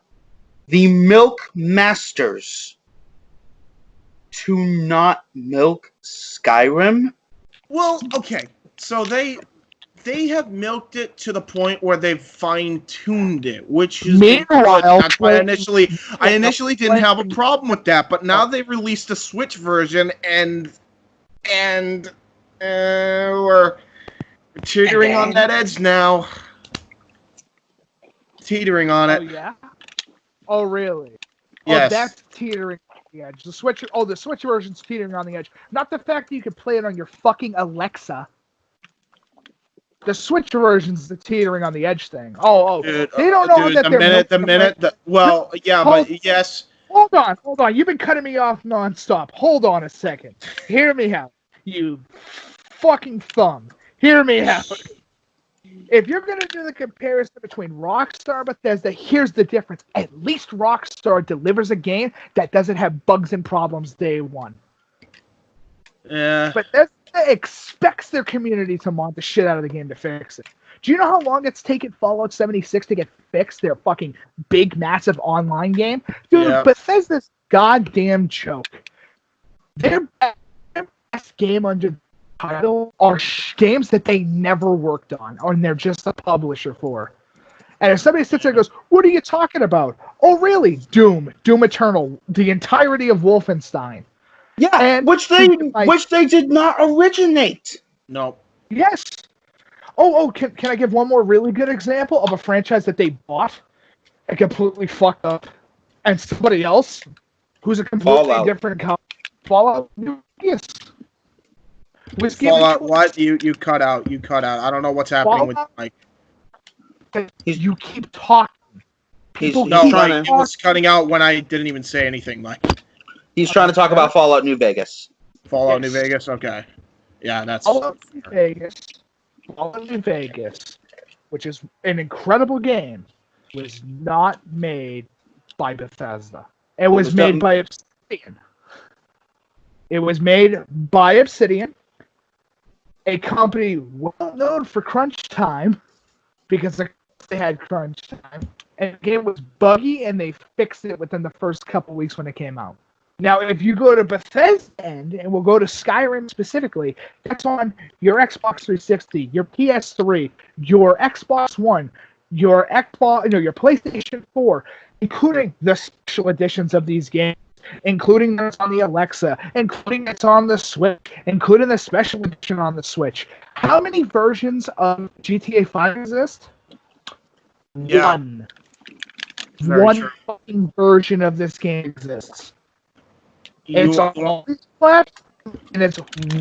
the milk masters, to not milk Skyrim? Well, okay. So they they have milked it to the point where they've fine-tuned it, which is Meanwhile, good. That's why I initially didn't have a problem with that, but now they've released a Switch version, and we're teetering on that edge now. Teetering on it. Oh, yeah? Oh, really? Yes. Oh, that's teetering on the edge. The Switch version's teetering on the edge. Not the fact that you can play it on your fucking Alexa. The Switch version's the teetering on the edge thing. Dude, they don't know dude, that yes. Hold on. You've been cutting me off nonstop. Hold on a second. Hear me out. You fucking thumb. Hear me out. If you're going to do the comparison between Rockstar and Bethesda, here's the difference. At least Rockstar delivers a game that doesn't have bugs and problems day one. Yeah. Bethesda expects their community to mod the shit out of the game to fix it. Do you know how long it's taken Fallout 76 to get fixed, their fucking big, massive online game? Dude, Yeah. Bethesda's goddamn joke. Their best game under the title are games that they never worked on, and they're just a publisher for. And if somebody sits there and goes, what are you talking about? Oh, really? Doom Eternal, the entirety of Wolfenstein. Yeah, And which they did not originate. No. Yes. Can I give one more really good example of a franchise that they bought and completely fucked up, and somebody else who's a completely different company? Fallout New Vegas. Fallout, what? You cut out. I don't know what's happening with Mike. You keep talking. He was cutting out when I didn't even say anything, Mike. He's trying to talk about Fallout New Vegas. Fallout New Vegas? Okay. Yeah, that's... Fallout New Vegas, which is an incredible game, was not made by Bethesda. It was made by Obsidian. It was made by Obsidian, a company well known for crunch time, because they had crunch time, and the game was buggy, and they fixed it within the first couple weeks when it came out. Now, if you go to Bethesda end, and we'll go to Skyrim specifically, that's on your Xbox 360, your PS3, your Xbox One, your PlayStation 4, including the special editions of these games, including that's on the Alexa, including it's on the Switch, including the special edition on the Switch. How many versions of GTA 5 exist? Yeah. One. Very One true. fucking version of this game exists. It's on all these platforms, and it's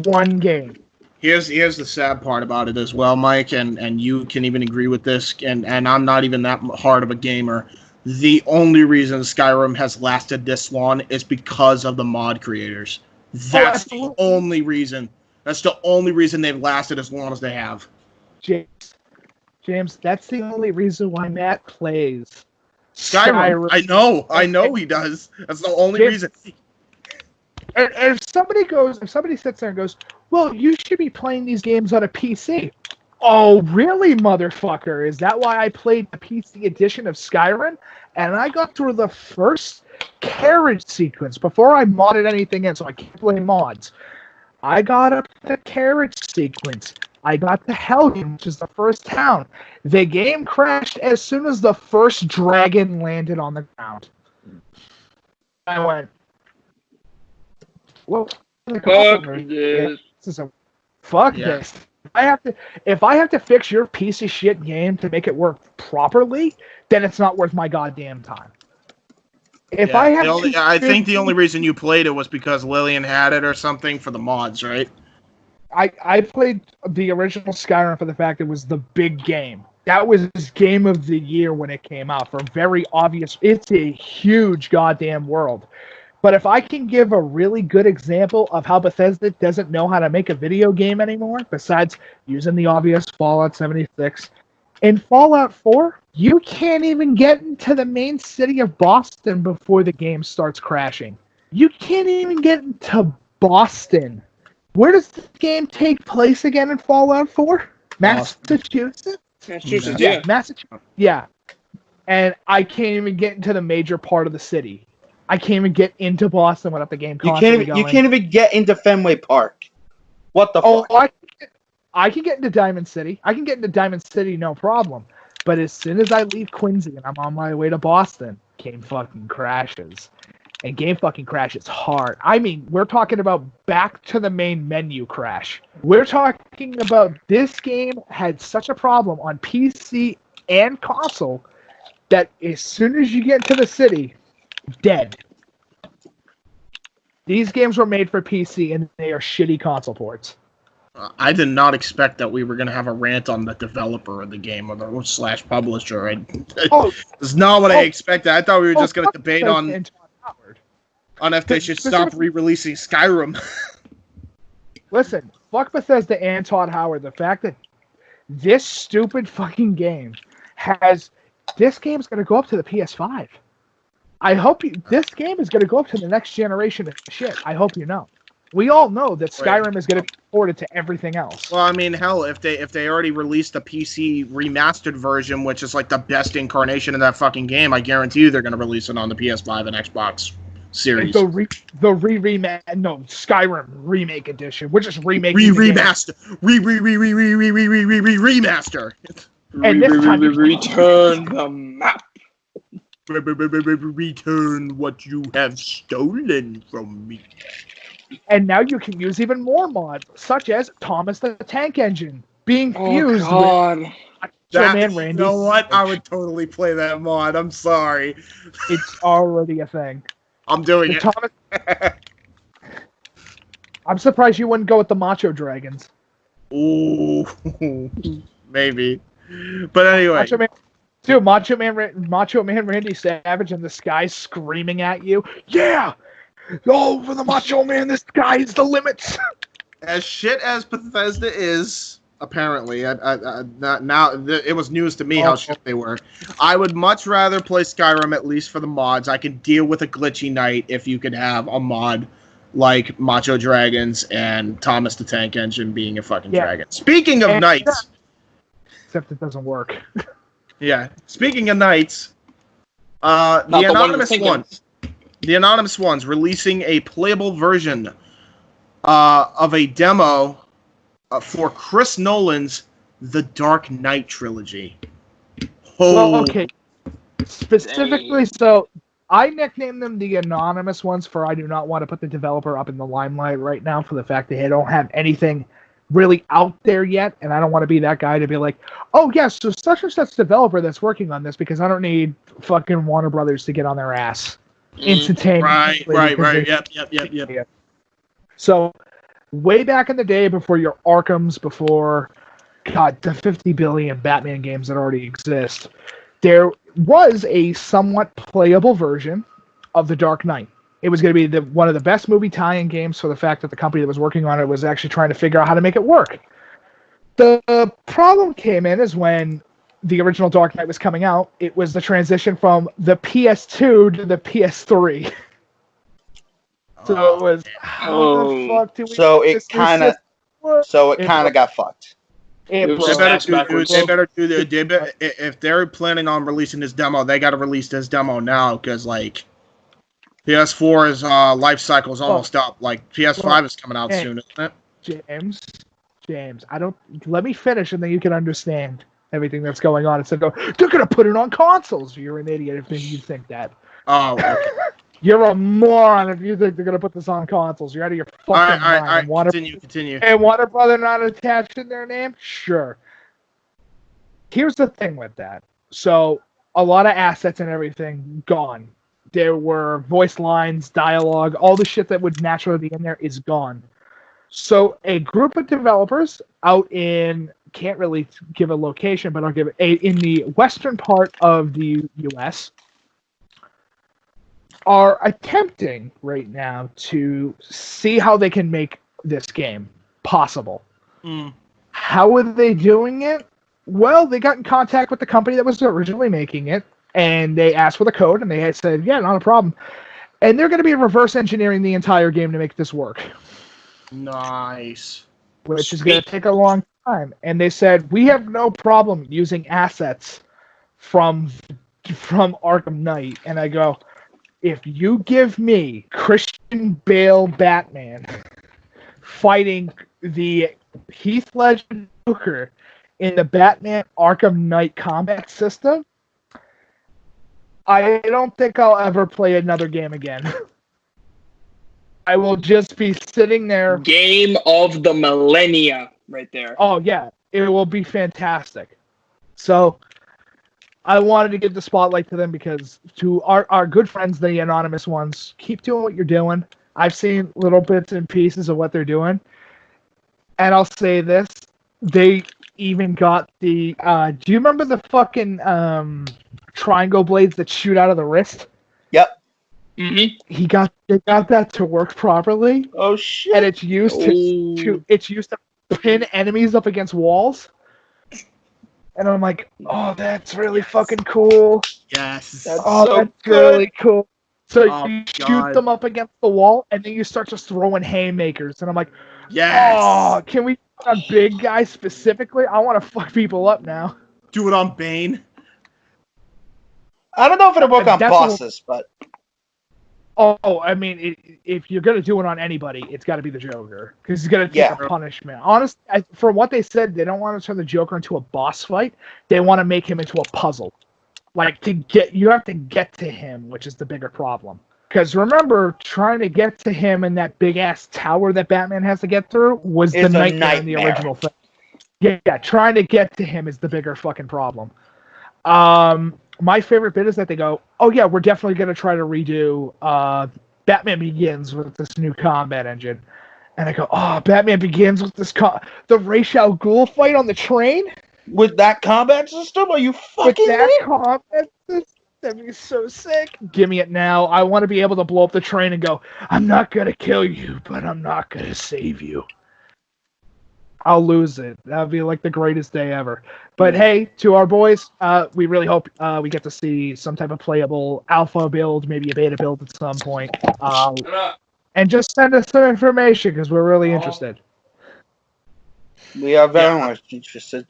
one game. Here's the sad part about it as well, Mike, and you can even agree with this, and I'm not even that hard of a gamer. The only reason Skyrim has lasted this long is because of the mod creators. That's the only reason. That's the only reason they've lasted as long as they have. James, that's the only reason why Matt plays Skyrim. I know he does. That's the only reason. And if somebody sits there and goes, well, you should be playing these games on a PC. Oh, really, motherfucker? Is that why I played the PC edition of Skyrim? And I got through the first carriage sequence before I modded anything in, so I can't blame mods. I got up to the carriage sequence. I got to Helgen, which is the first town. The game crashed as soon as the first dragon landed on the ground. I went, well, fuck this. Fuck this. If I have to fix your piece of shit game to make it work properly, then it's not worth my goddamn time. I think the only reason you played it was because Lillian had it or something for the mods, right? I played the original Skyrim for the fact it was the big game. That was game of the year when it came out for very obvious. It's a huge goddamn world. But if I can give a really good example of how Bethesda doesn't know how to make a video game anymore, besides using the obvious Fallout 76, in Fallout 4, you can't even get into the main city of Boston before the game starts crashing. You can't even get into Boston. Where does the game take place again in Fallout 4? Massachusetts? Massachusetts, yeah. Massachusetts, yeah. And I can't even get into the major part of the city. I can't even get into Boston without the game constantly going. You can't even get into Fenway Park. What the fuck? I can get into Diamond City. No problem. But as soon as I leave Quincy and I'm on my way to Boston, game fucking crashes. And game fucking crashes hard. I mean, we're talking about back to the main menu crash. We're talking about this game had such a problem on PC and console that as soon as you get to the city, dead. These games were made for PC and they are shitty console ports. I did not expect that we were going to have a rant on the developer of the game or the / publisher. It's not what I expected. I thought we were just going to debate on if they should stop re-releasing Skyrim. Listen, fuck Bethesda and Todd Howard. The fact that this stupid fucking game this game's going to go up to the PS5. This game is going to go up to the next generation of shit. I hope you know. We all know that Skyrim is going to be ported to everything else. Well, I mean, hell, if they already released a PC remastered version, which is like the best incarnation of that fucking game, I guarantee you they're going to release it on the PS5 and Xbox Series. Skyrim remake edition. We're just remaking remaster. Remaster. And this time return the map. Return what you have stolen from me. And now you can use even more mods, such as Thomas the Tank Engine being fused with Man Randy. You know what? I would totally play that mod. I'm sorry. It's already a thing. I'm doing it. I'm surprised you wouldn't go with the Macho Dragons. Ooh, maybe. But anyway. Macho Man Randy Savage in the sky screaming at you. Yeah! Go for the Macho Man, the sky is the limits! As shit as Bethesda is, apparently, now it was news to me how shit they were. I would much rather play Skyrim, at least for the mods. I can deal with a glitchy night if you could have a mod like Macho Dragons and Thomas the Tank Engine being a fucking dragon. Speaking of nights... Except it doesn't work. Yeah. Speaking of nights, the Anonymous ones releasing a playable version of a demo for Chris Nolan's The Dark Knight trilogy. Well, okay. Specifically, so I nicknamed them the Anonymous ones for I do not want to put the developer up in the limelight right now for the fact that they don't have anything really out there yet, and I don't want to be that guy to be like, oh yes, so such and such developer that's working on this, because I don't need fucking Warner Brothers to get on their ass instantaneously. Right. Yep. So, way back in the day, before your Arkhams, before the 50 billion Batman games that already exist, there was a somewhat playable version of The Dark Knight. It was going to be one of the best movie tie-in games for the fact that the company that was working on it was actually trying to figure out how to make it work. The problem came in is when the original Dark Knight was coming out, it was the transition from the PS2 to the PS3. So it was, how the fuck do we... So it kind of got fucked. If they're planning on releasing this demo, they got to release this demo now, because like PS4's life cycle is almost up. Like PS5 is coming out soon, isn't it? James, let me finish, and then you can understand everything that's going on. Instead of they're gonna put it on consoles. You're an idiot if you think that. Oh, okay. You're a moron if you think they're gonna put this on consoles. You're out of your fucking mind. All right. Continue. And Warner Brother not attached in their name? Sure. Here's the thing with that. So a lot of assets and everything gone. There were voice lines, dialogue, all the shit that would naturally be in there is gone. So a group of developers out in, can't really give a location, but I'll give it in the western part of the U.S. are attempting right now to see how they can make this game possible. How are they doing it? Well, they got in contact with the company that was originally making it, and they asked for the code, and they said, yeah, not a problem. And they're going to be reverse engineering the entire game to make this work. Nice. Which is going to take a long time. And they said, we have no problem using assets from Arkham Knight. And I go, if you give me Christian Bale Batman fighting the Heath Ledger Joker in the Batman Arkham Knight combat system, I don't think I'll ever play another game again. I will just be sitting there. Game of the millennia, right there. Oh yeah, it will be fantastic. So I wanted to give the spotlight to them because to our good friends, the anonymous ones, keep doing what you're doing. I've seen little bits and pieces of what they're doing. And I'll say this, they even got the, do you remember the fucking triangle blades that shoot out of the wrist? Yep. Mm-hmm. They got that to work properly. Oh shit! And it's used to pin enemies up against walls. And I'm like, oh, that's really fucking cool. Yes. That's really cool. So you shoot them up against the wall, and then you start just throwing haymakers. And I'm like, yes. Oh, can we do it on big guys specifically? I want to fuck people up now. Do it on Bane. I don't know if it'll work on bosses, but... Oh, I mean, if you're going to do it on anybody, it's got to be the Joker. Because he's going to take a punishment. Honestly, from what they said, they don't want to turn the Joker into a boss fight. They want to make him into a puzzle. Like, you have to get to him, which is the bigger problem. Because remember, trying to get to him in that big-ass tower that Batman has to get through was the nightmare in the original thing. Yeah, trying to get to him is the bigger fucking problem. My favorite bit is that they go, oh yeah, we're definitely going to try to redo Batman Begins with this new combat engine. And I go, oh, Batman Begins with this the Ra's al Ghul fight on the train? With that combat system? Are you fucking with that combat system? That'd be so sick. Give me it now. I want to be able to blow up the train and go, I'm not going to kill you, but I'm not going to save you. I'll lose it. That would be like the greatest day ever. But hey, to our boys, we really hope we get to see some type of playable alpha build, maybe a beta build at some point. And just send us some information because we're really interested. We are very much interested.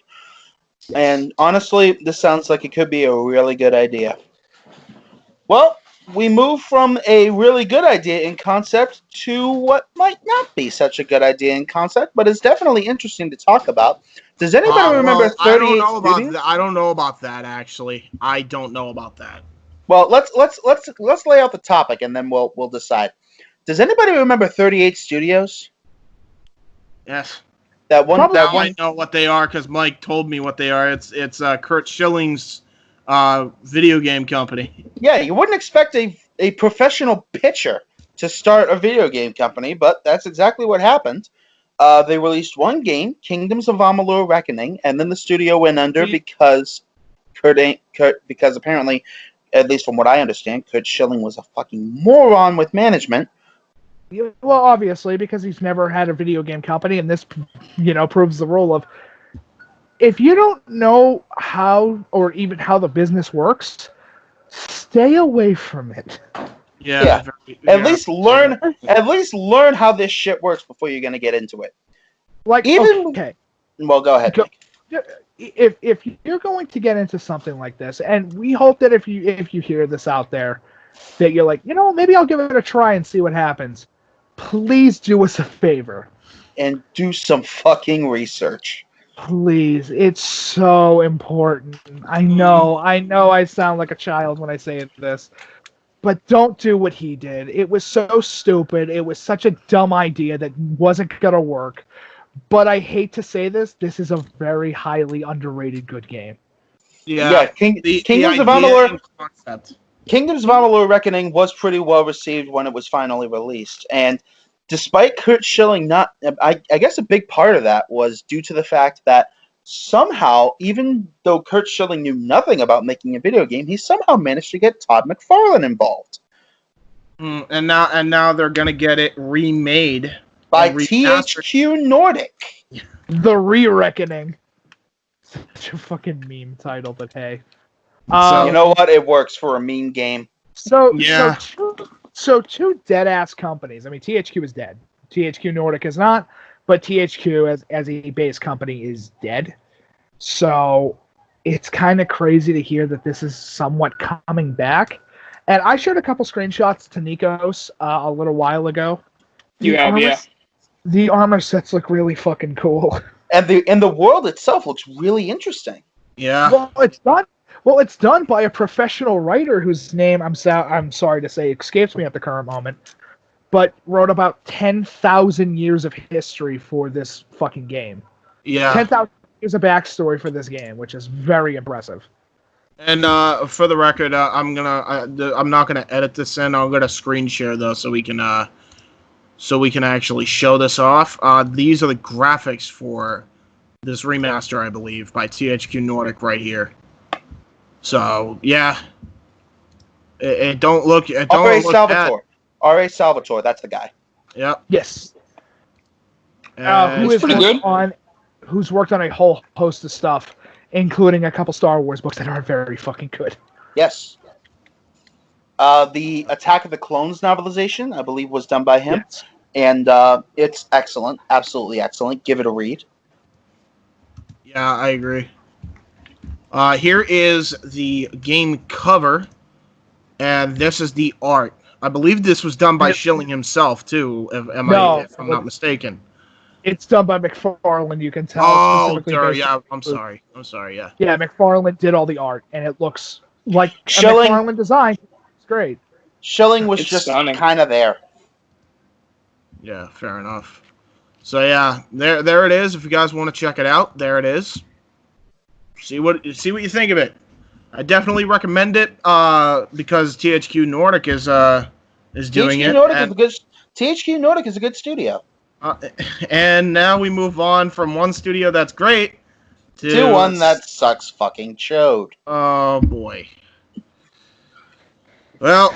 And honestly, this sounds like it could be a really good idea. Well, we move from a really good idea in concept to what might not be such a good idea in concept, but it's definitely interesting to talk about. Does anybody remember 38 I don't know about Studios? that. I don't know about that actually. I don't know about that. Well, let's lay out the topic and then we'll decide. Does anybody remember 38 Studios? Yes. That one. I know what they are because Mike told me what they are. It's Kurt Schilling's video game company. Yeah, you wouldn't expect a professional pitcher to start a video game company, but that's exactly what happened. They released one game, Kingdoms of Amalur Reckoning, and then the studio went under because apparently, at least from what I understand, Kurt Schilling was a fucking moron with management. Well, obviously, because he's never had a video game company, and this, proves the rule of if you don't know how or even how the business works, stay away from it. Yeah. At least learn how this shit works before you're gonna get into it. Okay. Well, go ahead. If you're going to get into something like this, and we hope that if you hear this out there, that you're like, maybe I'll give it a try and see what happens. Please do us a favor and do some fucking research. Please, it's so important. I know I sound like a child when I say this, but don't do what he did. It was so stupid. It was such a dumb idea that wasn't going to work. But I hate to say this is a very highly underrated good game. Yeah, Kingdoms of Amalur Kingdoms of Amalur Reckoning was pretty well received when it was finally released. And despite Kurt Schilling I guess a big part of that was due to the fact that somehow, even though Kurt Schilling knew nothing about making a video game, he somehow managed to get Todd McFarlane involved. And now they're gonna get it remade by THQ Nordic. The Re-Reckoning. Such a fucking meme title, but hey. So, you know what? It works for a meme game. So two dead-ass companies. I mean, THQ is dead. THQ Nordic is not, but THQ as a base company is dead. So it's kind of crazy to hear that this is somewhat coming back. And I showed a couple screenshots to Nikos a little while ago. You have, yeah. The armor sets look really fucking cool. And the world itself looks really interesting. Yeah. Well, it's done by a professional writer whose name I'm sorry to say escapes me at the current moment, but wrote about 10,000 years of history for this fucking game. Yeah. 10,000 years of backstory for this game, which is very impressive. And for the record, I'm not gonna edit this in. I'm gonna screen share though, so we can actually show this off. These are the graphics for this remaster, I believe, by THQ Nordic right here. So yeah, it don't look bad. R.A. Salvatore, that's the guy. Yep. Yes. Who's worked on a whole host of stuff, including a couple Star Wars books that are very fucking good. Yes. The Attack of the Clones novelization, I believe, was done by him. Yes. And it's excellent. Absolutely excellent. Give it a read. Yeah, I agree. Here is the game cover, and this is the art. I believe this was done by Schilling himself, too, if I'm not mistaken. It's done by McFarlane, you can tell. Oh, yeah, I'm sorry, yeah. Yeah, McFarlane did all the art, and it looks like Schilling, a McFarlane design. It's great. Schilling was just kind of there. Yeah, fair enough. So, yeah, there it is. If you guys want to check it out, there it is. See what you think of it. I definitely recommend it because THQ Nordic is doing it. THQ Nordic is a good studio. And now we move on from one studio that's great to one that sucks fucking chode. Oh boy. Well,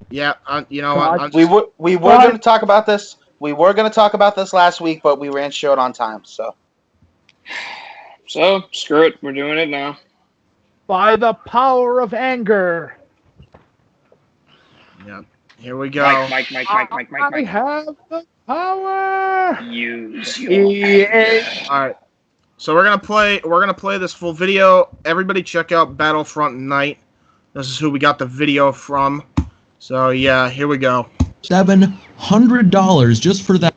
yeah, you know what? We were going to talk about this. We were going to talk about this last week, but we ran short on time. So screw it. We're doing it now. By the power of anger. Yeah. Here we go. Mike. I have the power. Use EA. All right. So we're gonna play this full video. Everybody, check out Battlefront Night. This is who we got the video from. So yeah, here we go. $700 just for that.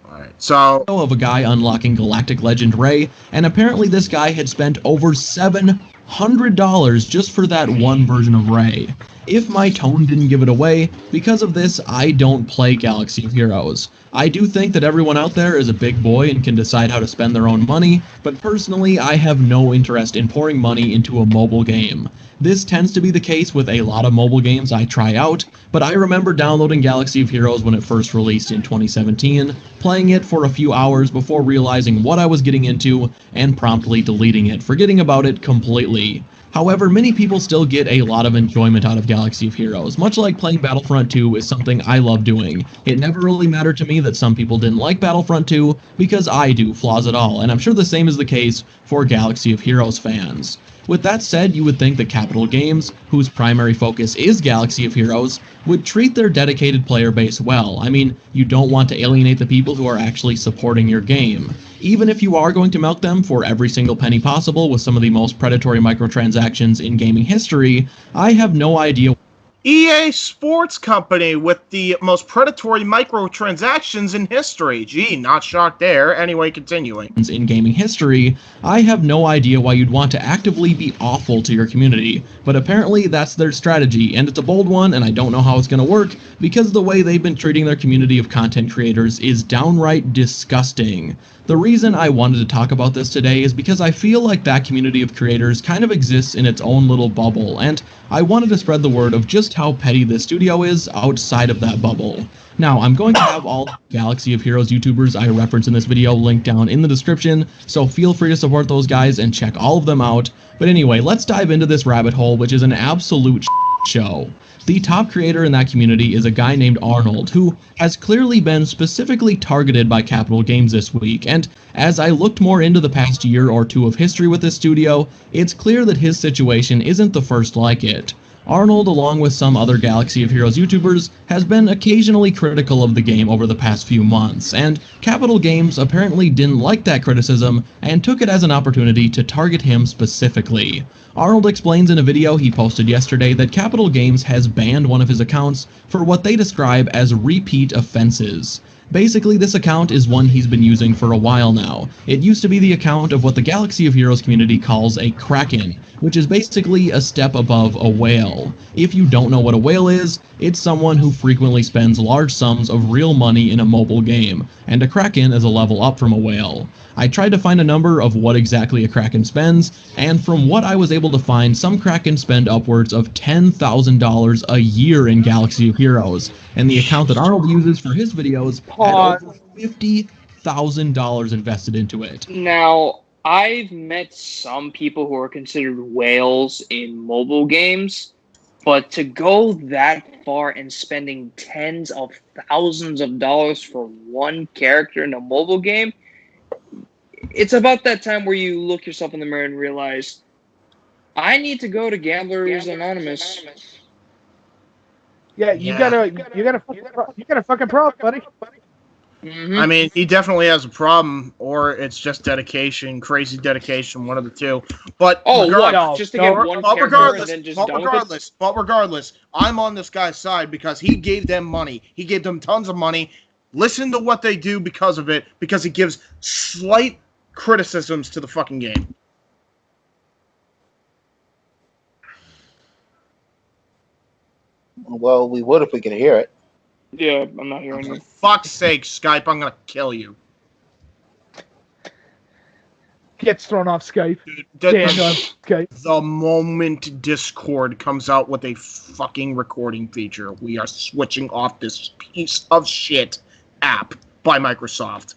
Alright, so of a guy unlocking Galactic Legend Ray, and apparently this guy had spent over $700 just for that one version of Ray. If my tone didn't give it away, because of this, I don't play Galaxy of Heroes. I do think that everyone out there is a big boy and can decide how to spend their own money, but personally, I have no interest in pouring money into a mobile game. This tends to be the case with a lot of mobile games I try out, but I remember downloading Galaxy of Heroes when it first released in 2017, playing it for a few hours before realizing what I was getting into, and promptly deleting it, forgetting about it completely. However, many people still get a lot of enjoyment out of Galaxy of Heroes. Much like playing Battlefront 2 is something I love doing. It never really mattered to me that some people didn't like Battlefront 2, because I do, flaws at all, and I'm sure the same is the case for Galaxy of Heroes fans. With that said, you would think that Captial Games, whose primary focus is Galaxy of Heroes, would treat their dedicated player base well. I mean, you don't want to alienate the people who are actually supporting your game. Even if you are going to milk them for every single penny possible with some of the most predatory microtransactions in gaming history, I have no idea. EA Sports Company with the most predatory microtransactions in history. Gee, not shocked there. Anyway, continuing. In gaming history, I have no idea why you'd want to actively be awful to your community, but apparently that's their strategy, and it's a bold one, and I don't know how it's going to work, because the way they've been treating their community of content creators is downright disgusting. The reason I wanted to talk about this today is because I feel like that community of creators kind of exists in its own little bubble, and I wanted to spread the word of just how petty this studio is outside of that bubble. Now, I'm going to have all Galaxy of Heroes YouTubers I reference in this video linked down in the description, so feel free to support those guys and check all of them out. But anyway, let's dive into this rabbit hole, which is an absolute show. The top creator in that community is a guy named Arnold, who has clearly been specifically targeted by Captial Games this week, and as I looked more into the past year or two of history with this studio, it's clear that his situation isn't the first like it. Arnold, along with some other Galaxy of Heroes YouTubers, has been occasionally critical of the game over the past few months, and Capitol Games apparently didn't like that criticism and took it as an opportunity to target him specifically. Arnold explains in a video he posted yesterday that Capitol Games has banned one of his accounts for what they describe as repeat offenses. Basically, this account is one he's been using for a while now. It used to be the account of what the Galaxy of Heroes community calls a Kraken, which is basically a step above a whale. If you don't know what a whale is, it's someone who frequently spends large sums of real money in a mobile game, and a Kraken is a level up from a whale. I tried to find a number of what exactly a Kraken spends, and from what I was able to find, some Kraken spend upwards of $10,000 a year in Galaxy of Heroes, and the account that Arnold uses for his videos had over $50,000 invested into it. Now, I've met some people who are considered whales in mobile games, but to go that far and spending tens of thousands of dollars for one character in a mobile game, it's about that time where you look yourself in the mirror and realize, I need to go to Gamblers Anonymous. Yeah, you got a fucking problem, buddy. Mm-hmm. I mean, he definitely has a problem, or it's just dedication, crazy dedication, one of the two. But just to get one character and then just done with it? But regardless, I'm on this guy's side because he gave them money. He gave them tons of money. Listen to what they do because of it, because he gives slight criticisms to the fucking game. Well, we would if we could hear it. Yeah, I'm not hearing you. For fuck's sake, Skype, I'm gonna kill you. Gets thrown off Skype. Skype. The moment Discord comes out with a fucking recording feature, we are switching off this piece of shit app by Microsoft.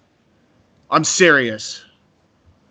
I'm serious.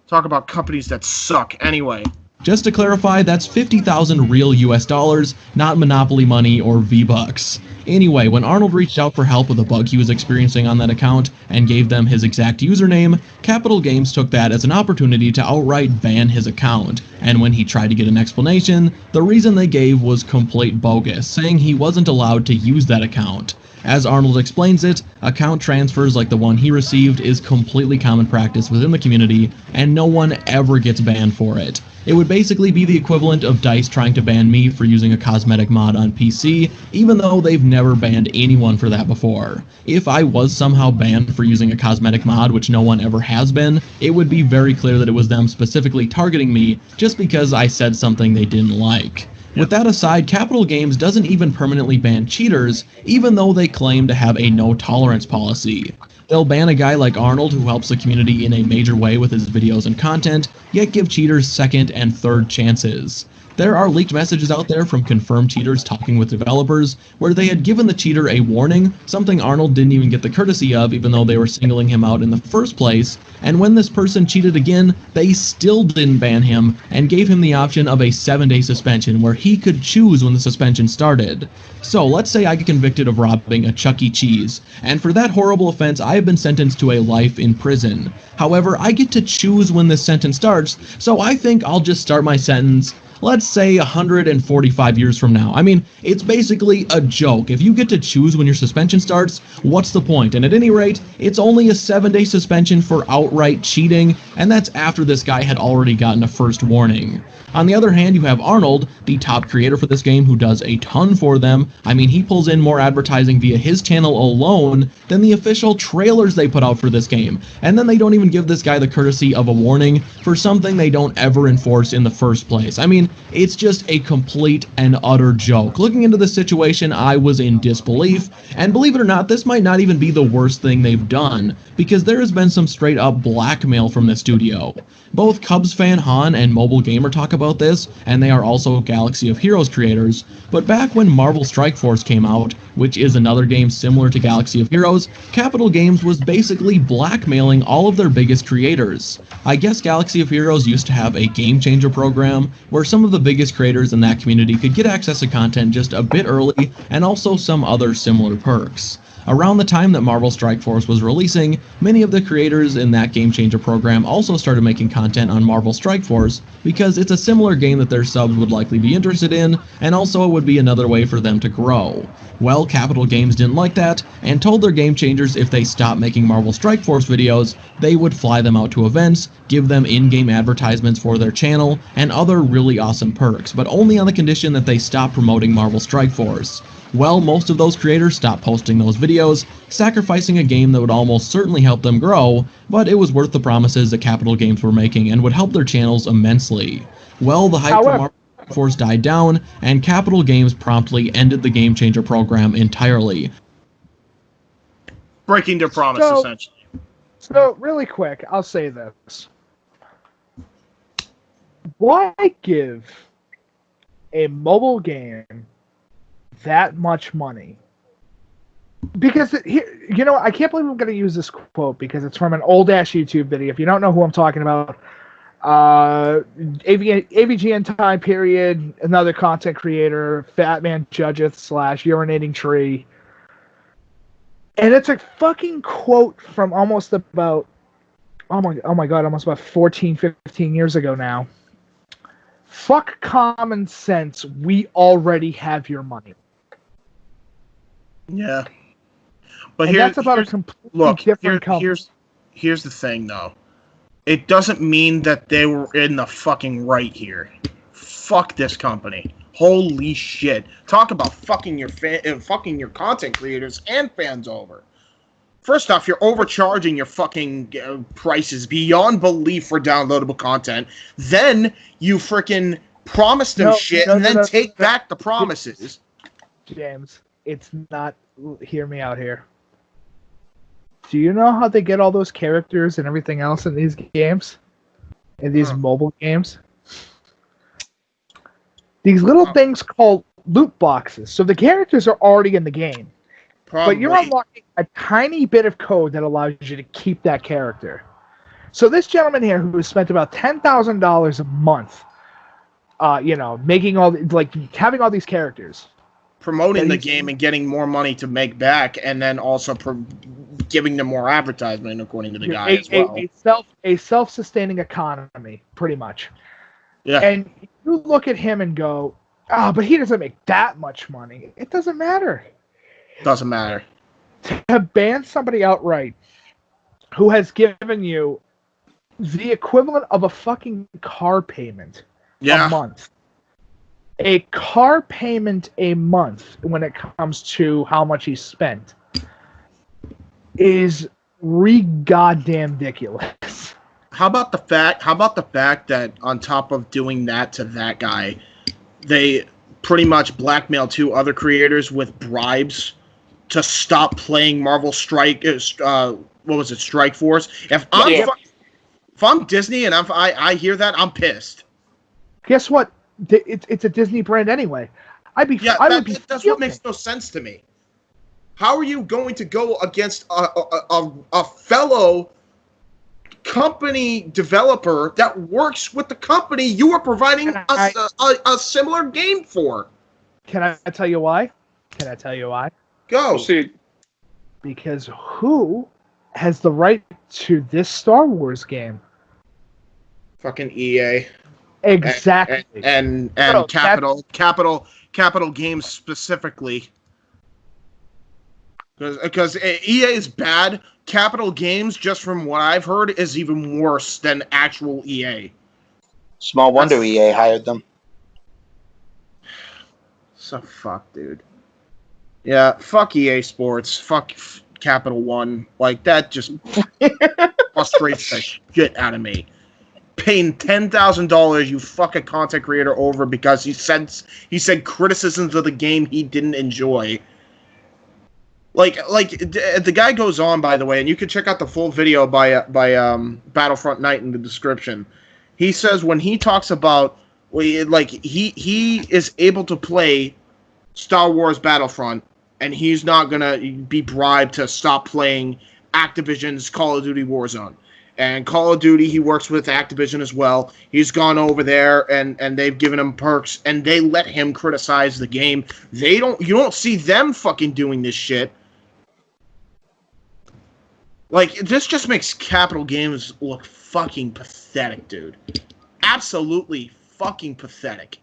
Talk about companies that suck. Anyway. Just to clarify, that's 50,000 real US dollars, not Monopoly money or V-Bucks. Anyway, when Arnold reached out for help with a bug he was experiencing on that account and gave them his exact username, Capitol Games took that as an opportunity to outright ban his account, and when he tried to get an explanation, the reason they gave was complete bogus, saying he wasn't allowed to use that account. As Arnold explains it, account transfers like the one he received is completely common practice within the community, and no one ever gets banned for it. It would basically be the equivalent of DICE trying to ban me for using a cosmetic mod on PC, even though they've never banned anyone for that before. If I was somehow banned for using a cosmetic mod, which no one ever has been, it would be very clear that it was them specifically targeting me just because I said something they didn't like. With that aside, Capitol Games doesn't even permanently ban cheaters, even though they claim to have a no-tolerance policy. They'll ban a guy like Arnold who helps the community in a major way with his videos and content, yet give cheaters second and third chances. There are leaked messages out there from confirmed cheaters talking with developers where they had given the cheater a warning, something Arnold didn't even get the courtesy of even though they were singling him out in the first place, and when this person cheated again, they still didn't ban him and gave him the option of a 7-day suspension where he could choose when the suspension started. So let's say I get convicted of robbing a Chuck E. Cheese, and for that horrible offense I have been sentenced to a life in prison. However, I get to choose when this sentence starts, so I think I'll just start my sentence, let's say 145 years from now. I mean, it's basically a joke. If you get to choose when your suspension starts, what's the point? And at any rate, it's only a 7-day suspension for outright cheating, and that's after this guy had already gotten a first warning. On the other hand, you have Arnold, the top creator for this game who does a ton for them. I mean, he pulls in more advertising via his channel alone than the official trailers they put out for this game. And then they don't even give this guy the courtesy of a warning for something they don't ever enforce in the first place. I mean, it's just a complete and utter joke. Looking into this situation, I was in disbelief, and believe it or not, this might not even be the worst thing they've done, because there has been some straight up blackmail from the studio. Both Cubs fan Han and Mobile Gamer talk about this, and they are also Galaxy of Heroes creators, but back when Marvel Strike Force came out, which is another game similar to Galaxy of Heroes, Capitol Games was basically blackmailing all of their biggest creators. I guess Galaxy of Heroes used to have a Game Changer program, where some of the biggest creators in that community could get access to content just a bit early, and also some other similar perks. Around the time that Marvel Strike Force was releasing, many of the creators in that Game Changer program also started making content on Marvel Strike Force because it's a similar game that their subs would likely be interested in, and also it would be another way for them to grow. Well, Captial Games didn't like that, and told their Game Changers if they stopped making Marvel Strike Force videos, they would fly them out to events, give them in-game advertisements for their channel, and other really awesome perks, but only on the condition that they stop promoting Marvel Strike Force. Well, most of those creators stopped posting those videos, sacrificing a game that would almost certainly help them grow, but it was worth the promises that Captial Games were making and would help their channels immensely. Well, the hype for Marvel Strike Force died down, and Captial Games promptly ended the Game Changer program entirely. Breaking their promise, essentially. So, really quick, I'll say this. Why give a mobile game that much money? Because, you know, I can't believe I'm going to use this quote because it's from an old-ass YouTube video. If you don't know who I'm talking about, AVGN time period, another content creator, Fat Man Judgeth / Urinating Tree. And it's a fucking quote from almost about, oh my god, almost about 14, 15 years ago now. Fuck common sense, we already have your money. Yeah. But that's about a completely different company. Here's the thing, though. It doesn't mean that they were in the fucking right here. Fuck this company. Holy shit. Talk about fucking your content creators and fans over. First off, you're overcharging your fucking prices beyond belief for downloadable content. Then you freaking promise them and then take back the promises. James, it's not... Hear me out here. Do you know how they get all those characters and everything else in these games? In these mobile games? These little things called loot boxes. So the characters are already in the game. But you're unlocking a tiny bit of code that allows you to keep that character. So this gentleman here who has spent about $10,000 a month, making having all these characters. Promoting the game and getting more money to make back, and then also giving them more advertisement, according to the guy as well. A self-sustaining economy, pretty much. Yeah. And you look at him and go, but he doesn't make that much money. It doesn't matter. Doesn't matter. To ban somebody outright who has given you the equivalent of a fucking car payment a month. A car payment a month when it comes to how much he spent is goddamn ridiculous. How about the fact that on top of doing that to that guy, they pretty much blackmailed 2 other creators with bribes to stop playing Marvel Strike Strike Force? If I'm Disney and I hear that, I'm pissed. Guess what? It's a Disney brand anyway. That's what makes no sense to me. How are you going to go against a fellow company developer that works with the company you are providing a similar game for? Can I tell you why? Go. Because who has the right to this Star Wars game? Fucking EA. Exactly. And Captial Games specifically. Because EA is bad. Captial Games, just from what I've heard, is even worse than actual EA. Small wonder EA hired them. So fuck, dude. Yeah, fuck EA Sports. Fuck Capital One. Like, that just frustrates the shit out of me. Paying $10,000, you fucking content creator, over because he said criticisms of the game he didn't enjoy. Like the guy goes on, by the way, and you can check out the full video by Battlefront Night in the description. He says when he talks about he is able to play Star Wars Battlefront, and he's not gonna be bribed to stop playing Activision's Call of Duty Warzone. And Call of Duty, he works with Activision as well. He's gone over there, and they've given him perks, and they let him criticize the game. You don't see them fucking doing this shit. Like, this just makes Capitol Games look fucking pathetic, dude. Absolutely fucking pathetic.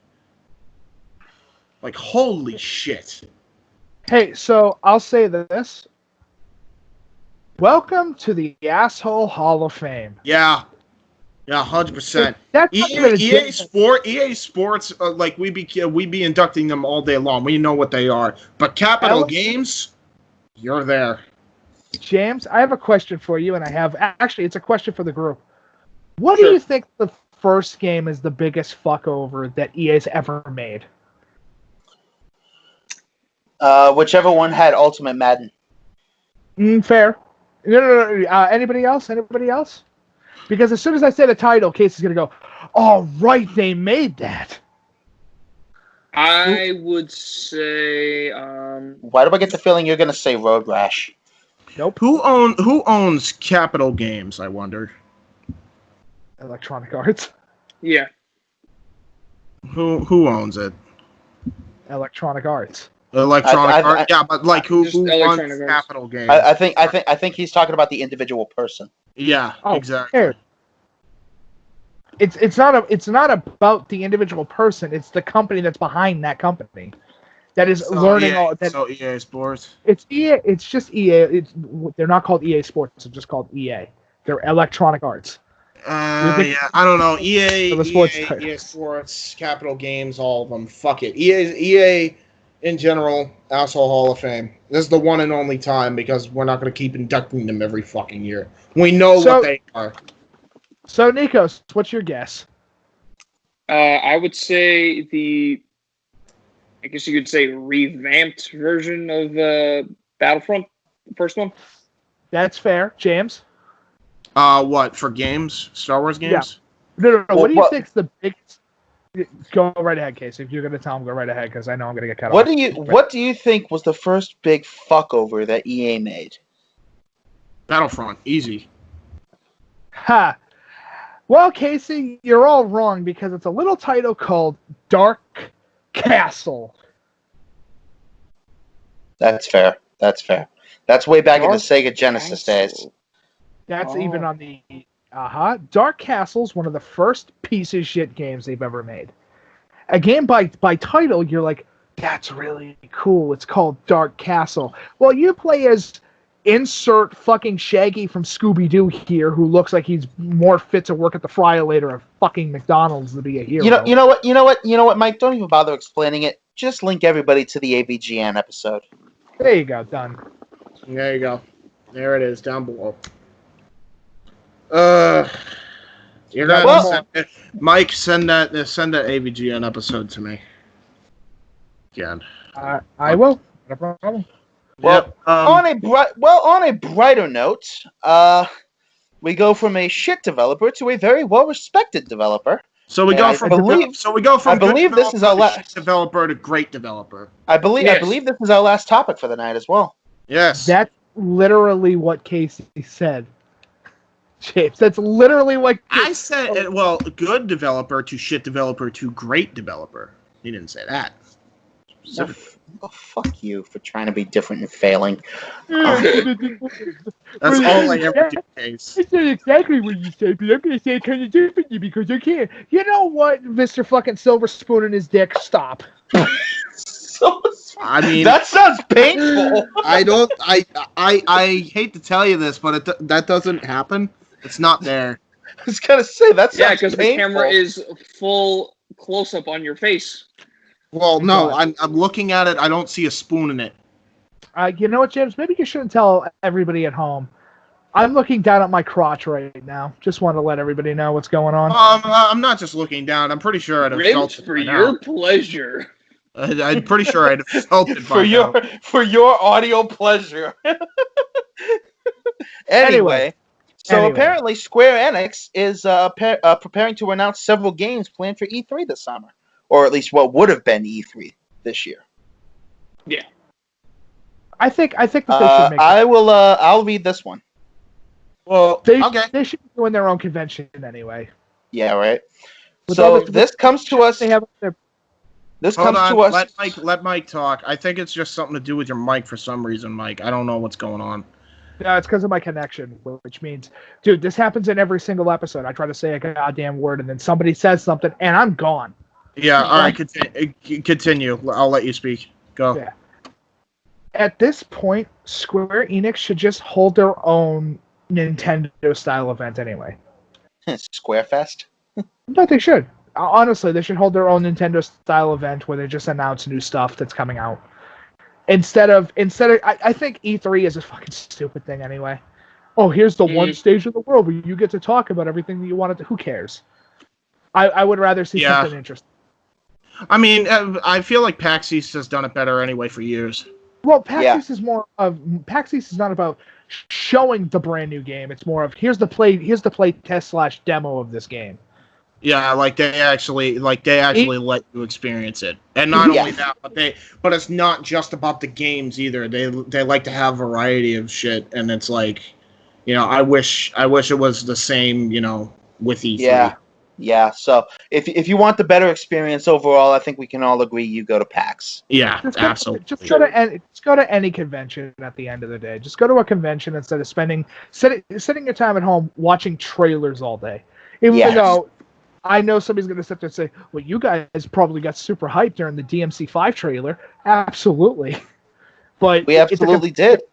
Like, holy shit. Hey, so I'll say this. Welcome to the Asshole Hall of Fame. Yeah. Yeah, 100%. That's not even a EA Sports, like, we be inducting them all day long. We know what they are. But Capitol Games, you're there. James, I have a question for you, and actually, it's a question for the group. What do you think the first game is the biggest fuck over that EA's ever made? Whichever one had Ultimate Madden. Fair. No. Anybody else? Anybody else? Because as soon as I say the title, Casey's going to go, oh, right, they made that. I would say... Why do I get the feeling you're going to say Road Rash? Nope. Who owns Capitol Games, I wonder? Electronic Arts. Yeah. Who owns it? Electronic Arts. Electronic Arts? Yeah, but like who Electronic owns Arts. Capitol Games? I think he's talking about the individual person. Yeah, exactly. Here. It's not about the individual person. It's the company that's behind that company that is learning all that. So EA Sports. It's EA. It's just EA. They're not called EA Sports. It's just called EA. They're Electronic Arts. Yeah, I don't know. EA Sports, Capitol Games, all of them. Fuck it. EA in general, Asshole Hall of Fame. This is the one and only time because we're not going to keep inducting them every fucking year. We know what they are. So, Nikos, what's your guess? I would say I guess you could say revamped version of Battlefront, the first one. That's fair. James? What, for games? Star Wars games? Yeah. No. What do you think's the biggest... Go right ahead, Casey. If you're going to tell him, go right ahead, because I know I'm going to get cut off. What do you think was the first big fuck over that EA made? Battlefront. Easy. Ha! Well, Casey, you're all wrong, because it's a little title called Dark Castle. That's fair. That's way back in the Sega Genesis days. That's even on the... Dark Castle's one of the first piece of shit games they've ever made. A game by title, you're like, that's really cool. It's called Dark Castle. Well, you play as insert fucking Shaggy from Scooby-Doo here, who looks like he's more fit to work at the Fry-O-Lator of fucking McDonald's to be a hero. You know what, Mike? Don't even bother explaining it. Just link everybody to the AVGN episode. There you go, done. There you go. There it is, down below. You're gonna Mike, send that AVGN episode to me. Again. I will. No problem. Well, on a brighter note, we go from a shit developer to a very well-respected developer. So we go from this is our last developer to great developer. I believe this is our last topic for the night as well. Yes. That's literally what Casey said. James, that's literally what I said. Well, good developer to shit developer to great developer. He didn't say that. Oh, fuck you for trying to be different and failing. That's all I ever do, Case. That's not exactly what you said, but I'm going to say it kind of differently because I can't. You know what, Mr. fucking Silver Spoon in his dick? Stop. I mean, that sounds painful. I hate to tell you this, but that doesn't happen. It's not there. I was gonna say that's because the camera is full close up on your face. Well, no, I'm looking at it. I don't see a spoon in it. You know what, James? Maybe you shouldn't tell everybody at home. I'm looking down at my crotch right now. Just want to let everybody know what's going on. I'm not just looking down. I'm pretty sure I'd have felt it for your pleasure. I'm pretty sure I'd have felt it by now. For your audio pleasure. Anyway. So apparently Square Enix is preparing to announce several games planned for E3 this summer. Or at least what would have been E3 this year. Yeah. I think that they should make I'll read this one. Well, they should be doing their own convention anyway. Yeah, right. So this comes to us. Let Mike talk. I think it's just something to do with your mic for some reason, Mike. I don't know what's going on. No, it's because of my connection, which means, dude, this happens in every single episode. I try to say a goddamn word, and then somebody says something, and I'm gone. Yeah, all right, continue. I'll let you speak. Go. Yeah. At this point, Square Enix should just hold their own Nintendo-style event anyway. Squarefest? No, they should. Honestly, they should hold their own Nintendo-style event where they just announce new stuff that's coming out. Instead of, I think E3 is a fucking stupid thing anyway. Oh, here's the one stage of the world where you get to talk about everything that you wanted to. Who cares? I would rather see something interesting. I mean, I feel like PAX East has done it better anyway for years. Well, PAX East is not about showing the brand new game. It's more of here's the play test / demo of this game. Yeah, like they actually let you experience it, and not only that, but it's not just about the games either. They like to have variety of shit, and it's like, I wish it was the same, with E3. Yeah. So if you want the better experience overall, I think we can all agree you go to PAX. Yeah, absolutely. Just go to any convention at the end of the day. Just go to a convention instead of sitting your time at home watching trailers all day. Even though I know somebody's going to sit there and say, well, you guys probably got super hyped during the DMC5 trailer. Absolutely. But we absolutely did.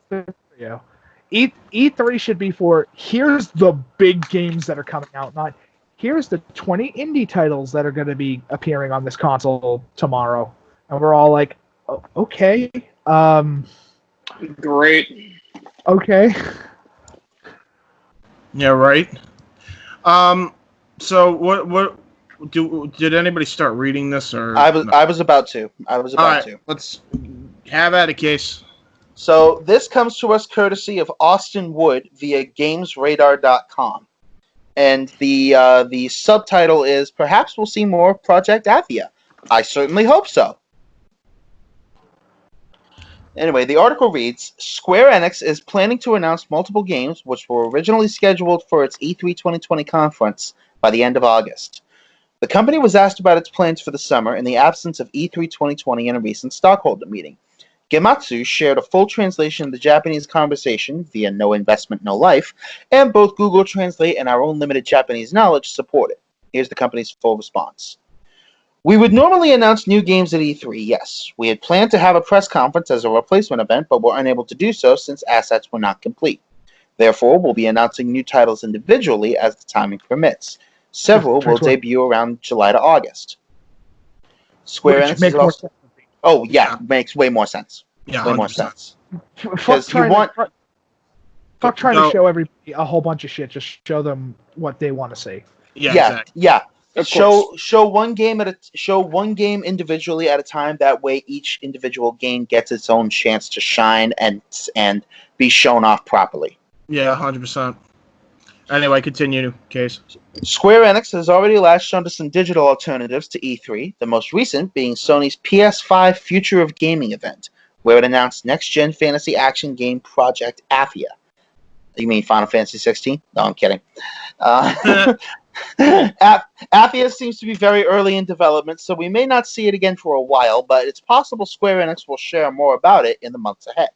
E3 should be for, here's the big games that are coming out, not here's the 20 indie titles that are going to be appearing on this console tomorrow. And we're all like, oh, okay. Great. Okay. Yeah, right. So what did anybody start reading this or I was about to. Let's have at it, Case. So this comes to us courtesy of Austin Wood via GamesRadar.com. And the subtitle is, perhaps we'll see more Project Athia. I certainly hope so. Anyway, the article reads, Square Enix is planning to announce multiple games which were originally scheduled for its E3 2020 conference by the end of August. The company was asked about its plans for the summer in the absence of E3 2020 in a recent stockholder meeting. Gematsu shared a full translation of the Japanese conversation via No Investment, No Life, and both Google Translate and our own limited Japanese knowledge support it. Here's the company's full response. We would normally announce new games at E3, yes. We had planned to have a press conference as a replacement event, but were unable to do so since assets were not complete. Therefore, we'll be announcing new titles individually as the timing permits. Several will debut around July to August. Square Enix is also... Oh, yeah, makes way more sense. Yeah, way 100%. more sense. Fuck trying to show everybody a whole bunch of shit. Just show them what they want to see. Yeah. Show one game individually at a time. That way, each individual game gets its own chance to shine and be shown off properly. Yeah, 100%. Anyway, continue, Case. Square Enix has already latched onto some digital alternatives to E3, the most recent being Sony's PS5 Future of Gaming event, where it announced next-gen fantasy action game Project Athia. You mean Final Fantasy 16? No, I'm kidding. Athia seems to be very early in development, so we may not see it again for a while, but it's possible Square Enix will share more about it in the months ahead.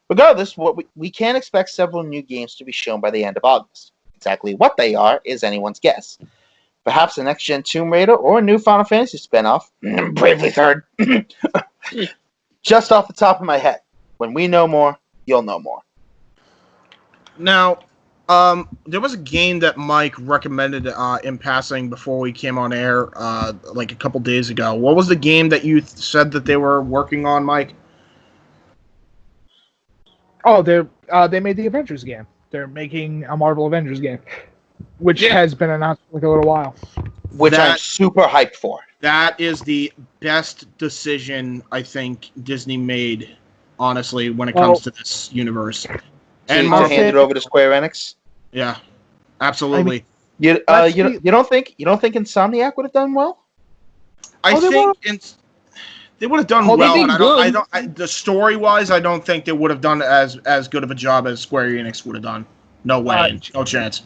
Regardless, we can expect several new games to be shown by the end of August. Exactly what they are is anyone's guess. Perhaps a next-gen Tomb Raider or a new Final Fantasy spinoff. Bravely Third. Just off the top of my head. When we know more, you'll know more. Now, there was a game that Mike recommended in passing before we came on air like a couple days ago. What was the game that you said that they were working on, Mike? Oh, they made the Avengers game. They're making a Marvel Avengers game, which has been announced for like a little while. Which I'm super hyped for. That is the best decision I think Disney made, honestly, when it comes to this universe. And hand it over to Square Enix. Yeah, absolutely. You don't think Insomniac would have done well? I think they would have done well. But the story-wise, I don't think they would have done as good of a job as Square Enix would have done. No way, no chance.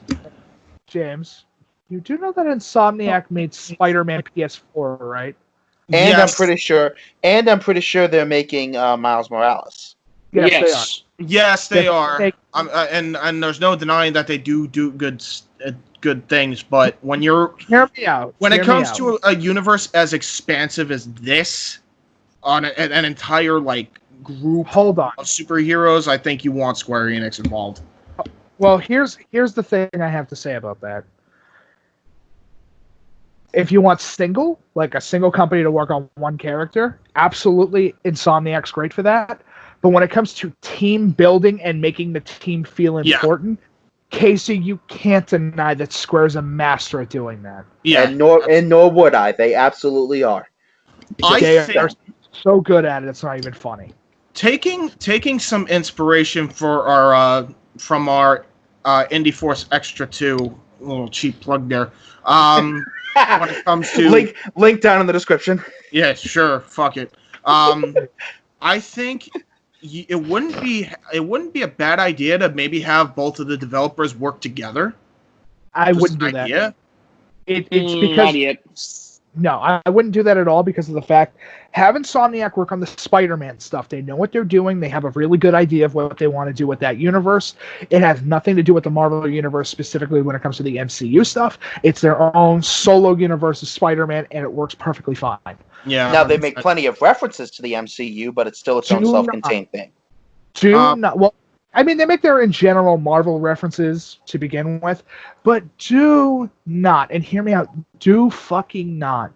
James, you do know that Insomniac made Spider-Man PS4, right? And yes. I'm pretty sure they're making Miles Morales. Yes, they are. Yes, they are. And there's no denying that they do good things. But when you're hear me out. When it comes to a universe as expansive as this, on an entire like group of superheroes, I think you want Square Enix involved. Well, here's the thing I have to say about that. If you want a single company to work on one character, absolutely, Insomniac's great for that. But when it comes to team building and making the team feel important, Casey, you can't deny that Square's a master at doing that. Yeah, and nor would I. They absolutely are. They're so good at it, it's not even funny. Taking some inspiration for our from our Indy Force Extra 2, a little cheap plug there. When it comes to link down in the description. Yeah, sure. Fuck it. I think it wouldn't be a bad idea to maybe have both of the developers work together. I wouldn't do that. It's because no, I wouldn't do that at all because of the fact having Insomniac work on the Spider-Man stuff. They know what they're doing. They have a really good idea of what they want to do with that universe. It has nothing to do with the Marvel universe specifically when it comes to the MCU stuff. It's their own solo universe of Spider-Man, and it works perfectly fine. Yeah. Now they make plenty of references to the MCU, but it's still its own self-contained thing. Well, I mean, they make their in general Marvel references to begin with, but do not, and hear me out, do fucking not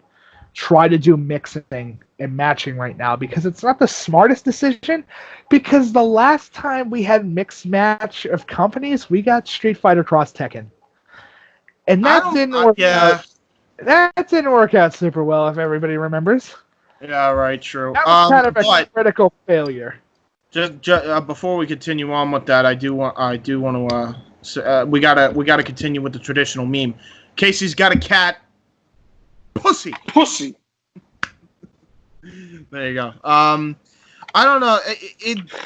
try to do mixing and matching right now because it's not the smartest decision. Because the last time we had mixed match of companies, we got Street Fighter Cross Tekken, and that didn't work out. That didn't work out super well, if everybody remembers. Yeah, right, true. That was kind of a critical failure. Just before we continue on with that, I do want to. We gotta continue with the traditional meme. Casey's got a cat. Pussy. There you go. I don't know.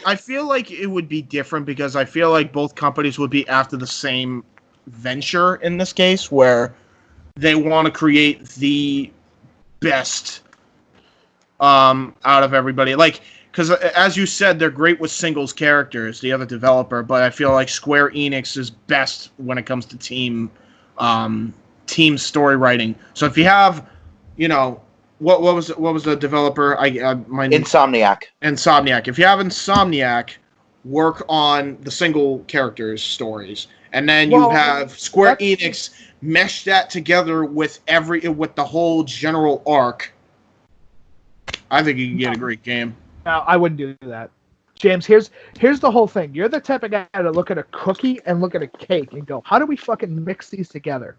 I feel like it would be different because I feel like both companies would be after the same venture in this case, where they want to create the best out of everybody. Like. Because, as you said, they're great with singles characters, the other developer, but I feel like Square Enix is best when it comes to team story writing. So if you have, what was the developer? Insomniac. Insomniac. If you have Insomniac work on the single characters' stories, and then you have Square Enix mesh that together with the whole general arc, I think you can get a great game. No, I wouldn't do that. James, here's the whole thing. You're the type of guy to look at a cookie and look at a cake and go, how do we fucking mix these together?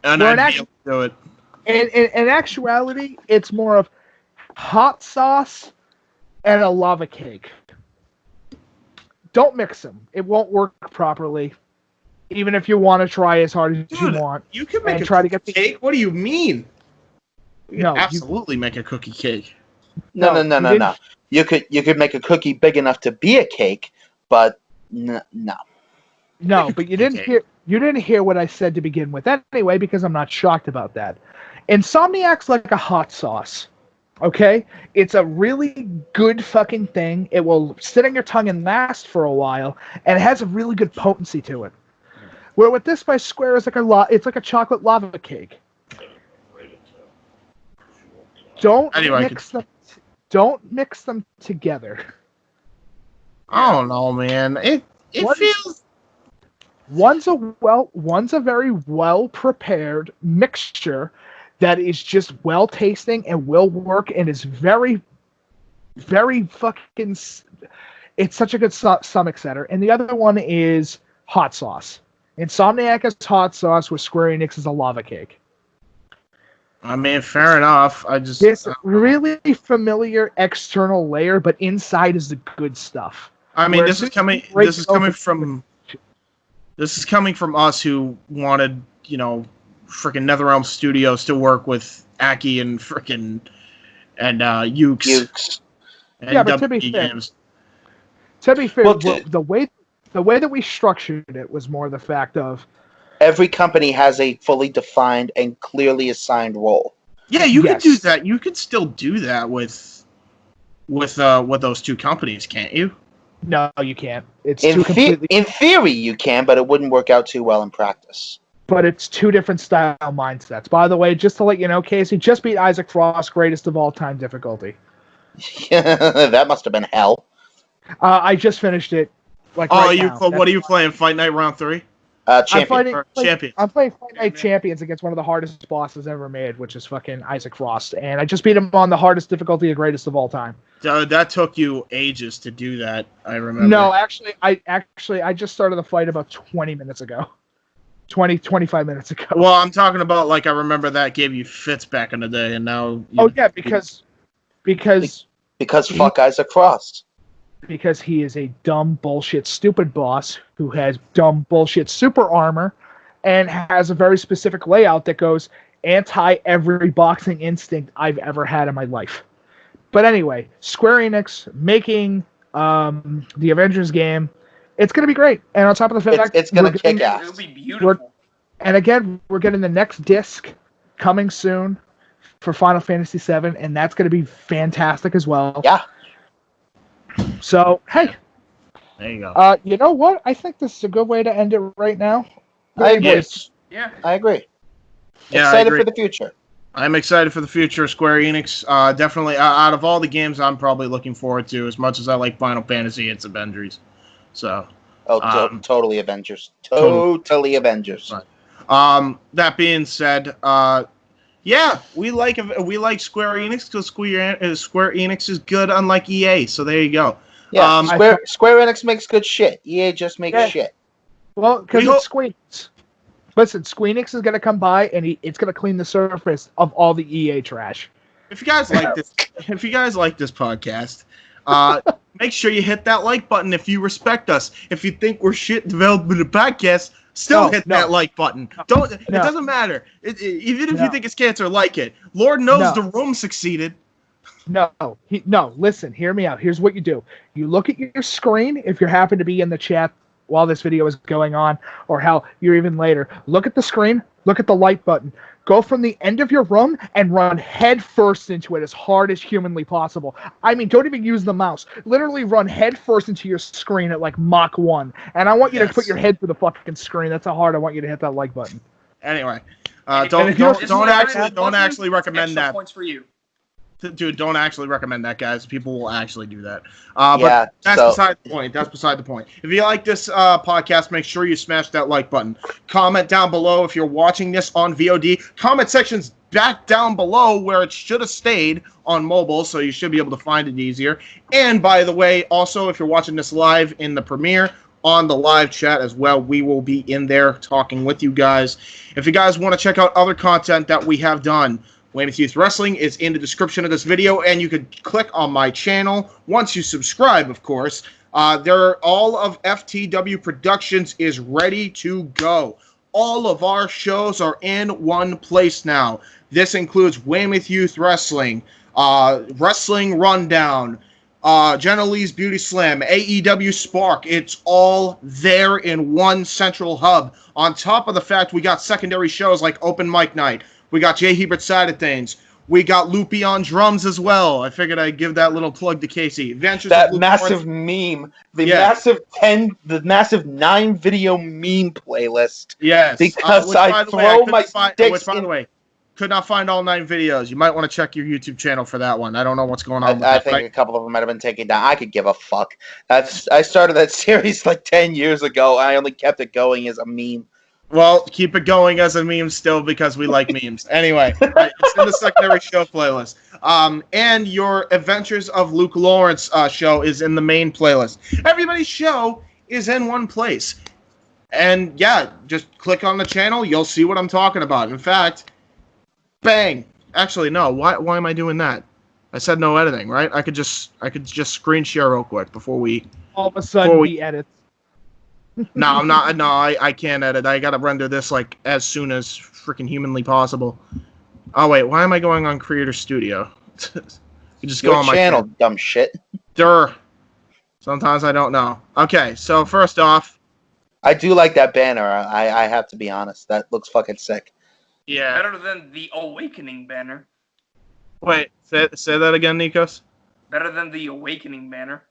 And I'd be able to do it. In actuality, it's more of hot sauce and a lava cake. Don't mix them. It won't work properly. Even if you want to try as hard as you want. You can make a cake? What do you mean? You can absolutely make a cookie cake. No. You could make a cookie big enough to be a cake, but no. No, but you didn't hear what I said to begin with anyway, because I'm not shocked about that. Insomniac's like a hot sauce. Okay? It's a really good fucking thing. It will sit on your tongue and last for a while, and it has a really good potency to it. Where with this by Square is it's like a chocolate lava cake. Don't mix them together. I don't know, man. It feels. One's a very well prepared mixture that is just well tasting and will work and is very, very fucking. It's such a good stomach setter. And the other one is hot sauce. Insomniac is hot sauce, with Square Enix is a lava cake. I mean, fair enough. This really familiar external layer, but inside is the good stuff. I mean, this is coming from us who wanted, frickin' NetherRealm Studios to work with Aki and frickin' Ukes. And yeah, but to be fair, the way that we structured it was more the fact of every company has a fully defined and clearly assigned role. Yeah, you could do that. You could still do that with those two companies, can't you? No, you can't. It's In, two completely. in theory, you can, but it wouldn't work out too well in practice. But it's two different style mindsets. By the way, just to let you know, Casey just beat Isaac Frost, greatest of all time difficulty. That must have been hell. I just finished it. Like Oh, right now. What are you playing? Fight Night Round 3? Champion. Champion. I'm playing Fight Night Champions against one of the hardest bosses ever made, which is fucking Isaac Frost, and I just beat him on the hardest difficulty, the greatest of all time. That took you ages to do that. I remember. No, actually, I just started the fight about 20 minutes ago. 25 minutes ago. Well, I'm talking about like I remember that gave you fits back in the day, and now. Oh yeah, because fuck Isaac Frost. Because he is a dumb bullshit stupid boss who has dumb bullshit super armor, and has a very specific layout that goes anti every boxing instinct I've ever had in my life. But anyway, Square Enix making the Avengers game. It's going to be great. And on top of the fact it's going to kick ass. It'll be beautiful. And again, we're getting the next disc coming soon for Final Fantasy VII, and that's going to be fantastic as well. Yeah. So, hey. There you go. You know what? I think this is a good way to end it right now. I agree. Yeah. I agree. Yeah, Excited for the future. I'm excited for the future of Square Enix. Definitely, out of all the games I'm probably looking forward to, as much as I like Final Fantasy, it's Avengers. So. Totally Avengers. Totally Avengers. Right. That being said, yeah, we like Square Enix because Square Enix is good, unlike EA. So there you go. Yeah, Square Enix makes good shit. EA just makes shit. Well, because it's Square Enix. Listen, Square Enix is going to come by and it's going to clean the surface of all the EA trash. If you guys like this, podcast, make sure you hit that like button if you respect us. If you think we're shit developing a podcast, still hit that like button. It doesn't matter. Even if you think it's cancer, like it. Lord knows the room succeeded. No, listen, hear me out. Here's what you do. You look at your screen if you happen to be in the chat while this video is going on, or hell, you're even later. Look at the screen, look at the like button. Go from the end of your room and run head first into it as hard as humanly possible. I mean, don't even use the mouse. Literally run head first into your screen at like Mach 1. And I want you to put your head through the fucking screen. That's how hard I want you to hit that like button. Anyway, don't actually recommend that. Points for you. Dude, don't actually recommend that, guys. People will actually do that. But that's beside the point. That's beside the point. If you like this podcast, make sure you smash that like button. Comment down below if you're watching this on VOD. Comment section's back down below where it should have stayed on mobile, so you should be able to find it easier. And by the way, also, if you're watching this live in the premiere, on the live chat as well, we will be in there talking with you guys. If you guys want to check out other content that we have done, Weymouth Youth Wrestling is in the description of this video, and you could click on my channel once you subscribe, of course. All of FTW Productions is ready to go. All of our shows are in one place now. This includes Weymouth Youth Wrestling, Wrestling Rundown, Jenna Lee's Beauty Slam, AEW Spark. It's all there in one central hub. On top of the fact we got secondary shows like Open Mic Night. We got J-Hebert side of things. We got Loopy on drums as well. I figured I'd give that little plug to Casey. Adventures that massive meme. The massive 9-video meme playlist. Yes. Because I throw my sticks by the way, could not find all 9 videos. You might want to check your YouTube channel for that one. I don't know what's going on with I that, think right? a couple of them might have been taken down. I could give a fuck. I started that series like 10 years ago. I only kept it going as a meme. Well, keep it going as a meme still because we like memes. Anyway, it's in the secondary show playlist. And your Adventures of Luke Lawrence show is in the main playlist. Everybody's show is in one place. And yeah, just click on the channel. You'll see what I'm talking about. In fact, bang. Actually, no. Why am I doing that? I said no editing, right? I could just screen share real quick before we. All of a sudden, he edits. No, I'm not. No, I can't edit. I gotta render this like as soon as freaking humanly possible. Oh wait, why am I going on Creator Studio? You just go on my channel, dumb shit. Sometimes I don't know. Okay, so first off, I do like that banner. I have to be honest. That looks fucking sick. Yeah. Better than the Awakening banner. Wait, say that again, Nikos. Better than the Awakening banner.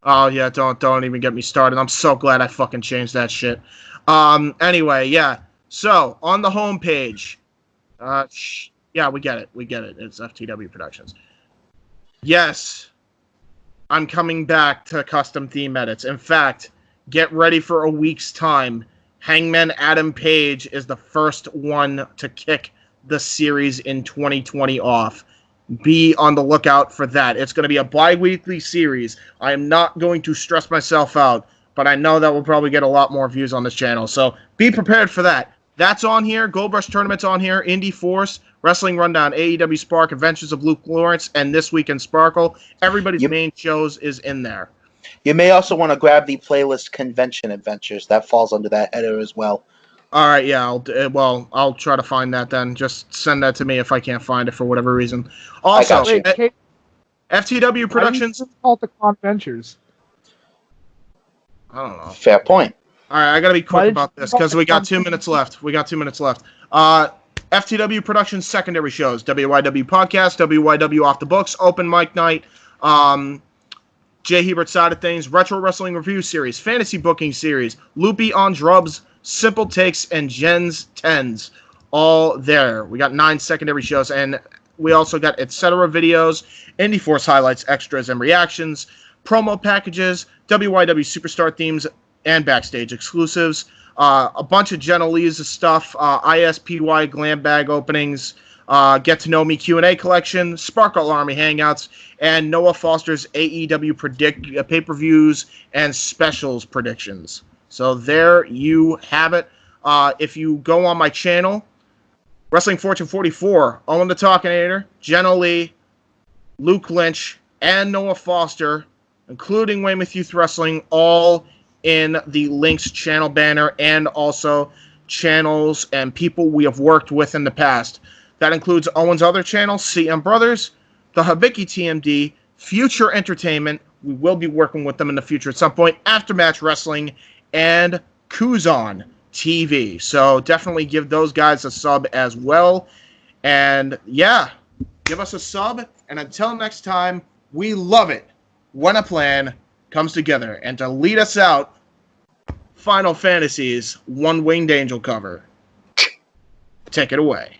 Oh yeah, don't even get me started. I'm so glad I fucking changed that shit. Anyway, yeah. So on the homepage, yeah, we get it. It's FTW Productions. Yes, I'm coming back to custom theme edits. In fact, get ready for a week's time. Hangman Adam Page is the first one to kick the series in 2020 off. Be on the lookout for that. It's going to be a bi-weekly series. I am not going to stress myself out, but I know that we'll probably get a lot more views on this channel. So be prepared for that. That's on here. Gold Rush Tournament's on here. Indy Force, Wrestling Rundown, AEW Spark, Adventures of Luke Lawrence, and This Week in Sparkle. Everybody's main shows is in there. You may also want to grab the playlist Convention Adventures. That falls under that header as well. All right, yeah. I'll try to find that then. Just send that to me if I can't find it for whatever reason. Also, FTW Productions. It's called the Conventures. I don't know. Fair point. All right, I gotta be quick about this because we got 2 minutes left. FTW Productions secondary shows: WYW Podcast, WYW Off the Books, Open Mic Night, J-Hebert Side of Things, Retro Wrestling Review Series, Fantasy Booking Series, Loopy on Drubs, Simple Takes, and Jen's Tens. All there. We got 9 secondary shows, and we also got etc. videos, Indie Force highlights, extras, and reactions, promo packages, WYW Superstar themes, and backstage exclusives. A bunch of Jenna Lee's stuff, ISPY Glam Bag openings, Get to Know Me Q&A collection, Sparkle Army Hangouts, and Noah Foster's AEW pay-per-views and specials predictions. So there you have it. If you go on my channel, Wrestling Fortune 44, Owen the Talkinator, Jenna Lee, Luke Lynch, and Noah Foster, including Weymouth Youth Wrestling, all in the links channel banner, and also channels and people we have worked with in the past. That includes Owen's other channel, CM Brothers, the Hibiki TMD, Future Entertainment. We will be working with them in the future at some point, Aftermatch Wrestling, and Kuzon TV. So definitely give those guys a sub as well. And yeah, give us a sub. And until next time, we love it when a plan comes together. And to lead us out, Final Fantasy's One Winged Angel cover. Take it away.